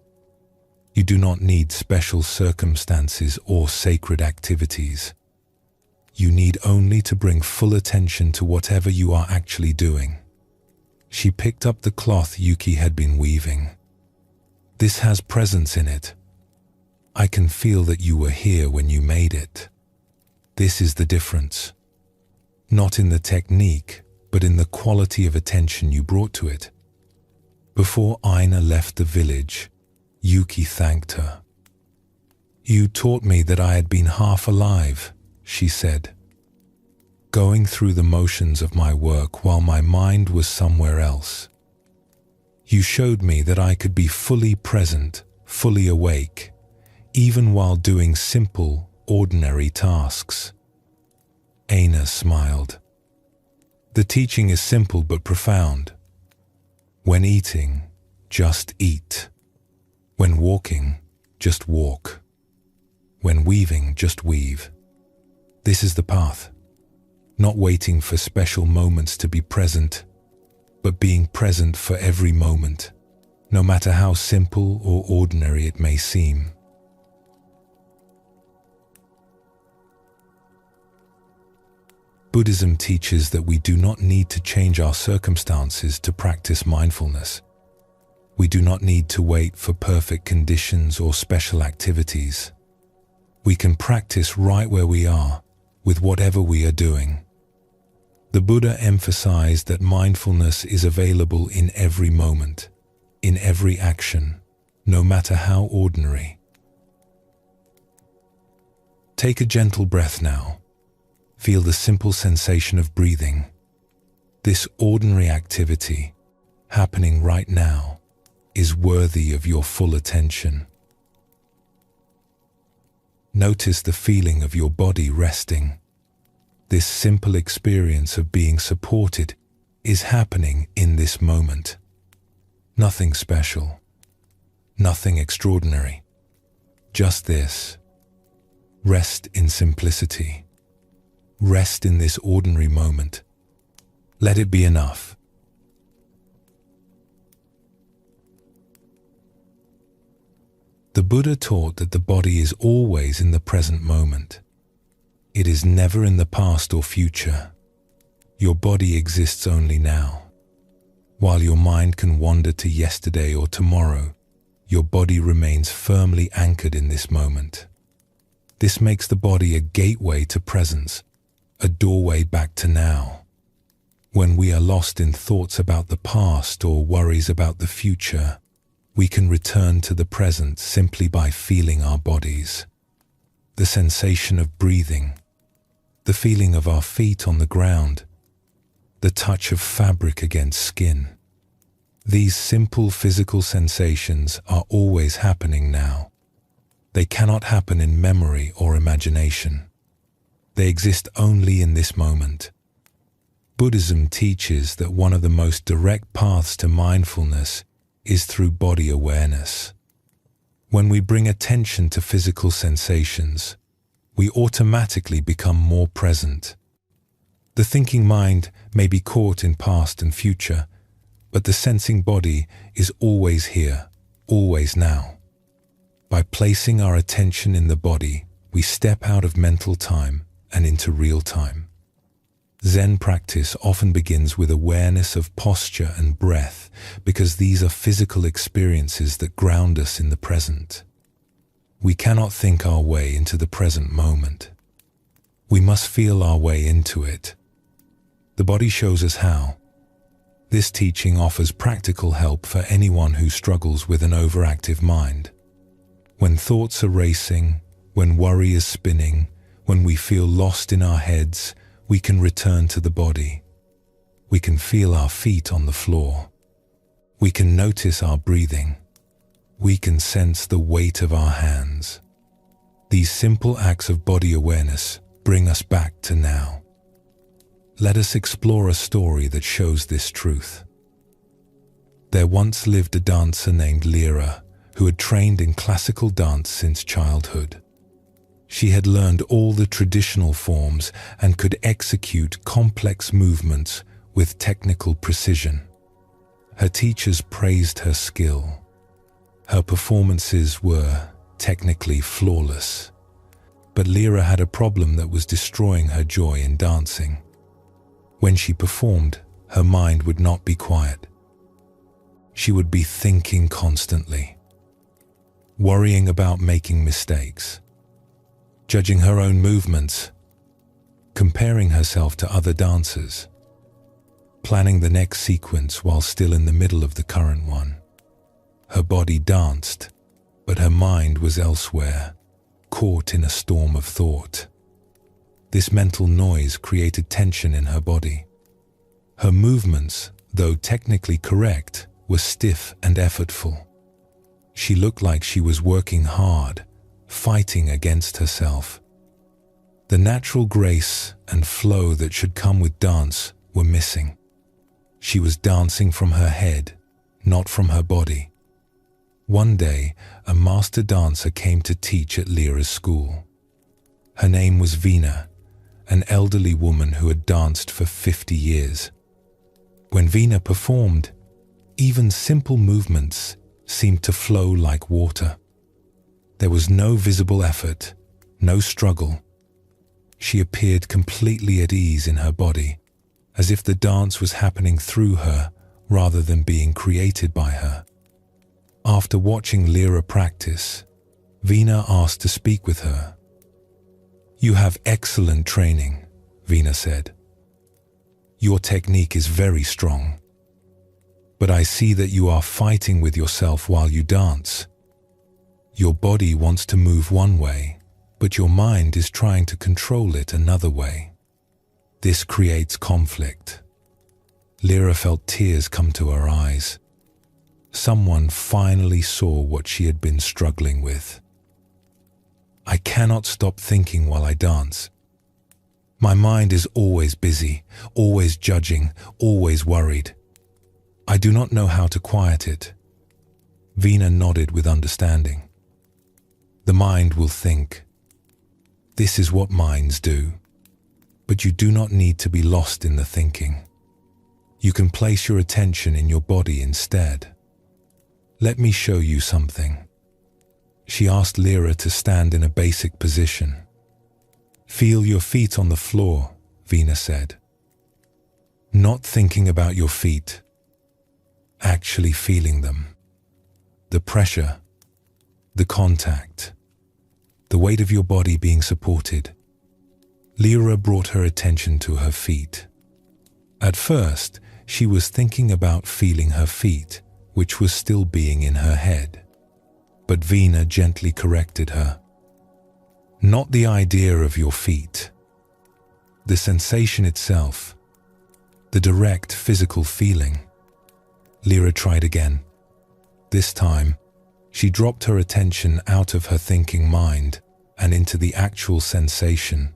You do not need special circumstances or sacred activities. You need only to bring full attention to whatever you are actually doing." She picked up the cloth Yuki had been weaving. "This has presence in it. I can feel that you were here when you made it. This is the difference. Not in the technique, but in the quality of attention you brought to it." Before Aina left the village, Yuki thanked her. "You taught me that I had been half alive," she said, "going through the motions of my work while my mind was somewhere else. You showed me that I could be fully present, fully awake, even while doing simple, ordinary tasks." Aina smiled. "The teaching is simple but profound. When eating, just eat. When walking, just walk. When weaving, just weave. This is the path. Not waiting for special moments to be present, but being present for every moment, no matter how simple or ordinary it may seem. Buddhism teaches that we do not need to change our circumstances to practice mindfulness. We do not need to wait for perfect conditions or special activities. We can practice right where we are, with whatever we are doing. The Buddha emphasized that mindfulness is available in every moment, in every action, no matter how ordinary. Take a gentle breath now. Feel the simple sensation of breathing. This ordinary activity, happening right now, is worthy of your full attention. Notice the feeling of your body resting. This simple experience of being supported is happening in this moment. Nothing special, nothing extraordinary. Just this. Rest in simplicity. Rest in this ordinary moment. Let it be enough. The Buddha taught that the body is always in the present moment. It is never in the past or future. Your body exists only now. While your mind can wander to yesterday or tomorrow, your body remains firmly anchored in this moment. This makes the body a gateway to presence, a doorway back to now. When we are lost in thoughts about the past or worries about the future, we can return to the present simply by feeling our bodies. The sensation of breathing, the feeling of our feet on the ground, the touch of fabric against skin. These simple physical sensations are always happening now. They cannot happen in memory or imagination. They exist only in this moment. Buddhism teaches that one of the most direct paths to mindfulness is through body awareness. When we bring attention to physical sensations, we automatically become more present. The thinking mind may be caught in past and future, but the sensing body is always here, always now. By placing our attention in the body, we step out of mental time and into real time. Zen practice often begins with awareness of posture and breath because these are physical experiences that ground us in the present. We cannot think our way into the present moment. We must feel our way into it. The body shows us how. This teaching offers practical help for anyone who struggles with an overactive mind. When thoughts are racing, when worry is spinning, when we feel lost in our heads, we can return to the body. We can feel our feet on the floor. We can notice our breathing. We can sense the weight of our hands. These simple acts of body awareness bring us back to now. Let us explore a story that shows this truth. There once lived a dancer named Lyra who had trained in classical dance since childhood. She had learned all the traditional forms and could execute complex movements with technical precision. Her teachers praised her skill. Her performances were technically flawless. But Lyra had a problem that was destroying her joy in dancing. When she performed, her mind would not be quiet. She would be thinking constantly, worrying about making mistakes, judging her own movements, comparing herself to other dancers, planning the next sequence while still in the middle of the current one. Her body danced, but her mind was elsewhere, caught in a storm of thought. This mental noise created tension in her body. Her movements, though technically correct, were stiff and effortful. She looked like she was working hard, fighting against herself. The natural grace and flow that should come with dance were missing. She was dancing from her head, not from her body. One day, a master dancer came to teach at Lyra's school. Her name was Vina, an elderly woman who had danced for 50 years. When Vina performed, even simple movements seemed to flow like water. There was no visible effort, no struggle. She appeared completely at ease in her body, as if the dance was happening through her rather than being created by her. After watching Lyra practice, Vina asked to speak with her. "You have excellent training," Vina said. "Your technique is very strong. But I see that you are fighting with yourself while you dance. Your body wants to move one way, but your mind is trying to control it another way. This creates conflict." Lyra felt tears come to her eyes. Someone finally saw what she had been struggling with. "I cannot stop thinking while I dance. My mind is always busy, always judging, always worried. I do not know how to quiet it." Vina nodded with understanding. "The mind will think. This is what minds do. But you do not need to be lost in the thinking. You can place your attention in your body instead. Let me show you something." She asked Lyra to stand in a basic position. "Feel your feet on the floor," Vina said. Not thinking about your feet, actually feeling them. The pressure, the contact, the weight of your body being supported. Lyra brought her attention to her feet. At first, she was thinking about feeling her feet, which was still being in her head. But Vina gently corrected her. "Not the idea of your feet. The sensation itself. The direct physical feeling." Lyra tried again. This time, she dropped her attention out of her thinking mind and into the actual sensation.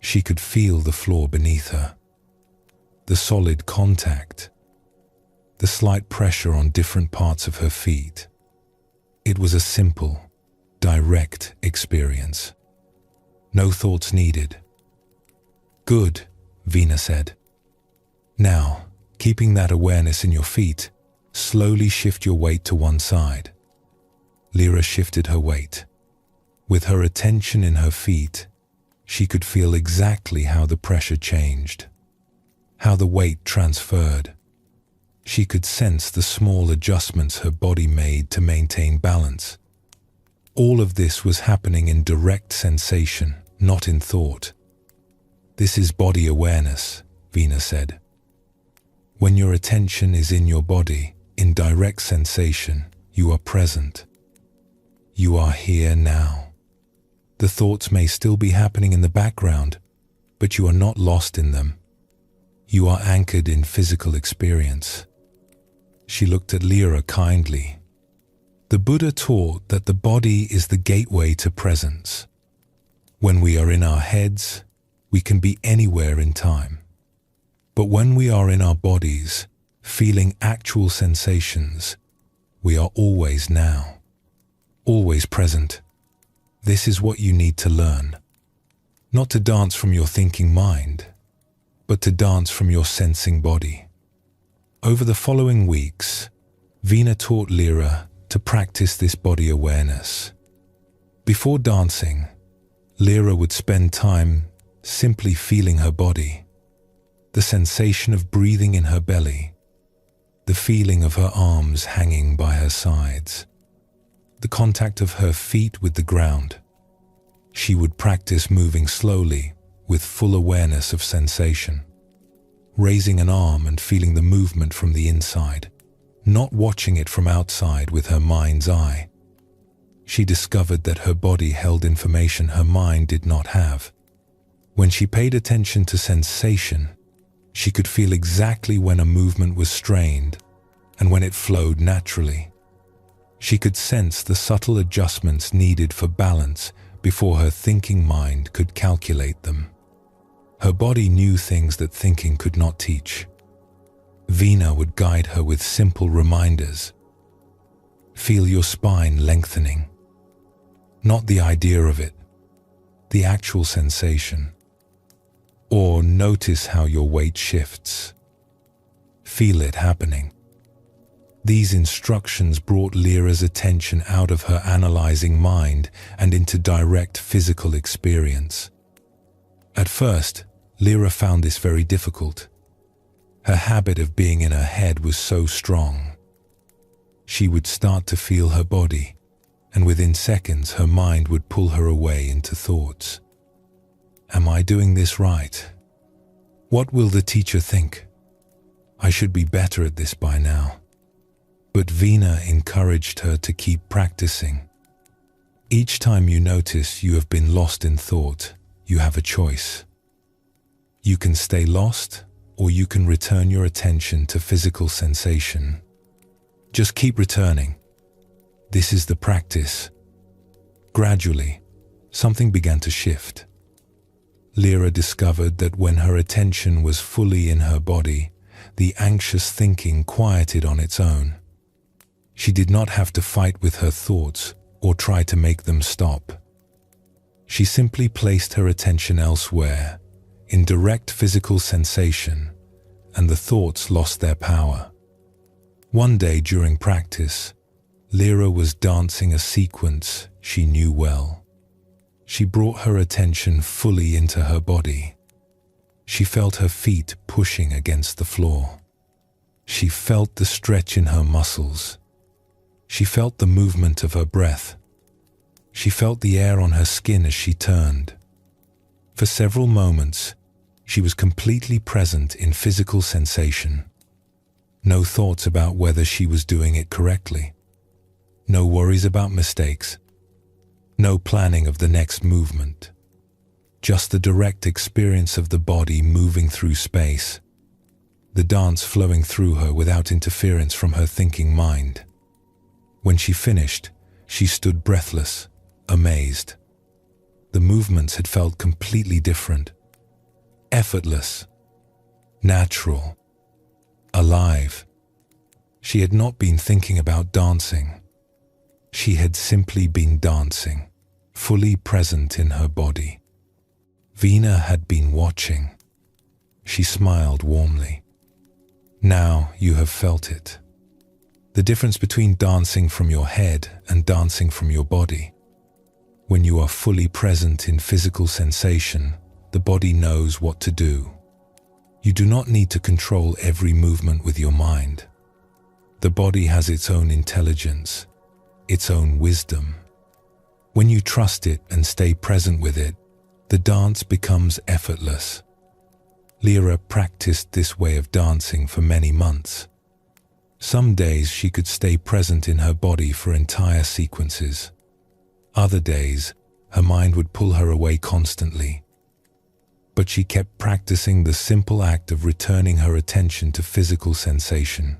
She could feel the floor beneath her. The solid contact. The slight pressure on different parts of her feet. It was a simple, direct experience. No thoughts needed. "Good," Vina said. "Now, keeping that awareness in your feet, slowly shift your weight to one side." Lyra shifted her weight. With her attention in her feet, she could feel exactly how the pressure changed, how the weight transferred. She could sense the small adjustments her body made to maintain balance. All of this was happening in direct sensation, not in thought. "This is body awareness," Vina said. "When your attention is in your body, in direct sensation, you are present. You are here now. The thoughts may still be happening in the background, but you are not lost in them. You are anchored in physical experience." She looked at Lyra kindly. The Buddha taught that the body is the gateway to presence. When we are in our heads, we can be anywhere in time. But when we are in our bodies, feeling actual sensations, we are always now, always present. This is what you need to learn. Not to dance from your thinking mind, but to dance from your sensing body. Over the following weeks, Vina taught Lyra to practice this body awareness. Before dancing, Lyra would spend time simply feeling her body, the sensation of breathing in her belly, the feeling of her arms hanging by her sides, the contact of her feet with the ground. She would practice moving slowly with full awareness of sensation, raising an arm and feeling the movement from the inside, not watching it from outside with her mind's eye. She discovered that her body held information her mind did not have. When she paid attention to sensation, she could feel exactly when a movement was strained and when it flowed naturally. She could sense the subtle adjustments needed for balance before her thinking mind could calculate them. Her body knew things that thinking could not teach. Vina would guide her with simple reminders. Feel your spine lengthening. Not the idea of it, the actual sensation. Or notice how your weight shifts. Feel it happening. These instructions brought Lyra's attention out of her analyzing mind and into direct physical experience. At first, Lyra found this very difficult. Her habit of being in her head was so strong. She would start to feel her body, and within seconds her mind would pull her away into thoughts. Am I doing this right? What will the teacher think? I should be better at this by now. But Vina encouraged her to keep practicing. Each time you notice you have been lost in thought, you have a choice. You can stay lost, or you can return your attention to physical sensation. Just keep returning. This is the practice. Gradually, something began to shift. Lyra discovered that when her attention was fully in her body, the anxious thinking quieted on its own. She did not have to fight with her thoughts or try to make them stop. She simply placed her attention elsewhere, in direct physical sensation, and the thoughts lost their power. One day during practice, Lyra was dancing a sequence she knew well. She brought her attention fully into her body. She felt her feet pushing against the floor. She felt the stretch in her muscles. She felt the movement of her breath. She felt the air on her skin as she turned. For several moments, she was completely present in physical sensation. No thoughts about whether she was doing it correctly. No worries about mistakes. No planning of the next movement. Just the direct experience of the body moving through space. The dance flowing through her without interference from her thinking mind. When she finished, she stood breathless, amazed. The movements had felt completely different. Effortless. Natural. Alive. She had not been thinking about dancing. She had simply been dancing, fully present in her body. Vina had been watching. She smiled warmly. Now you have felt it. The difference between dancing from your head and dancing from your body. When you are fully present in physical sensation, the body knows what to do. You do not need to control every movement with your mind. The body has its own intelligence, its own wisdom. When you trust it and stay present with it, the dance becomes effortless. Lyra practiced this way of dancing for many months. Some days she could stay present in her body for entire sequences. Other days, her mind would pull her away constantly. But she kept practicing the simple act of returning her attention to physical sensation,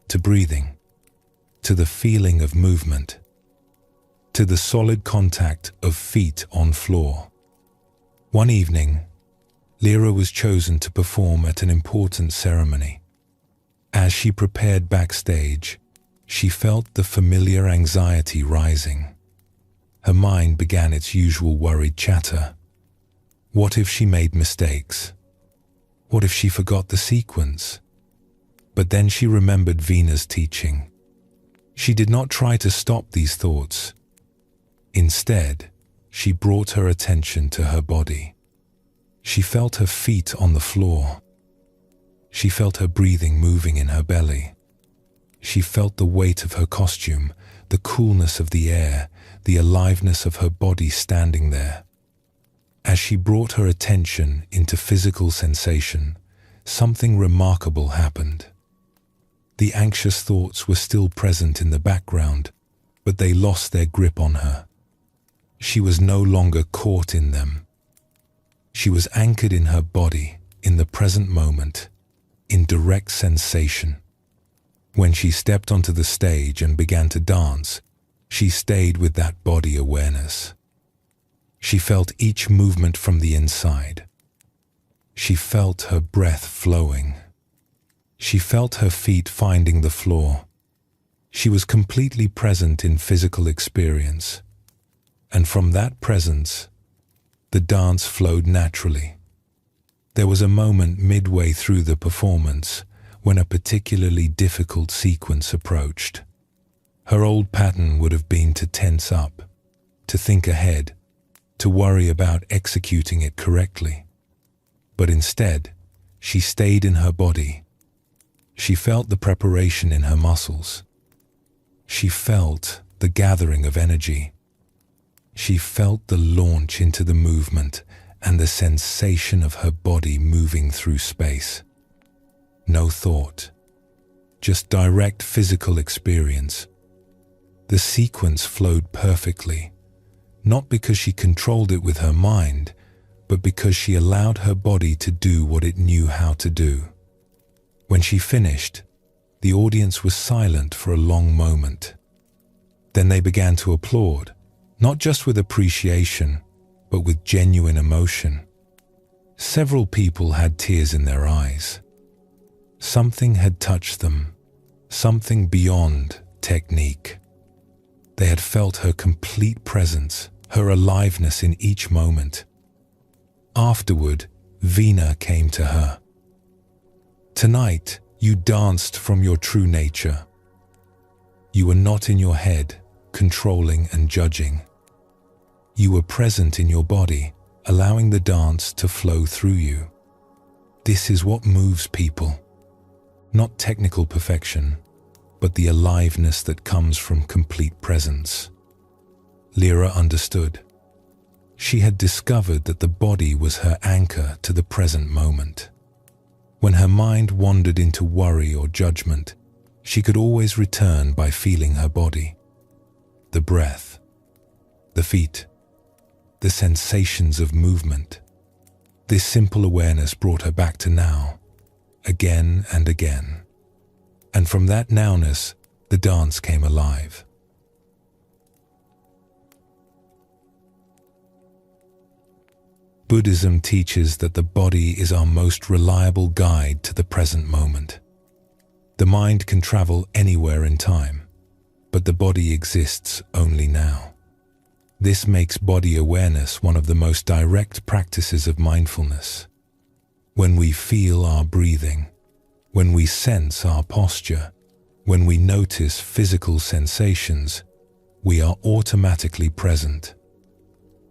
to breathing, to the feeling of movement, to the solid contact of feet on floor. One evening, Lyra was chosen to perform at an important ceremony. As she prepared backstage, she felt the familiar anxiety rising. Her mind began its usual worried chatter. What if she made mistakes? What if she forgot the sequence? But then she remembered Vina's teaching. She did not try to stop these thoughts. Instead, she brought her attention to her body. She felt her feet on the floor. She felt her breathing moving in her belly. She felt the weight of her costume, the coolness of the air, the aliveness of her body standing there. As she brought her attention into physical sensation, something remarkable happened. The anxious thoughts were still present in the background, but they lost their grip on her. She was no longer caught in them. She was anchored in her body, in the present moment, in direct sensation. When she stepped onto the stage and began to dance, she stayed with that body awareness. She felt each movement from the inside. She felt her breath flowing. She felt her feet finding the floor. She was completely present in physical experience, and from that presence, the dance flowed naturally. There was a moment midway through the performance when a particularly difficult sequence approached. Her old pattern would have been to tense up, to think ahead, to worry about executing it correctly. But instead, she stayed in her body. She felt the preparation in her muscles. She felt the gathering of energy. She felt the launch into the movement and the sensation of her body moving through space. No thought, just direct physical experience. The sequence flowed perfectly, not because she controlled it with her mind, but because she allowed her body to do what it knew how to do. When she finished, the audience was silent for a long moment. Then they began to applaud, not just with appreciation, but with genuine emotion. Several people had tears in their eyes. Something had touched them, something beyond technique. They had felt her complete presence, her aliveness in each moment. Afterward, Vina came to her. "Tonight, you danced from your true nature. You were not in your head, controlling and judging. You were present in your body, allowing the dance to flow through you. This is what moves people. Not technical perfection, but the aliveness that comes from complete presence." Lyra understood. She had discovered that the body was her anchor to the present moment. When her mind wandered into worry or judgment, she could always return by feeling her body. The breath, the feet, the sensations of movement. This simple awareness brought her back to now, again and again. And from that nowness, the dance came alive. Buddhism teaches that the body is our most reliable guide to the present moment. The mind can travel anywhere in time, but the body exists only now. This makes body awareness one of the most direct practices of mindfulness. When we feel our breathing, when we sense our posture, when we notice physical sensations, we are automatically present.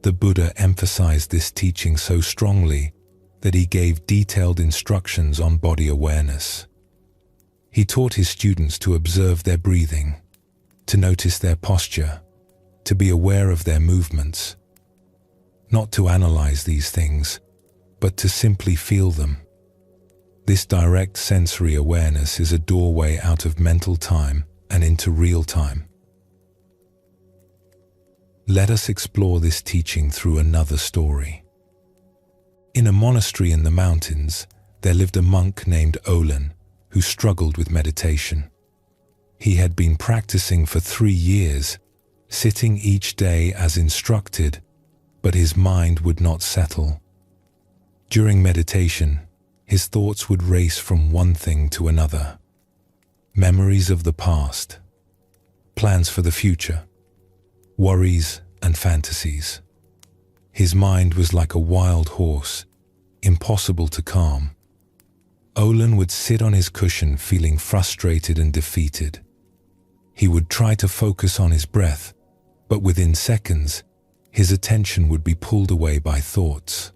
The Buddha emphasized this teaching so strongly that he gave detailed instructions on body awareness. He taught his students to observe their breathing, to notice their posture, to be aware of their movements, not to analyze these things, but to simply feel them. This direct sensory awareness is a doorway out of mental time and into real time. Let us explore this teaching through another story. In a monastery in the mountains, there lived a monk named Olan who struggled with meditation. He had been practicing for 3 years, sitting each day as instructed, but his mind would not settle. During meditation, his thoughts would race from one thing to another. Memories of the past, plans for the future, worries and fantasies. His mind was like a wild horse, impossible to calm. Olan would sit on his cushion feeling frustrated and defeated. He would try to focus on his breath, but within seconds, his attention would be pulled away by thoughts.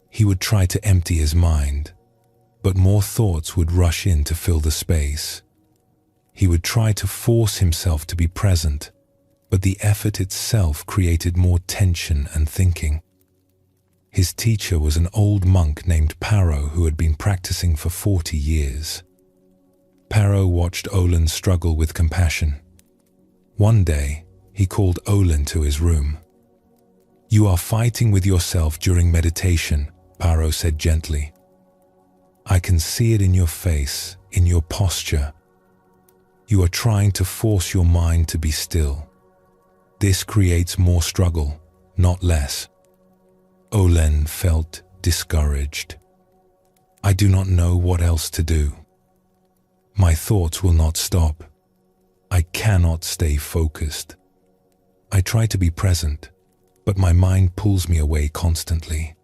He would try to empty his mind, but more thoughts would rush in to fill the space. He would try to force himself to be present, but the effort itself created more tension and thinking. His teacher was an old monk named Paro who had been practicing for 40 years. Paro watched Olan struggle with compassion. One day, he called Olan to his room. "You are fighting with yourself during meditation," Paro said gently. "I can see it in your face, in your posture. You are trying to force your mind to be still. This creates more struggle, not less." Olan felt discouraged. "I do not know what else to do. My thoughts will not stop." I cannot stay focused. I try to be present, but my mind pulls me away constantly.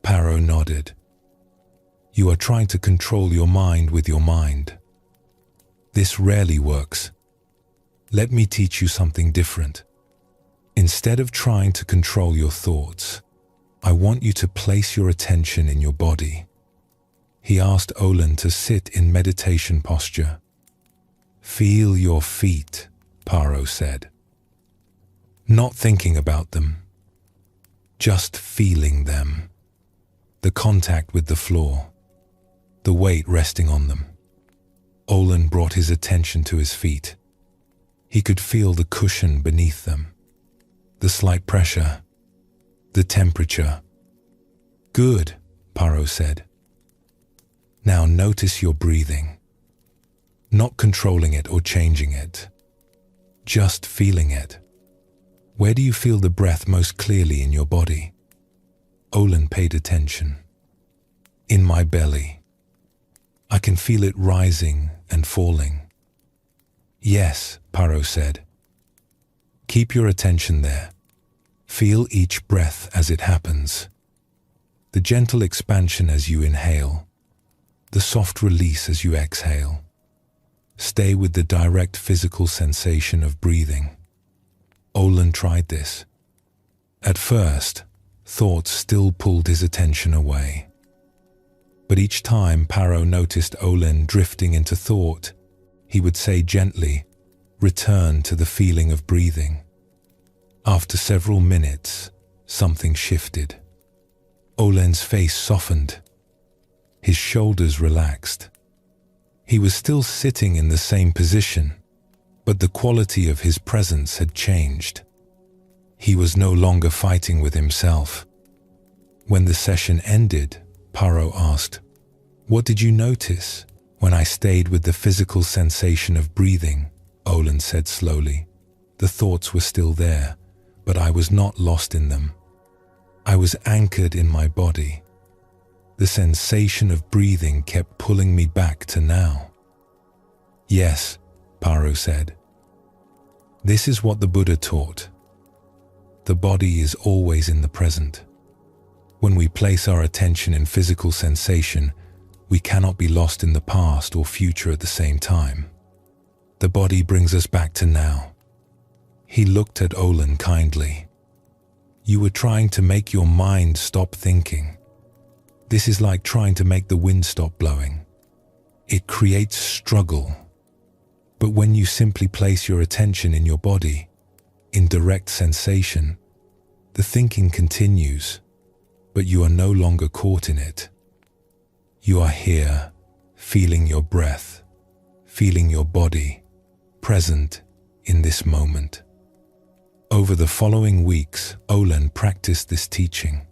Paro nodded. You are trying to control your mind with your mind. This rarely works. Let me teach you something different. Instead of trying to control your thoughts, I want you to place your attention in your body. He asked Olan to sit in meditation posture. Feel your feet, Paro said. Not thinking about them, just feeling them. The contact with the floor, the weight resting on them. Olan brought his attention to his feet. He could feel the cushion beneath them, the slight pressure, the temperature. Good, Paro said. Now notice your breathing. Not controlling it or changing it, just feeling it. Where do you feel the breath most clearly in your body? Olan paid attention. In my belly. I can feel it rising and falling. Yes, Paro said. Keep your attention there. Feel each breath as it happens. The gentle expansion as you inhale, the soft release as you exhale. Stay with the direct physical sensation of breathing. Olan tried this. At first, thoughts still pulled his attention away. But each time Paro noticed Olan drifting into thought, he would say gently, return to the feeling of breathing. After several minutes, something shifted. Olen's face softened. His shoulders relaxed. He was still sitting in the same position, but the quality of his presence had changed. He was no longer fighting with himself. When the session ended, Paro asked, "What did you notice when I stayed with the physical sensation of breathing?" Olan said slowly. The thoughts were still there, but I was not lost in them. I was anchored in my body. The sensation of breathing kept pulling me back to now. Yes, Paro said. This is what the Buddha taught. The body is always in the present. When we place our attention in physical sensation, we cannot be lost in the past or future at the same time. The body brings us back to now. He looked at Olan kindly. You were trying to make your mind stop thinking. This is like trying to make the wind stop blowing. It creates struggle. But when you simply place your attention in your body, in direct sensation, the thinking continues, but you are no longer caught in it. You are here, feeling your breath, feeling your body, present in this moment. Over the following weeks, Olan practiced this teaching.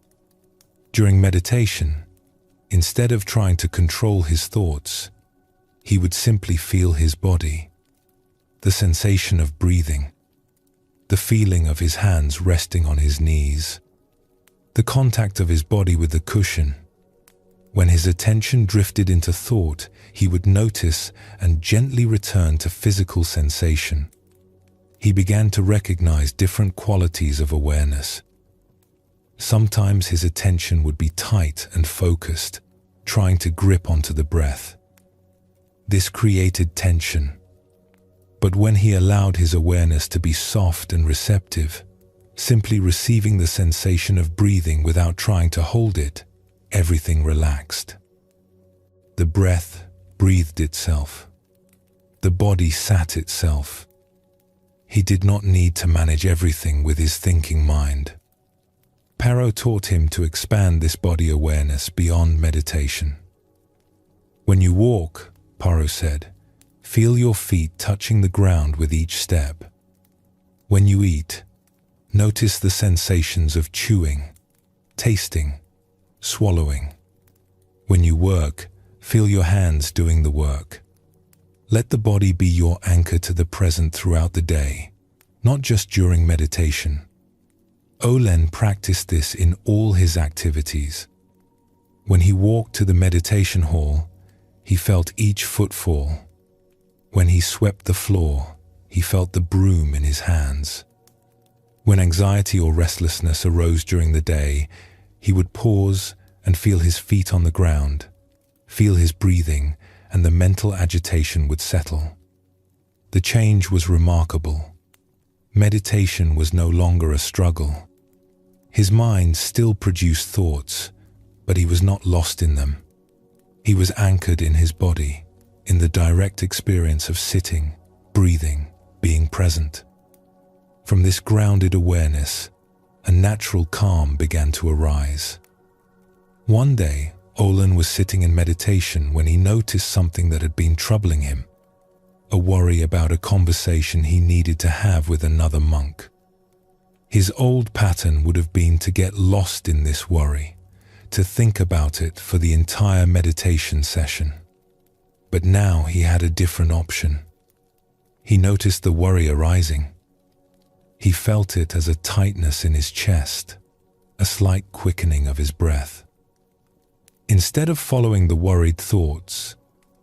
During meditation, instead of trying to control his thoughts, he would simply feel his body, the sensation of breathing, the feeling of his hands resting on his knees, the contact of his body with the cushion. When his attention drifted into thought, he would notice and gently return to physical sensation. He began to recognize different qualities of awareness. Sometimes his attention would be tight and focused, trying to grip onto the breath. This created tension. But when he allowed his awareness to be soft and receptive, simply receiving the sensation of breathing without trying to hold it, everything relaxed. The breath breathed itself. The body sat itself. He did not need to manage everything with his thinking mind. Paro taught him to expand this body awareness beyond meditation. When you walk, Paro said, feel your feet touching the ground with each step. When you eat, notice the sensations of chewing, tasting, swallowing. When you work, feel your hands doing the work. Let the body be your anchor to the present throughout the day, not just during meditation. Olan practiced this in all his activities. When he walked to the meditation hall, he felt each footfall. When he swept the floor, he felt the broom in his hands. When anxiety or restlessness arose during the day, he would pause and feel his feet on the ground, feel his breathing, and the mental agitation would settle. The change was remarkable. Meditation was no longer a struggle. His mind still produced thoughts, but he was not lost in them. He was anchored in his body, in the direct experience of sitting, breathing, being present. From this grounded awareness, a natural calm began to arise. One day, Olan was sitting in meditation when he noticed something that had been troubling him, a worry about a conversation he needed to have with another monk. His old pattern would have been to get lost in this worry, to think about it for the entire meditation session. But now he had a different option. He noticed the worry arising. He felt it as a tightness in his chest, a slight quickening of his breath. Instead of following the worried thoughts,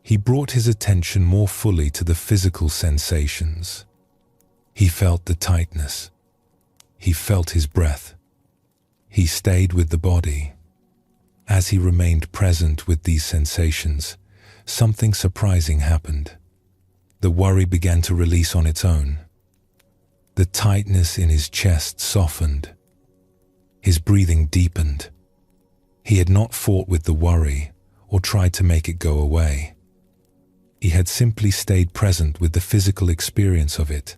he brought his attention more fully to the physical sensations. He felt the tightness. He felt his breath. He stayed with the body. As he remained present with these sensations, something surprising happened. The worry began to release on its own. The tightness in his chest softened. His breathing deepened. He had not fought with the worry or tried to make it go away. He had simply stayed present with the physical experience of it,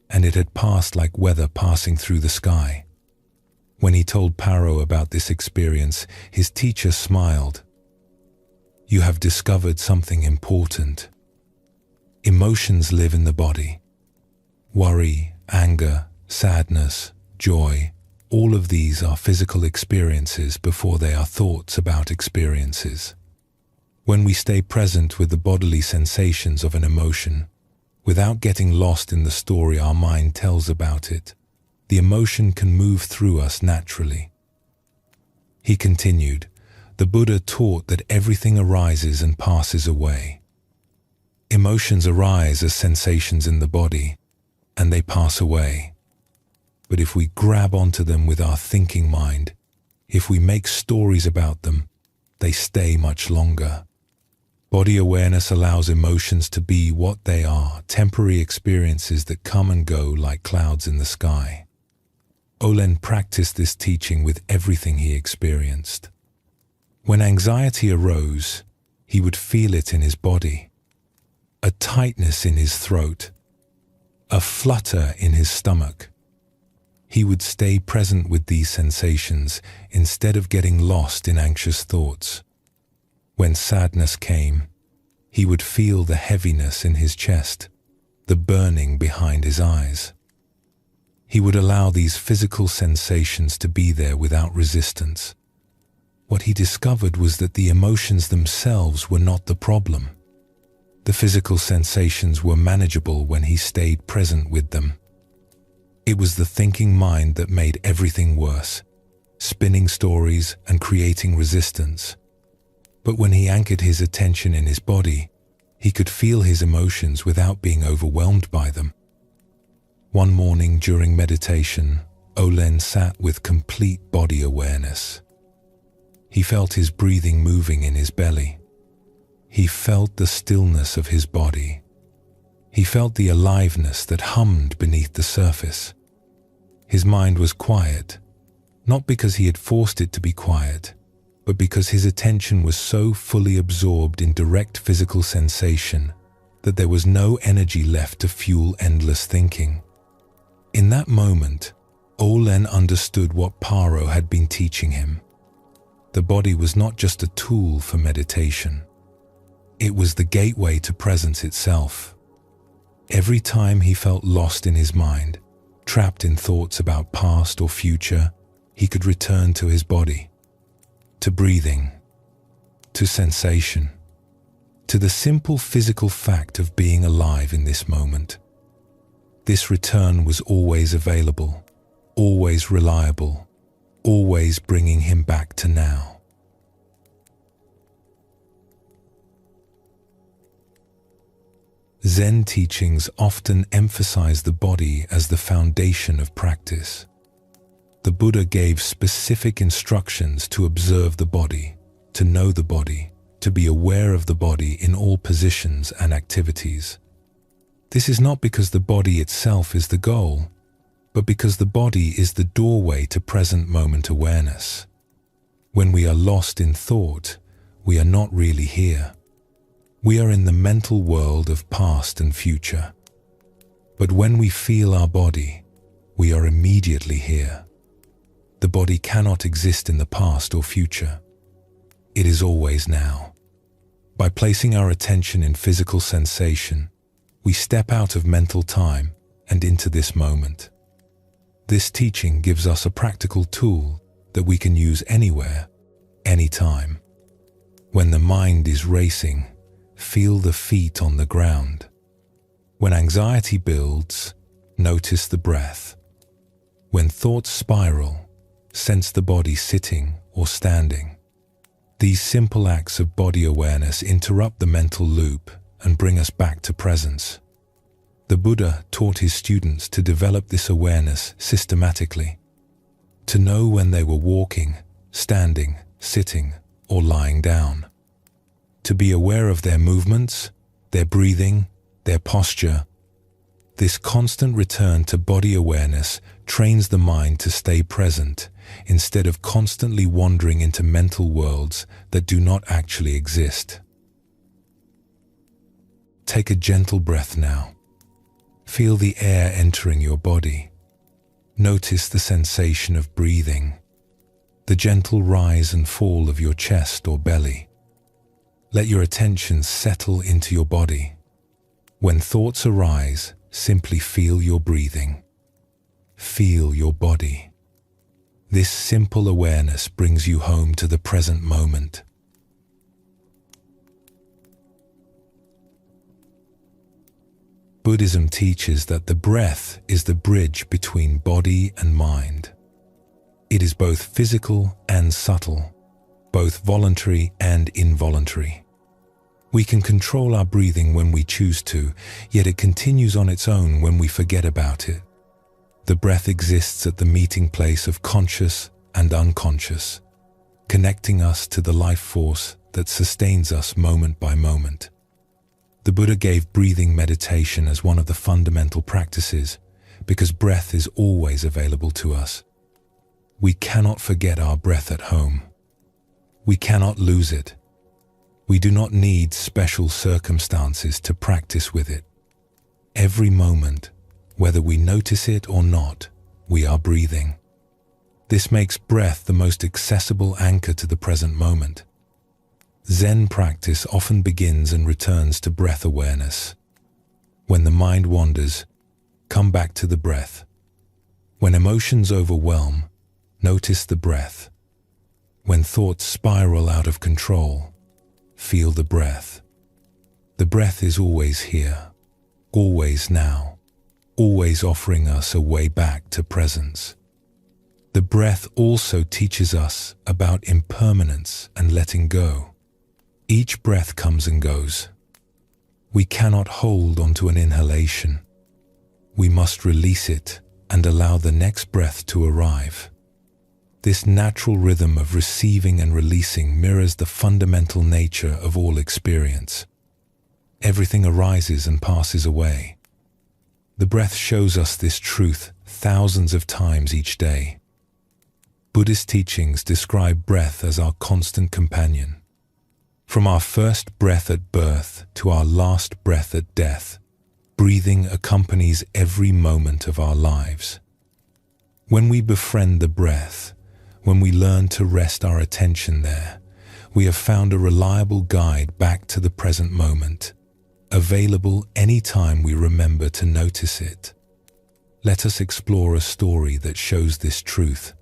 and it had passed like weather passing through the sky. When he told Paro about this experience, his teacher smiled. "You have discovered something important. Emotions live in the body. Worry, anger, sadness, joy, all of these are physical experiences before they are thoughts about experiences. When we stay present with the bodily sensations of an emotion, without getting lost in the story our mind tells about it, the emotion can move through us naturally." He continued, "The Buddha taught that everything arises and passes away. Emotions arise as sensations in the body, and they pass away. But if we grab onto them with our thinking mind, if we make stories about them, they stay much longer. Body awareness allows emotions to be what they are, temporary experiences that come and go like clouds in the sky." Olan practiced this teaching with everything he experienced. When anxiety arose, he would feel it in his body, a tightness in his throat, a flutter in his stomach. He would stay present with these sensations instead of getting lost in anxious thoughts. When sadness came, he would feel the heaviness in his chest, the burning behind his eyes. He would allow these physical sensations to be there without resistance. What he discovered was that the emotions themselves were not the problem. The physical sensations were manageable when he stayed present with them. It was the thinking mind that made everything worse, spinning stories and creating resistance. But when he anchored his attention in his body, he could feel his emotions without being overwhelmed by them. One morning during meditation, Olan sat with complete body awareness. He felt his breathing moving in his belly. He felt the stillness of his body. He felt the aliveness that hummed beneath the surface. His mind was quiet, not because he had forced it to be quiet, but because his attention was so fully absorbed in direct physical sensation that there was no energy left to fuel endless thinking. In that moment, Olan understood what Paro had been teaching him. The body was not just a tool for meditation. It was the gateway to presence itself. Every time he felt lost in his mind, trapped in thoughts about past or future, he could return to his body, to breathing, to sensation, to the simple physical fact of being alive in this moment. This return was always available, always reliable, always bringing him back to now. Zen teachings often emphasize the body as the foundation of practice. The Buddha gave specific instructions to observe the body, to know the body, to be aware of the body in all positions and activities. This is not because the body itself is the goal, but because the body is the doorway to present moment awareness. When we are lost in thought, we are not really here. We are in the mental world of past and future. But when we feel our body, we are immediately here. The body cannot exist in the past or future. It is always now. By placing our attention in physical sensation, we step out of mental time and into this moment. This teaching gives us a practical tool that we can use anywhere, anytime. When the mind is racing, feel the feet on the ground. When anxiety builds, notice the breath. When thoughts spiral, sense the body sitting or standing. These simple acts of body awareness interrupt the mental loop and bring us back to presence. The Buddha taught his students to develop this awareness systematically, to know when they were walking, standing, sitting, or lying down, to be aware of their movements, their breathing, their posture. This constant return to body awareness trains the mind to stay present instead of constantly wandering into mental worlds that do not actually exist. Take a gentle breath now. Feel the air entering your body. Notice the sensation of breathing, the gentle rise and fall of your chest or belly. Let your attention settle into your body. When thoughts arise, simply feel your breathing. Feel your body. This simple awareness brings you home to the present moment. Buddhism teaches that the breath is the bridge between body and mind. It is both physical and subtle, both voluntary and involuntary. We can control our breathing when we choose to, yet it continues on its own when we forget about it. The breath exists at the meeting place of conscious and unconscious, connecting us to the life force that sustains us moment by moment. The Buddha gave breathing meditation as one of the fundamental practices because breath is always available to us. We cannot forget our breath at home. We cannot lose it. We do not need special circumstances to practice with it. Every moment, whether we notice it or not, we are breathing. This makes breath the most accessible anchor to the present moment. Zen practice often begins and returns to breath awareness. When the mind wanders, come back to the breath. When emotions overwhelm, notice the breath. When thoughts spiral out of control, feel the breath. The breath is always here, always now, always offering us a way back to presence. The breath also teaches us about impermanence and letting go. Each breath comes and goes. We cannot hold onto an inhalation. We must release it and allow the next breath to arrive. This natural rhythm of receiving and releasing mirrors the fundamental nature of all experience. Everything arises and passes away. The breath shows us this truth thousands of times each day. Buddhist teachings describe breath as our constant companion. From our first breath at birth to our last breath at death, breathing accompanies every moment of our lives. When we befriend the breath, when we learn to rest our attention there, we have found a reliable guide back to the present moment, available anytime we remember to notice it. Let us explore a story that shows this truth.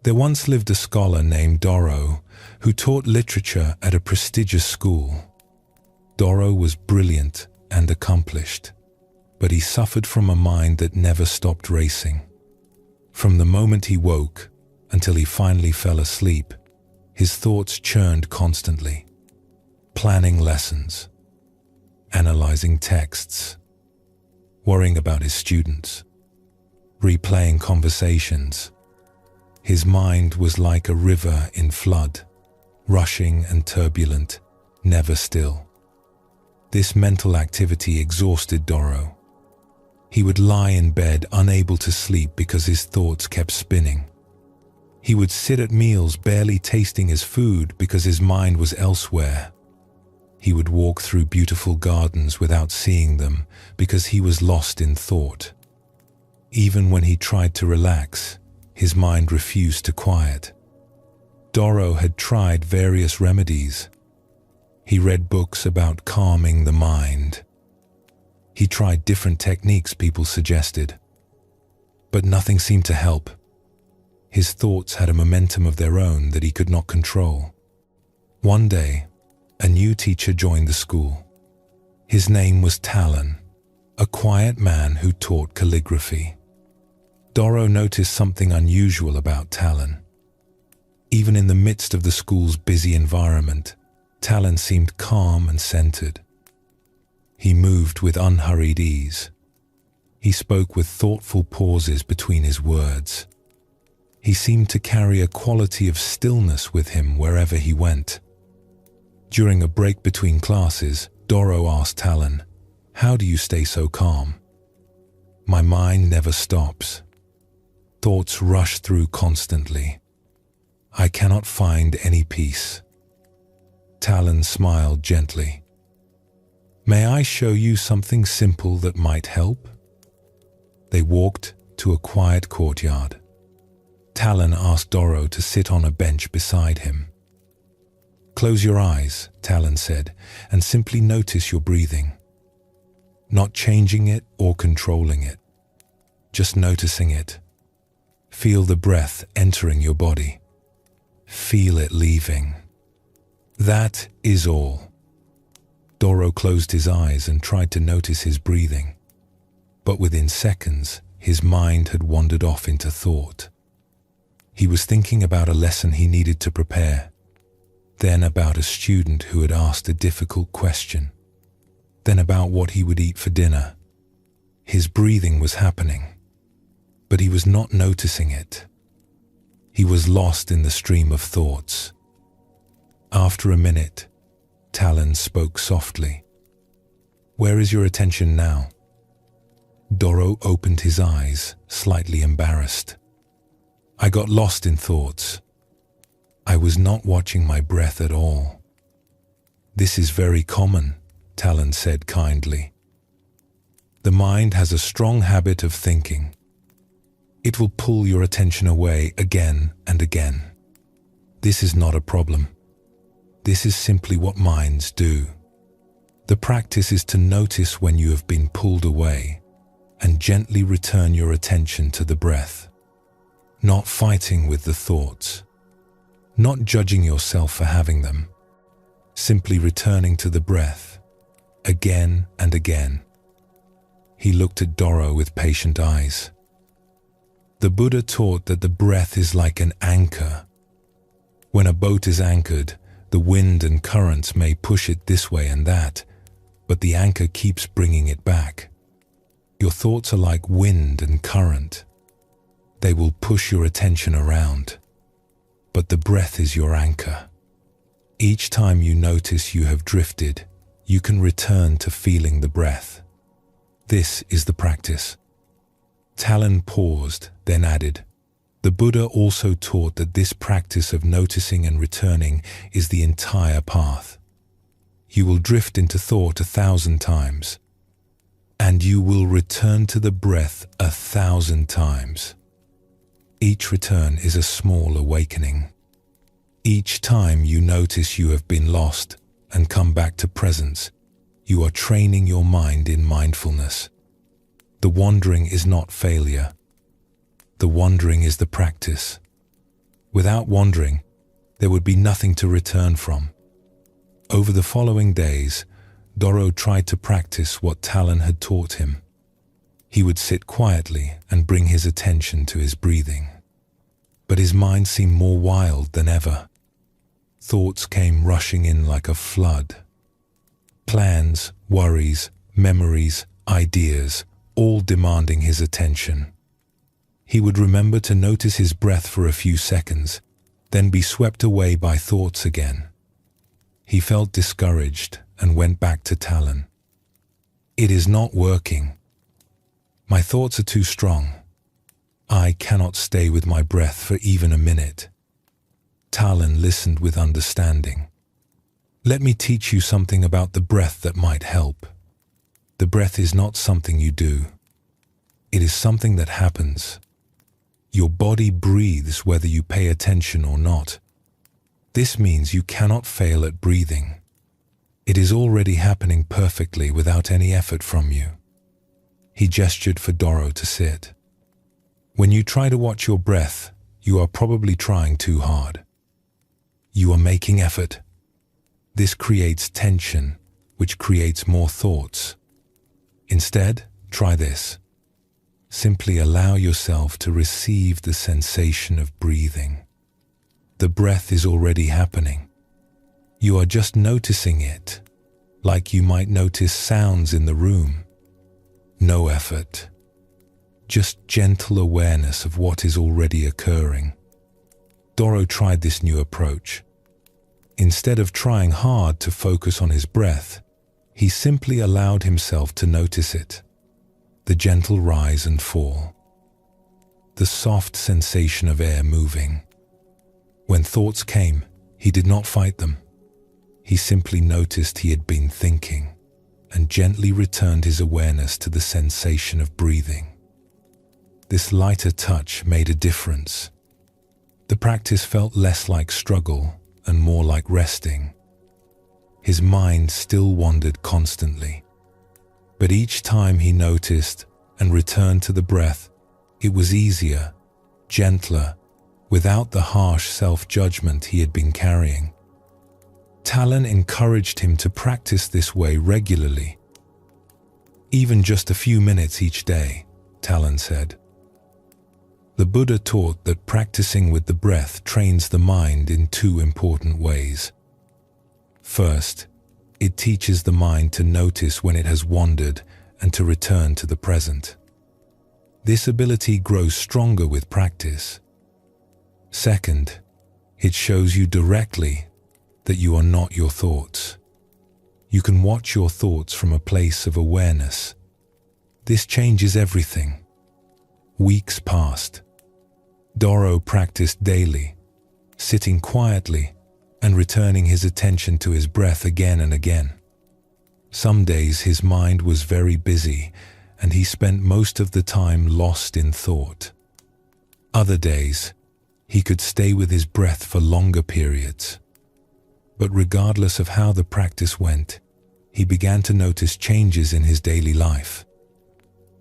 There once lived a scholar named Doro who taught literature at a prestigious school. Doro was brilliant and accomplished, but he suffered from a mind that never stopped racing. From the moment he woke until he finally fell asleep, his thoughts churned constantly, planning lessons, analyzing texts, worrying about his students, replaying conversations. His mind was like a river in flood, rushing and turbulent, never still. This mental activity exhausted Doro. He would lie in bed unable to sleep because his thoughts kept spinning. He would sit at meals barely tasting his food because his mind was elsewhere. He would walk through beautiful gardens without seeing them because he was lost in thought. Even when he tried to relax, his mind refused to quiet. Doro had tried various remedies. He read books about calming the mind. He tried different techniques people suggested, but nothing seemed to help. His thoughts had a momentum of their own that he could not control. One day, a new teacher joined the school. His name was Talon, a quiet man who taught calligraphy. Doro noticed something unusual about Talon. Even in the midst of the school's busy environment, Talon seemed calm and centered. He moved with unhurried ease. He spoke with thoughtful pauses between his words. He seemed to carry a quality of stillness with him wherever he went. During a break between classes, Doro asked Talon, "How do you stay so calm?" "My mind never stops. Thoughts rush through constantly. I cannot find any peace." Talon smiled gently. "May I show you something simple that might help?" They walked to a quiet courtyard. Talon asked Doro to sit on a bench beside him. "Close your eyes," Talon said, "and simply notice your breathing. Not changing it or controlling it. Just noticing it. Feel the breath entering your body. Feel it leaving. That is all." Doro closed his eyes and tried to notice his breathing. But within seconds, his mind had wandered off into thought. He was thinking about a lesson he needed to prepare, then about a student who had asked a difficult question, then about what he would eat for dinner. His breathing was happening, but he was not noticing it. He was lost in the stream of thoughts. After a minute, Talon spoke softly. "Where is your attention now?" Doro opened his eyes, slightly embarrassed. "I got lost in thoughts. I was not watching my breath at all." "This is very common," Talon said kindly. "The mind has a strong habit of thinking. It will pull your attention away again and again. This is not a problem. This is simply what minds do. The practice is to notice when you have been pulled away and gently return your attention to the breath. Not fighting with the thoughts. Not judging yourself for having them. Simply returning to the breath, again and again." He looked at Doro with patient eyes. "The Buddha taught that the breath is like an anchor. When a boat is anchored, the wind and currents may push it this way and that, but the anchor keeps bringing it back. Your thoughts are like wind and current. They will push your attention around, but the breath is your anchor. Each time you notice you have drifted, you can return to feeling the breath. This is the practice." Talon paused, then added, "The Buddha also taught that this practice of noticing and returning is the entire path. You will drift into thought 1,000 times, and you will return to the breath 1,000 times. Each return is a small awakening. Each time you notice you have been lost and come back to presence, you are training your mind in mindfulness. The wandering is not failure. The wandering is the practice. Without wandering, there would be nothing to return from." Over the following days, Doro tried to practice what Talon had taught him. He would sit quietly and bring his attention to his breathing. But his mind seemed more wild than ever. Thoughts came rushing in like a flood. Plans, worries, memories, ideas, all demanding his attention. He would remember to notice his breath for a few seconds, then be swept away by thoughts again. He felt discouraged and went back to Talon. "It is not working. My thoughts are too strong. I cannot stay with my breath for even a minute." Talon listened with understanding. "Let me teach you something about the breath that might help. The breath is not something you do. It is something that happens. Your body breathes whether you pay attention or not. This means you cannot fail at breathing. It is already happening perfectly without any effort from you." He gestured for Doro to sit. "When you try to watch your breath, you are probably trying too hard. You are making effort. This creates tension, which creates more thoughts. Instead, try this. Simply allow yourself to receive the sensation of breathing. The breath is already happening. You are just noticing it, like you might notice sounds in the room. No effort. Just gentle awareness of what is already occurring." Doro tried this new approach. Instead of trying hard to focus on his breath, he simply allowed himself to notice it. The gentle rise and fall. The soft sensation of air moving. When thoughts came, he did not fight them. He simply noticed he had been thinking and gently returned his awareness to the sensation of breathing. This lighter touch made a difference. The practice felt less like struggle and more like resting. His mind still wandered constantly, but each time he noticed and returned to the breath, it was easier, gentler, without the harsh self-judgment he had been carrying. Talon encouraged him to practice this way regularly. "Even just a few minutes each day," Talon said. The Buddha taught that practicing with the breath trains the mind in two important ways. First, it teaches the mind to notice when it has wandered and to return to the present. This ability grows stronger with practice. Second, it shows you directly that you are not your thoughts. You can watch your thoughts from a place of awareness. This changes everything. Weeks passed. Doro practiced daily, sitting quietly and returning his attention to his breath again and again. Some days his mind was very busy and he spent most of the time lost in thought. Other days, he could stay with his breath for longer periods. But regardless of how the practice went, he began to notice changes in his daily life.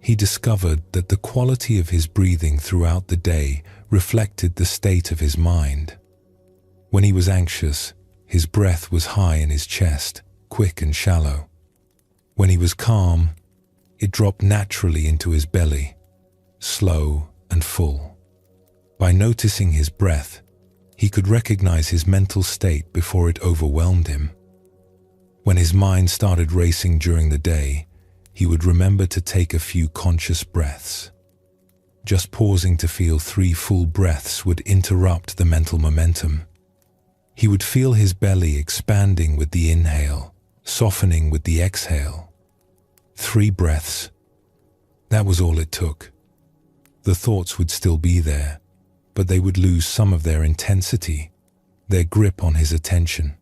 He discovered that the quality of his breathing throughout the day reflected the state of his mind. When he was anxious, his breath was high in his chest, quick and shallow. When he was calm, it dropped naturally into his belly, slow and full. By noticing his breath, he could recognize his mental state before it overwhelmed him. When his mind started racing during the day, he would remember to take a few conscious breaths. Just pausing to feel 3 full breaths would interrupt the mental momentum. He would feel his belly expanding with the inhale, softening with the exhale. 3 breaths. That was all it took. The thoughts would still be there, but they would lose some of their intensity, their grip on his attention.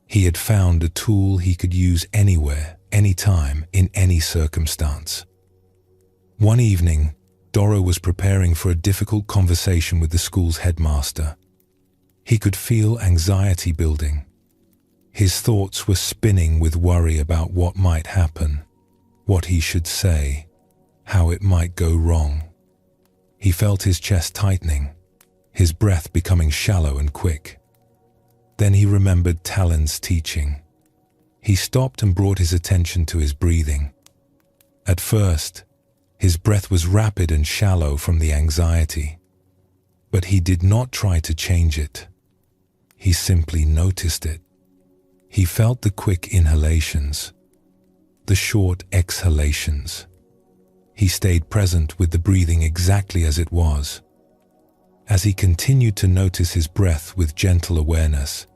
He had found a tool he could use anywhere, anytime, in any circumstance. One evening, Doro was preparing for a difficult conversation with the school's headmaster. He could feel anxiety building. His thoughts were spinning with worry about what might happen, what he should say, how it might go wrong. He felt his chest tightening, his breath becoming shallow and quick. Then he remembered Talon's teaching. He stopped and brought his attention to his breathing. At first, his breath was rapid and shallow from the anxiety, but he did not try to change it. He simply noticed it. He felt the quick inhalations, the short exhalations. He stayed present with the breathing exactly as it was. As he continued to notice his breath with gentle awareness,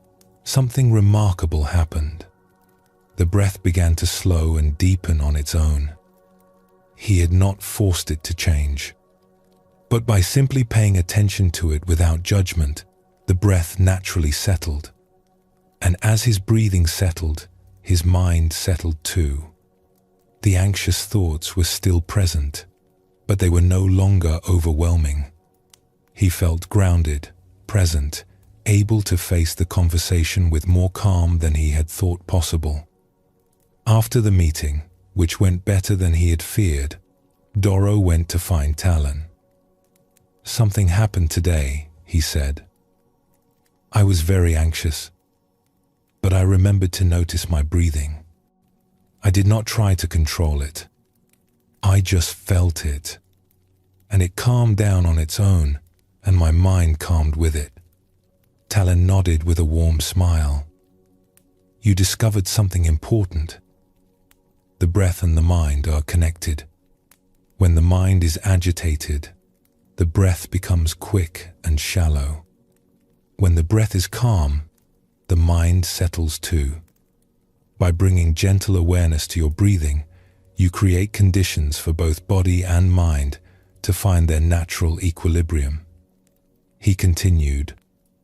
something remarkable happened. The breath began to slow and deepen on its own. He had not forced it to change, but by simply paying attention to it without judgment, the breath naturally settled. And as his breathing settled, his mind settled too. The anxious thoughts were still present, but they were no longer overwhelming. He felt grounded, present, able to face the conversation with more calm than he had thought possible. After the meeting, which went better than he had feared, Doro went to find Talon. "Something happened today," he said. "I was very anxious, but I remembered to notice my breathing. I did not try to control it. I just felt it, and it calmed down on its own, and my mind calmed with it." Talon nodded with a warm smile. "You discovered something important. The breath and the mind are connected. When the mind is agitated, the breath becomes quick and shallow. When the breath is calm, the mind settles too. By bringing gentle awareness to your breathing, you create conditions for both body and mind to find their natural equilibrium." He continued,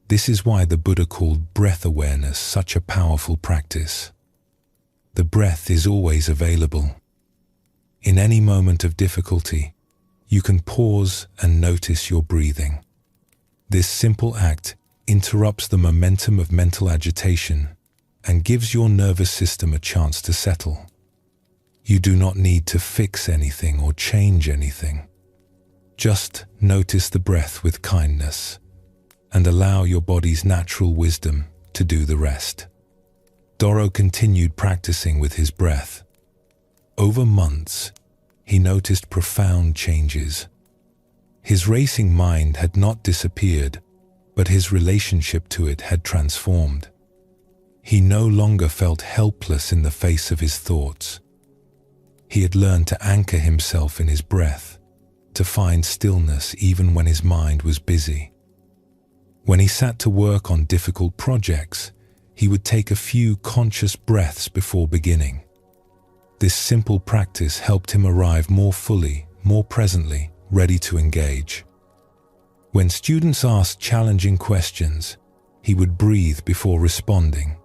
"This is why the Buddha called breath awareness such a powerful practice. The breath is always available. In any moment of difficulty, you can pause and notice your breathing. This simple act interrupts the momentum of mental agitation and gives your nervous system a chance to settle. You do not need to fix anything or change anything. Just notice the breath with kindness and allow your body's natural wisdom to do the rest." Doro continued practicing with his breath. Over months, he noticed profound changes. His racing mind had not disappeared, but his relationship to it had transformed. He no longer felt helpless in the face of his thoughts. He had learned to anchor himself in his breath, to find stillness even when his mind was busy. When he sat to work on difficult projects, he would take a few conscious breaths before beginning. This simple practice helped him arrive more fully, more presently, ready to engage. When students asked challenging questions, he would breathe before responding,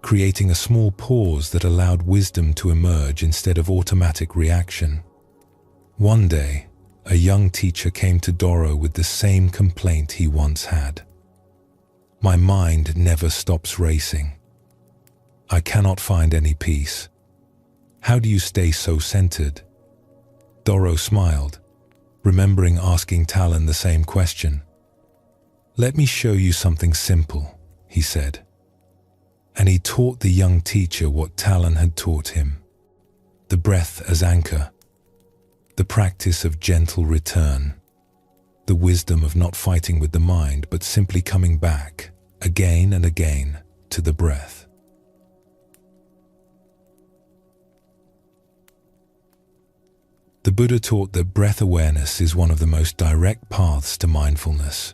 creating a small pause that allowed wisdom to emerge instead of automatic reaction. One day, a young teacher came to Doro with the same complaint he once had. "My mind never stops racing. I cannot find any peace. How do you stay so centered?" Doro smiled, remembering asking Talon the same question. "Let me show you something simple," he said. And he taught the young teacher what Talon had taught him: the breath as anchor, the practice of gentle return, the wisdom of not fighting with the mind but simply coming back, again and again, to the breath. The Buddha taught that breath awareness is one of the most direct paths to mindfulness.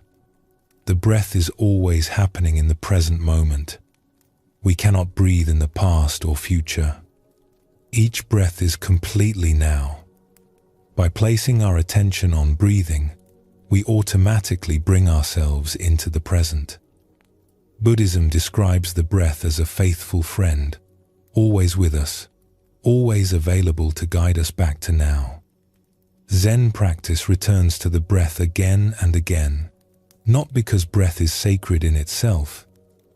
The breath is always happening in the present moment. We cannot breathe in the past or future. Each breath is completely now. By placing our attention on breathing, we automatically bring ourselves into the present. Buddhism describes the breath as a faithful friend, always with us, always available to guide us back to now. Zen practice returns to the breath again and again, not because breath is sacred in itself,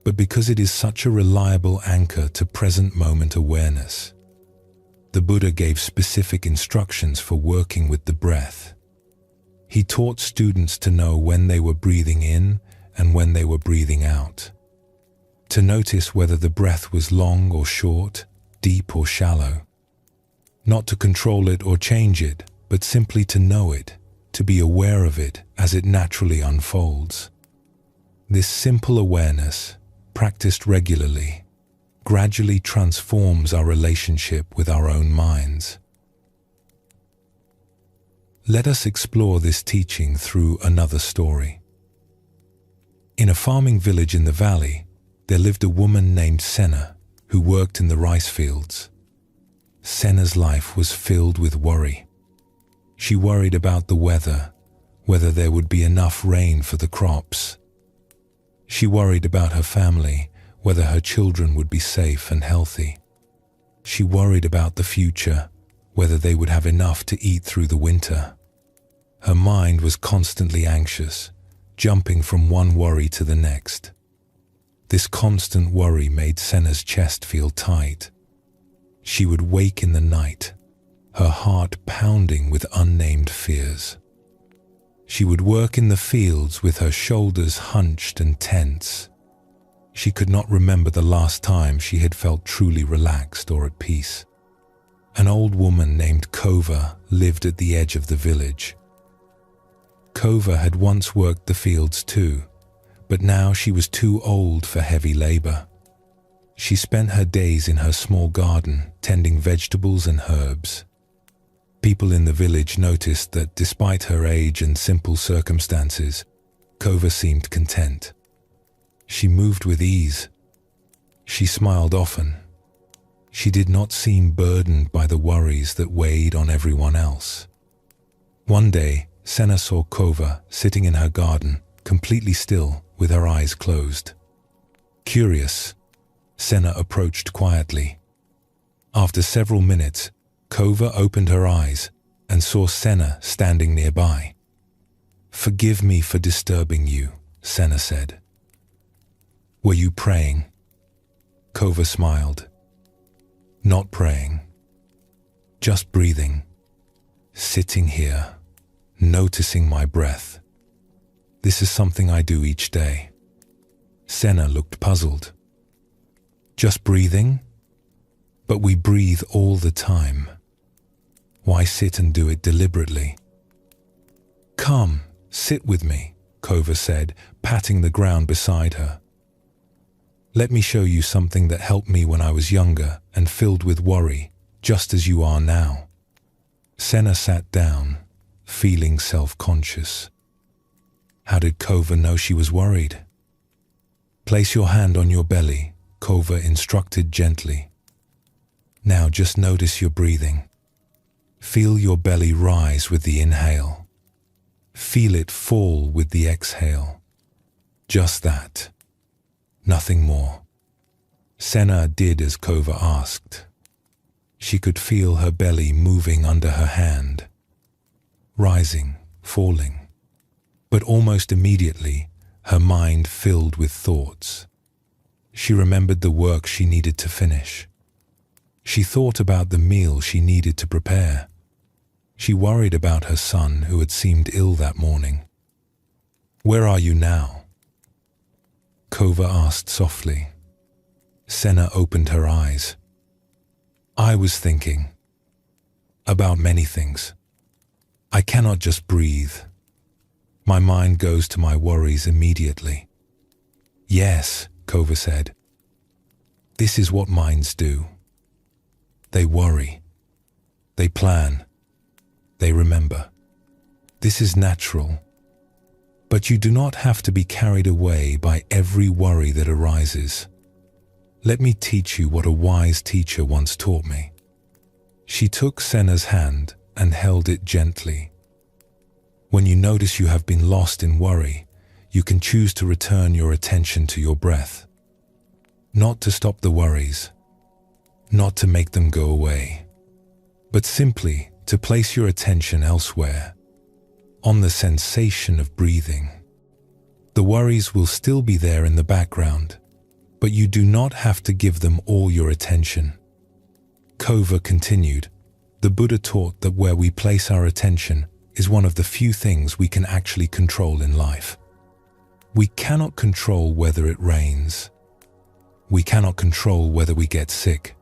but because it is such a reliable anchor to present moment awareness. The Buddha gave specific instructions for working with the breath. He taught students to know when they were breathing in and when they were breathing out, to notice whether the breath was long or short, deep or shallow. Not to control it or change it, but simply to know it, to be aware of it as it naturally unfolds. This simple awareness, practiced regularly, gradually transforms our relationship with our own minds. Let us explore this teaching through another story. In a farming village in the valley, there lived a woman named Senna who worked in the rice fields. Senna's life was filled with worry. She worried about the weather, whether there would be enough rain for the crops. She worried about her family, whether her children would be safe and healthy. She worried about the future, whether they would have enough to eat through the winter. Her mind was constantly anxious, jumping from one worry to the next. This constant worry made Senna's chest feel tight. She would wake in the night, her heart pounding with unnamed fears. She would work in the fields with her shoulders hunched and tense. She could not remember the last time she had felt truly relaxed or at peace. An old woman named Kova lived at the edge of the village. Kova had once worked the fields too, but now she was too old for heavy labor. She spent her days in her small garden, tending vegetables and herbs. People in the village noticed that despite her age and simple circumstances, Kova seemed content. She moved with ease. She smiled often. She did not seem burdened by the worries that weighed on everyone else. One day, Senna saw Kova sitting in her garden, completely still, with her eyes closed. Curious, Senna approached quietly. After several minutes, Kova opened her eyes and saw Senna standing nearby. "Forgive me for disturbing you," Senna said. "Were you praying?" Kova smiled. "Not praying. Just breathing. Sitting here, noticing my breath. This is something I do each day." Senna looked puzzled. "Just breathing? But we breathe all the time. Why sit and do it deliberately?" "Come, sit with me," Kova said, patting the ground beside her. "Let me show you something that helped me when I was younger and filled with worry, just as you are now." Senna sat down, feeling self-conscious. How did Kova know she was worried? "Place your hand on your belly," Kova instructed gently. "Now just notice your breathing. Feel your belly rise with the inhale. Feel it fall with the exhale. Just that. Nothing more." Senna did as Kova asked. She could feel her belly moving under her hand, rising, falling. But almost immediately, her mind filled with thoughts. She remembered the work she needed to finish. She thought about the meal she needed to prepare. She worried about her son who had seemed ill that morning. "Where are you now?" Kova asked softly. Senna opened her eyes. "I was thinking about many things. I cannot just breathe. My mind goes to my worries immediately." "Yes," Kova said. "This is what minds do. They worry. They plan. They remember. This is natural. But you do not have to be carried away by every worry that arises. Let me teach you what a wise teacher once taught me." She took Senna's hand and held it gently. When you notice you have been lost in worry, you can choose to return your attention to your breath. Not to stop the worries, not to make them go away, but simply to place your attention elsewhere, on the sensation of breathing. The worries will still be there in the background, but you do not have to give them all your attention. Kova continued, "The Buddha taught that where we place our attention is one of the few things we can actually control in life. We cannot control whether it rains. We cannot control whether we get sick.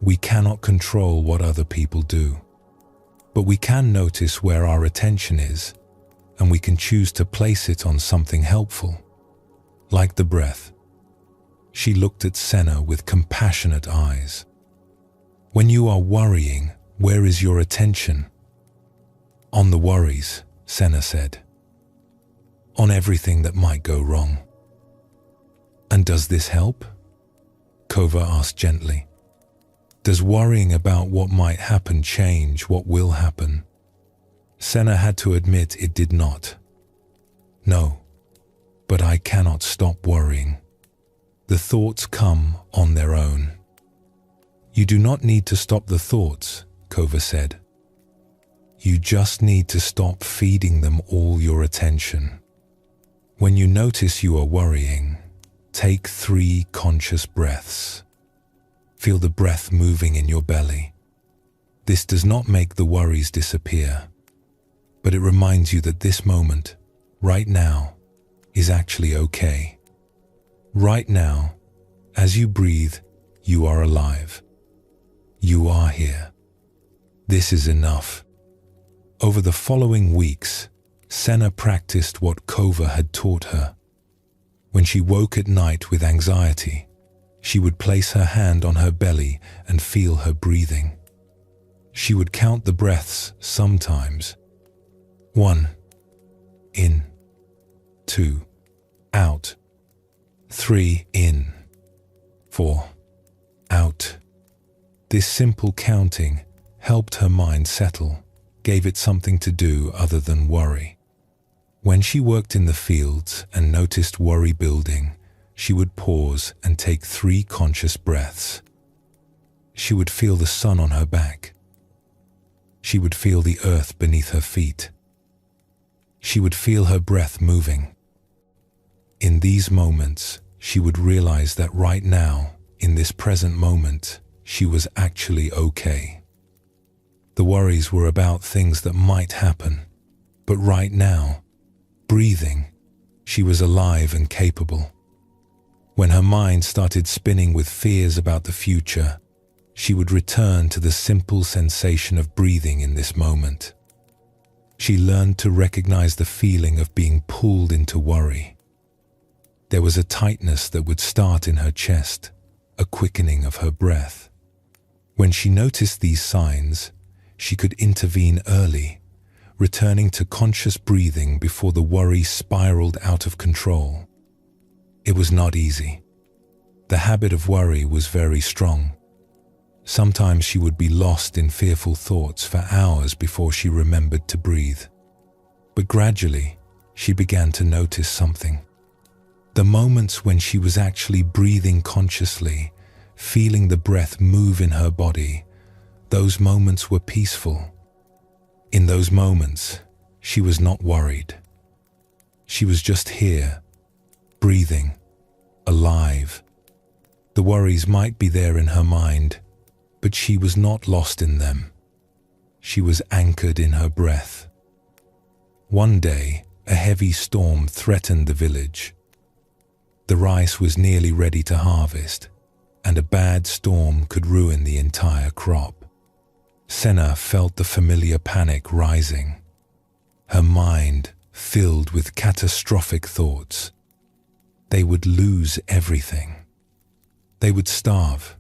We cannot control what other people do. But we can notice where our attention is, and we can choose to place it on something helpful, like the breath. She looked at Senna with compassionate eyes. "When you are worrying, where is your attention?" "On the worries," Senna said. "On everything that might go wrong." "And does this help?" Kova asked gently. "Does worrying about what might happen change what will happen?" Senna had to admit it did not. "No, but I cannot stop worrying. The thoughts come on their own." "You do not need to stop the thoughts," Kova said. "You just need to stop feeding them all your attention. When you notice you are worrying, take 3 conscious breaths. Feel the breath moving in your belly. This does not make the worries disappear, but it reminds you that this moment, right now, is actually okay. Right now, as you breathe, you are alive. You are here. This is enough." Over the following weeks, Senna practiced what Kova had taught her. When she woke at night with anxiety, she would place her hand on her belly and feel her breathing. She would count the breaths sometimes. 1. In. 2. Out. 3. In. 4. Out. This simple counting helped her mind settle, gave it something to do other than worry. When she worked in the fields and noticed worry building, she would pause and take 3 conscious breaths. She would feel the sun on her back. She would feel the earth beneath her feet. She would feel her breath moving. In these moments, she would realize that right now, in this present moment, she was actually okay. The worries were about things that might happen, but right now, breathing, she was alive and capable. When her mind started spinning with fears about the future, she would return to the simple sensation of breathing in this moment. She learned to recognize the feeling of being pulled into worry. There was a tightness that would start in her chest, a quickening of her breath. When she noticed these signs, she could intervene early, returning to conscious breathing before the worry spiraled out of control. It was not easy. The habit of worry was very strong. Sometimes she would be lost in fearful thoughts for hours before she remembered to breathe. But gradually, she began to notice something. The moments when she was actually breathing consciously, feeling the breath move in her body, those moments were peaceful. In those moments, she was not worried. She was just here, breathing, alive. The worries might be there in her mind, but she was not lost in them. She was anchored in her breath. One day, a heavy storm threatened the village. The rice was nearly ready to harvest, and a bad storm could ruin the entire crop. Senna felt the familiar panic rising. Her mind filled with catastrophic thoughts. They would lose everything. They would starve.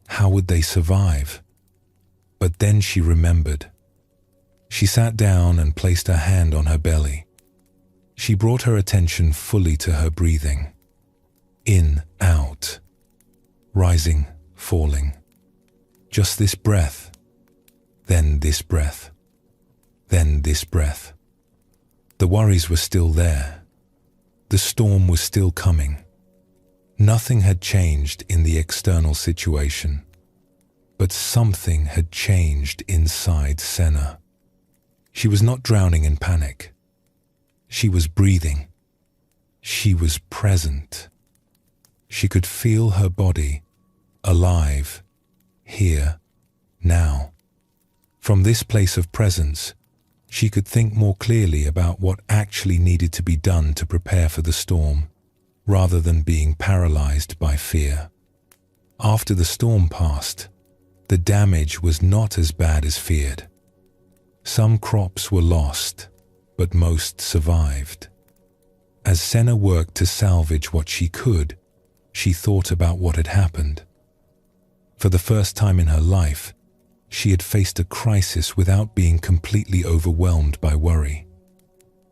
How would they survive? But then she remembered. She sat down and placed her hand on her belly. She brought her attention fully to her breathing. In, out, rising, falling. Just this breath, then this breath, then this breath. The worries were still there. The storm was still coming. Nothing had changed in the external situation, but something had changed inside Senna. She was not drowning in panic. She was breathing. She was present. She could feel her body, alive, here, now. From this place of presence, she could think more clearly about what actually needed to be done to prepare for the storm, rather than being paralyzed by fear. After the storm passed, the damage was not as bad as feared. Some crops were lost, but most survived. As Senna worked to salvage what she could, she thought about what had happened. For the first time in her life, she had faced a crisis without being completely overwhelmed by worry.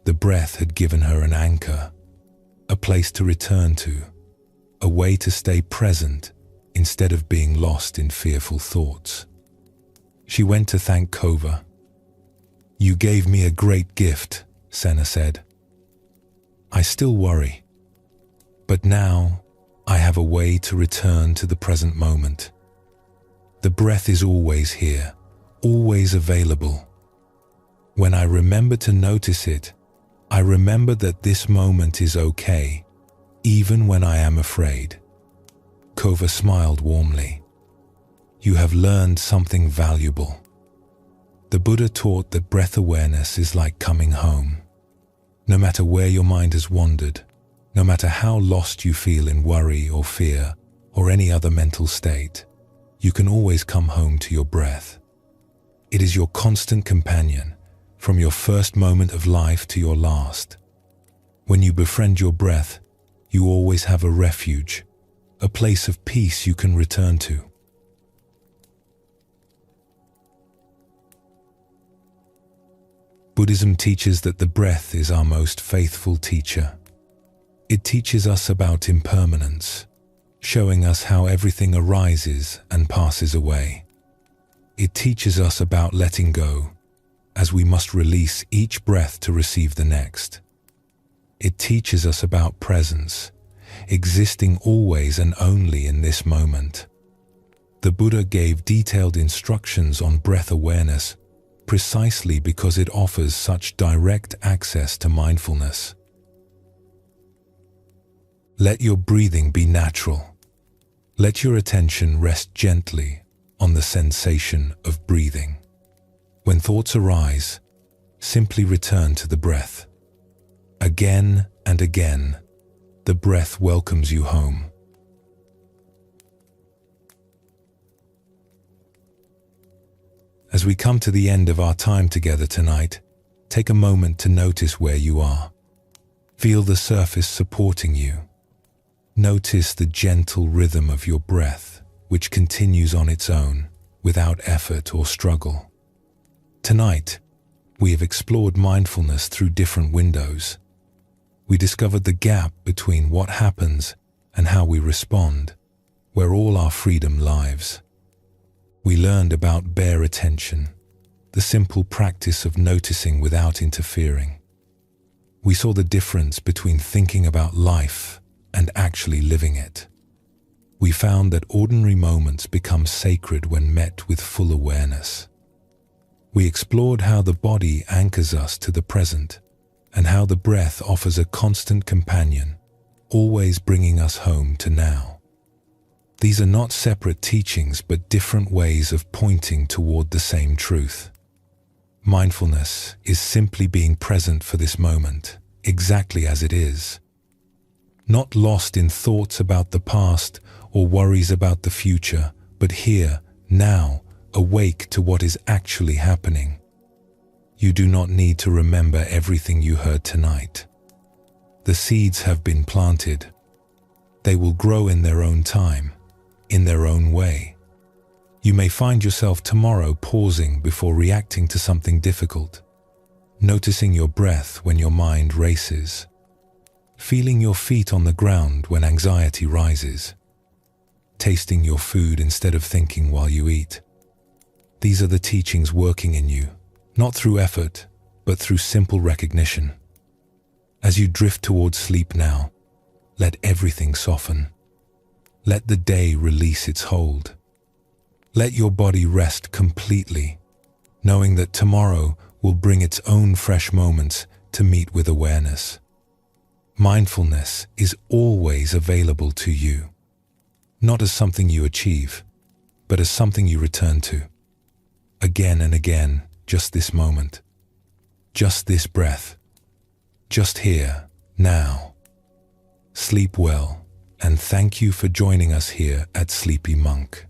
The breath had given her an anchor, a place to return to, a way to stay present instead of being lost in fearful thoughts. She went to thank Kova. "You gave me a great gift," Senna said. "I still worry, but now I have a way to return to the present moment. The breath is always here, always available. When I remember to notice it, I remember that this moment is okay, even when I am afraid." Kova smiled warmly. "You have learned something valuable." The Buddha taught that breath awareness is like coming home. No matter where your mind has wandered, no matter how lost you feel in worry or fear or any other mental state, you can always come home to your breath. It is your constant companion, from your first moment of life to your last. When you befriend your breath, you always have a refuge, a place of peace you can return to. Buddhism teaches that the breath is our most faithful teacher. It teaches us about impermanence, showing us how everything arises and passes away. It teaches us about letting go, as we must release each breath to receive the next. It teaches us about presence, existing always and only in this moment. The Buddha gave detailed instructions on breath awareness precisely because it offers such direct access to mindfulness. Let your breathing be natural. Let your attention rest gently on the sensation of breathing. When thoughts arise, simply return to the breath. Again and again, the breath welcomes you home. As we come to the end of our time together tonight, take a moment to notice where you are. Feel the surface supporting you. Notice the gentle rhythm of your breath, which continues on its own, without effort or struggle. Tonight, we have explored mindfulness through different windows. We discovered the gap between what happens and how we respond, where all our freedom lies. We learned about bare attention, the simple practice of noticing without interfering. We saw the difference between thinking about life and actually living it. We found that ordinary moments become sacred when met with full awareness. We explored how the body anchors us to the present and how the breath offers a constant companion, always bringing us home to now. These are not separate teachings but different ways of pointing toward the same truth. Mindfulness is simply being present for this moment, exactly as it is. Not lost in thoughts about the past or worries about the future, but here, now, awake to what is actually happening. You do not need to remember everything you heard tonight. The seeds have been planted. They will grow in their own time, in their own way. You may find yourself tomorrow pausing before reacting to something difficult, noticing your breath when your mind races, feeling your feet on the ground when anxiety rises, tasting your food instead of thinking while you eat. These are the teachings working in you, not through effort, but through simple recognition. As you drift towards sleep now, let everything soften. Let the day release its hold. Let your body rest completely, knowing that tomorrow will bring its own fresh moments to meet with awareness. Mindfulness is always available to you, not as something you achieve, but as something you return to. Again and again, just this moment, just this breath, just here, now. Sleep well, and thank you for joining us here at Sleepy Monk.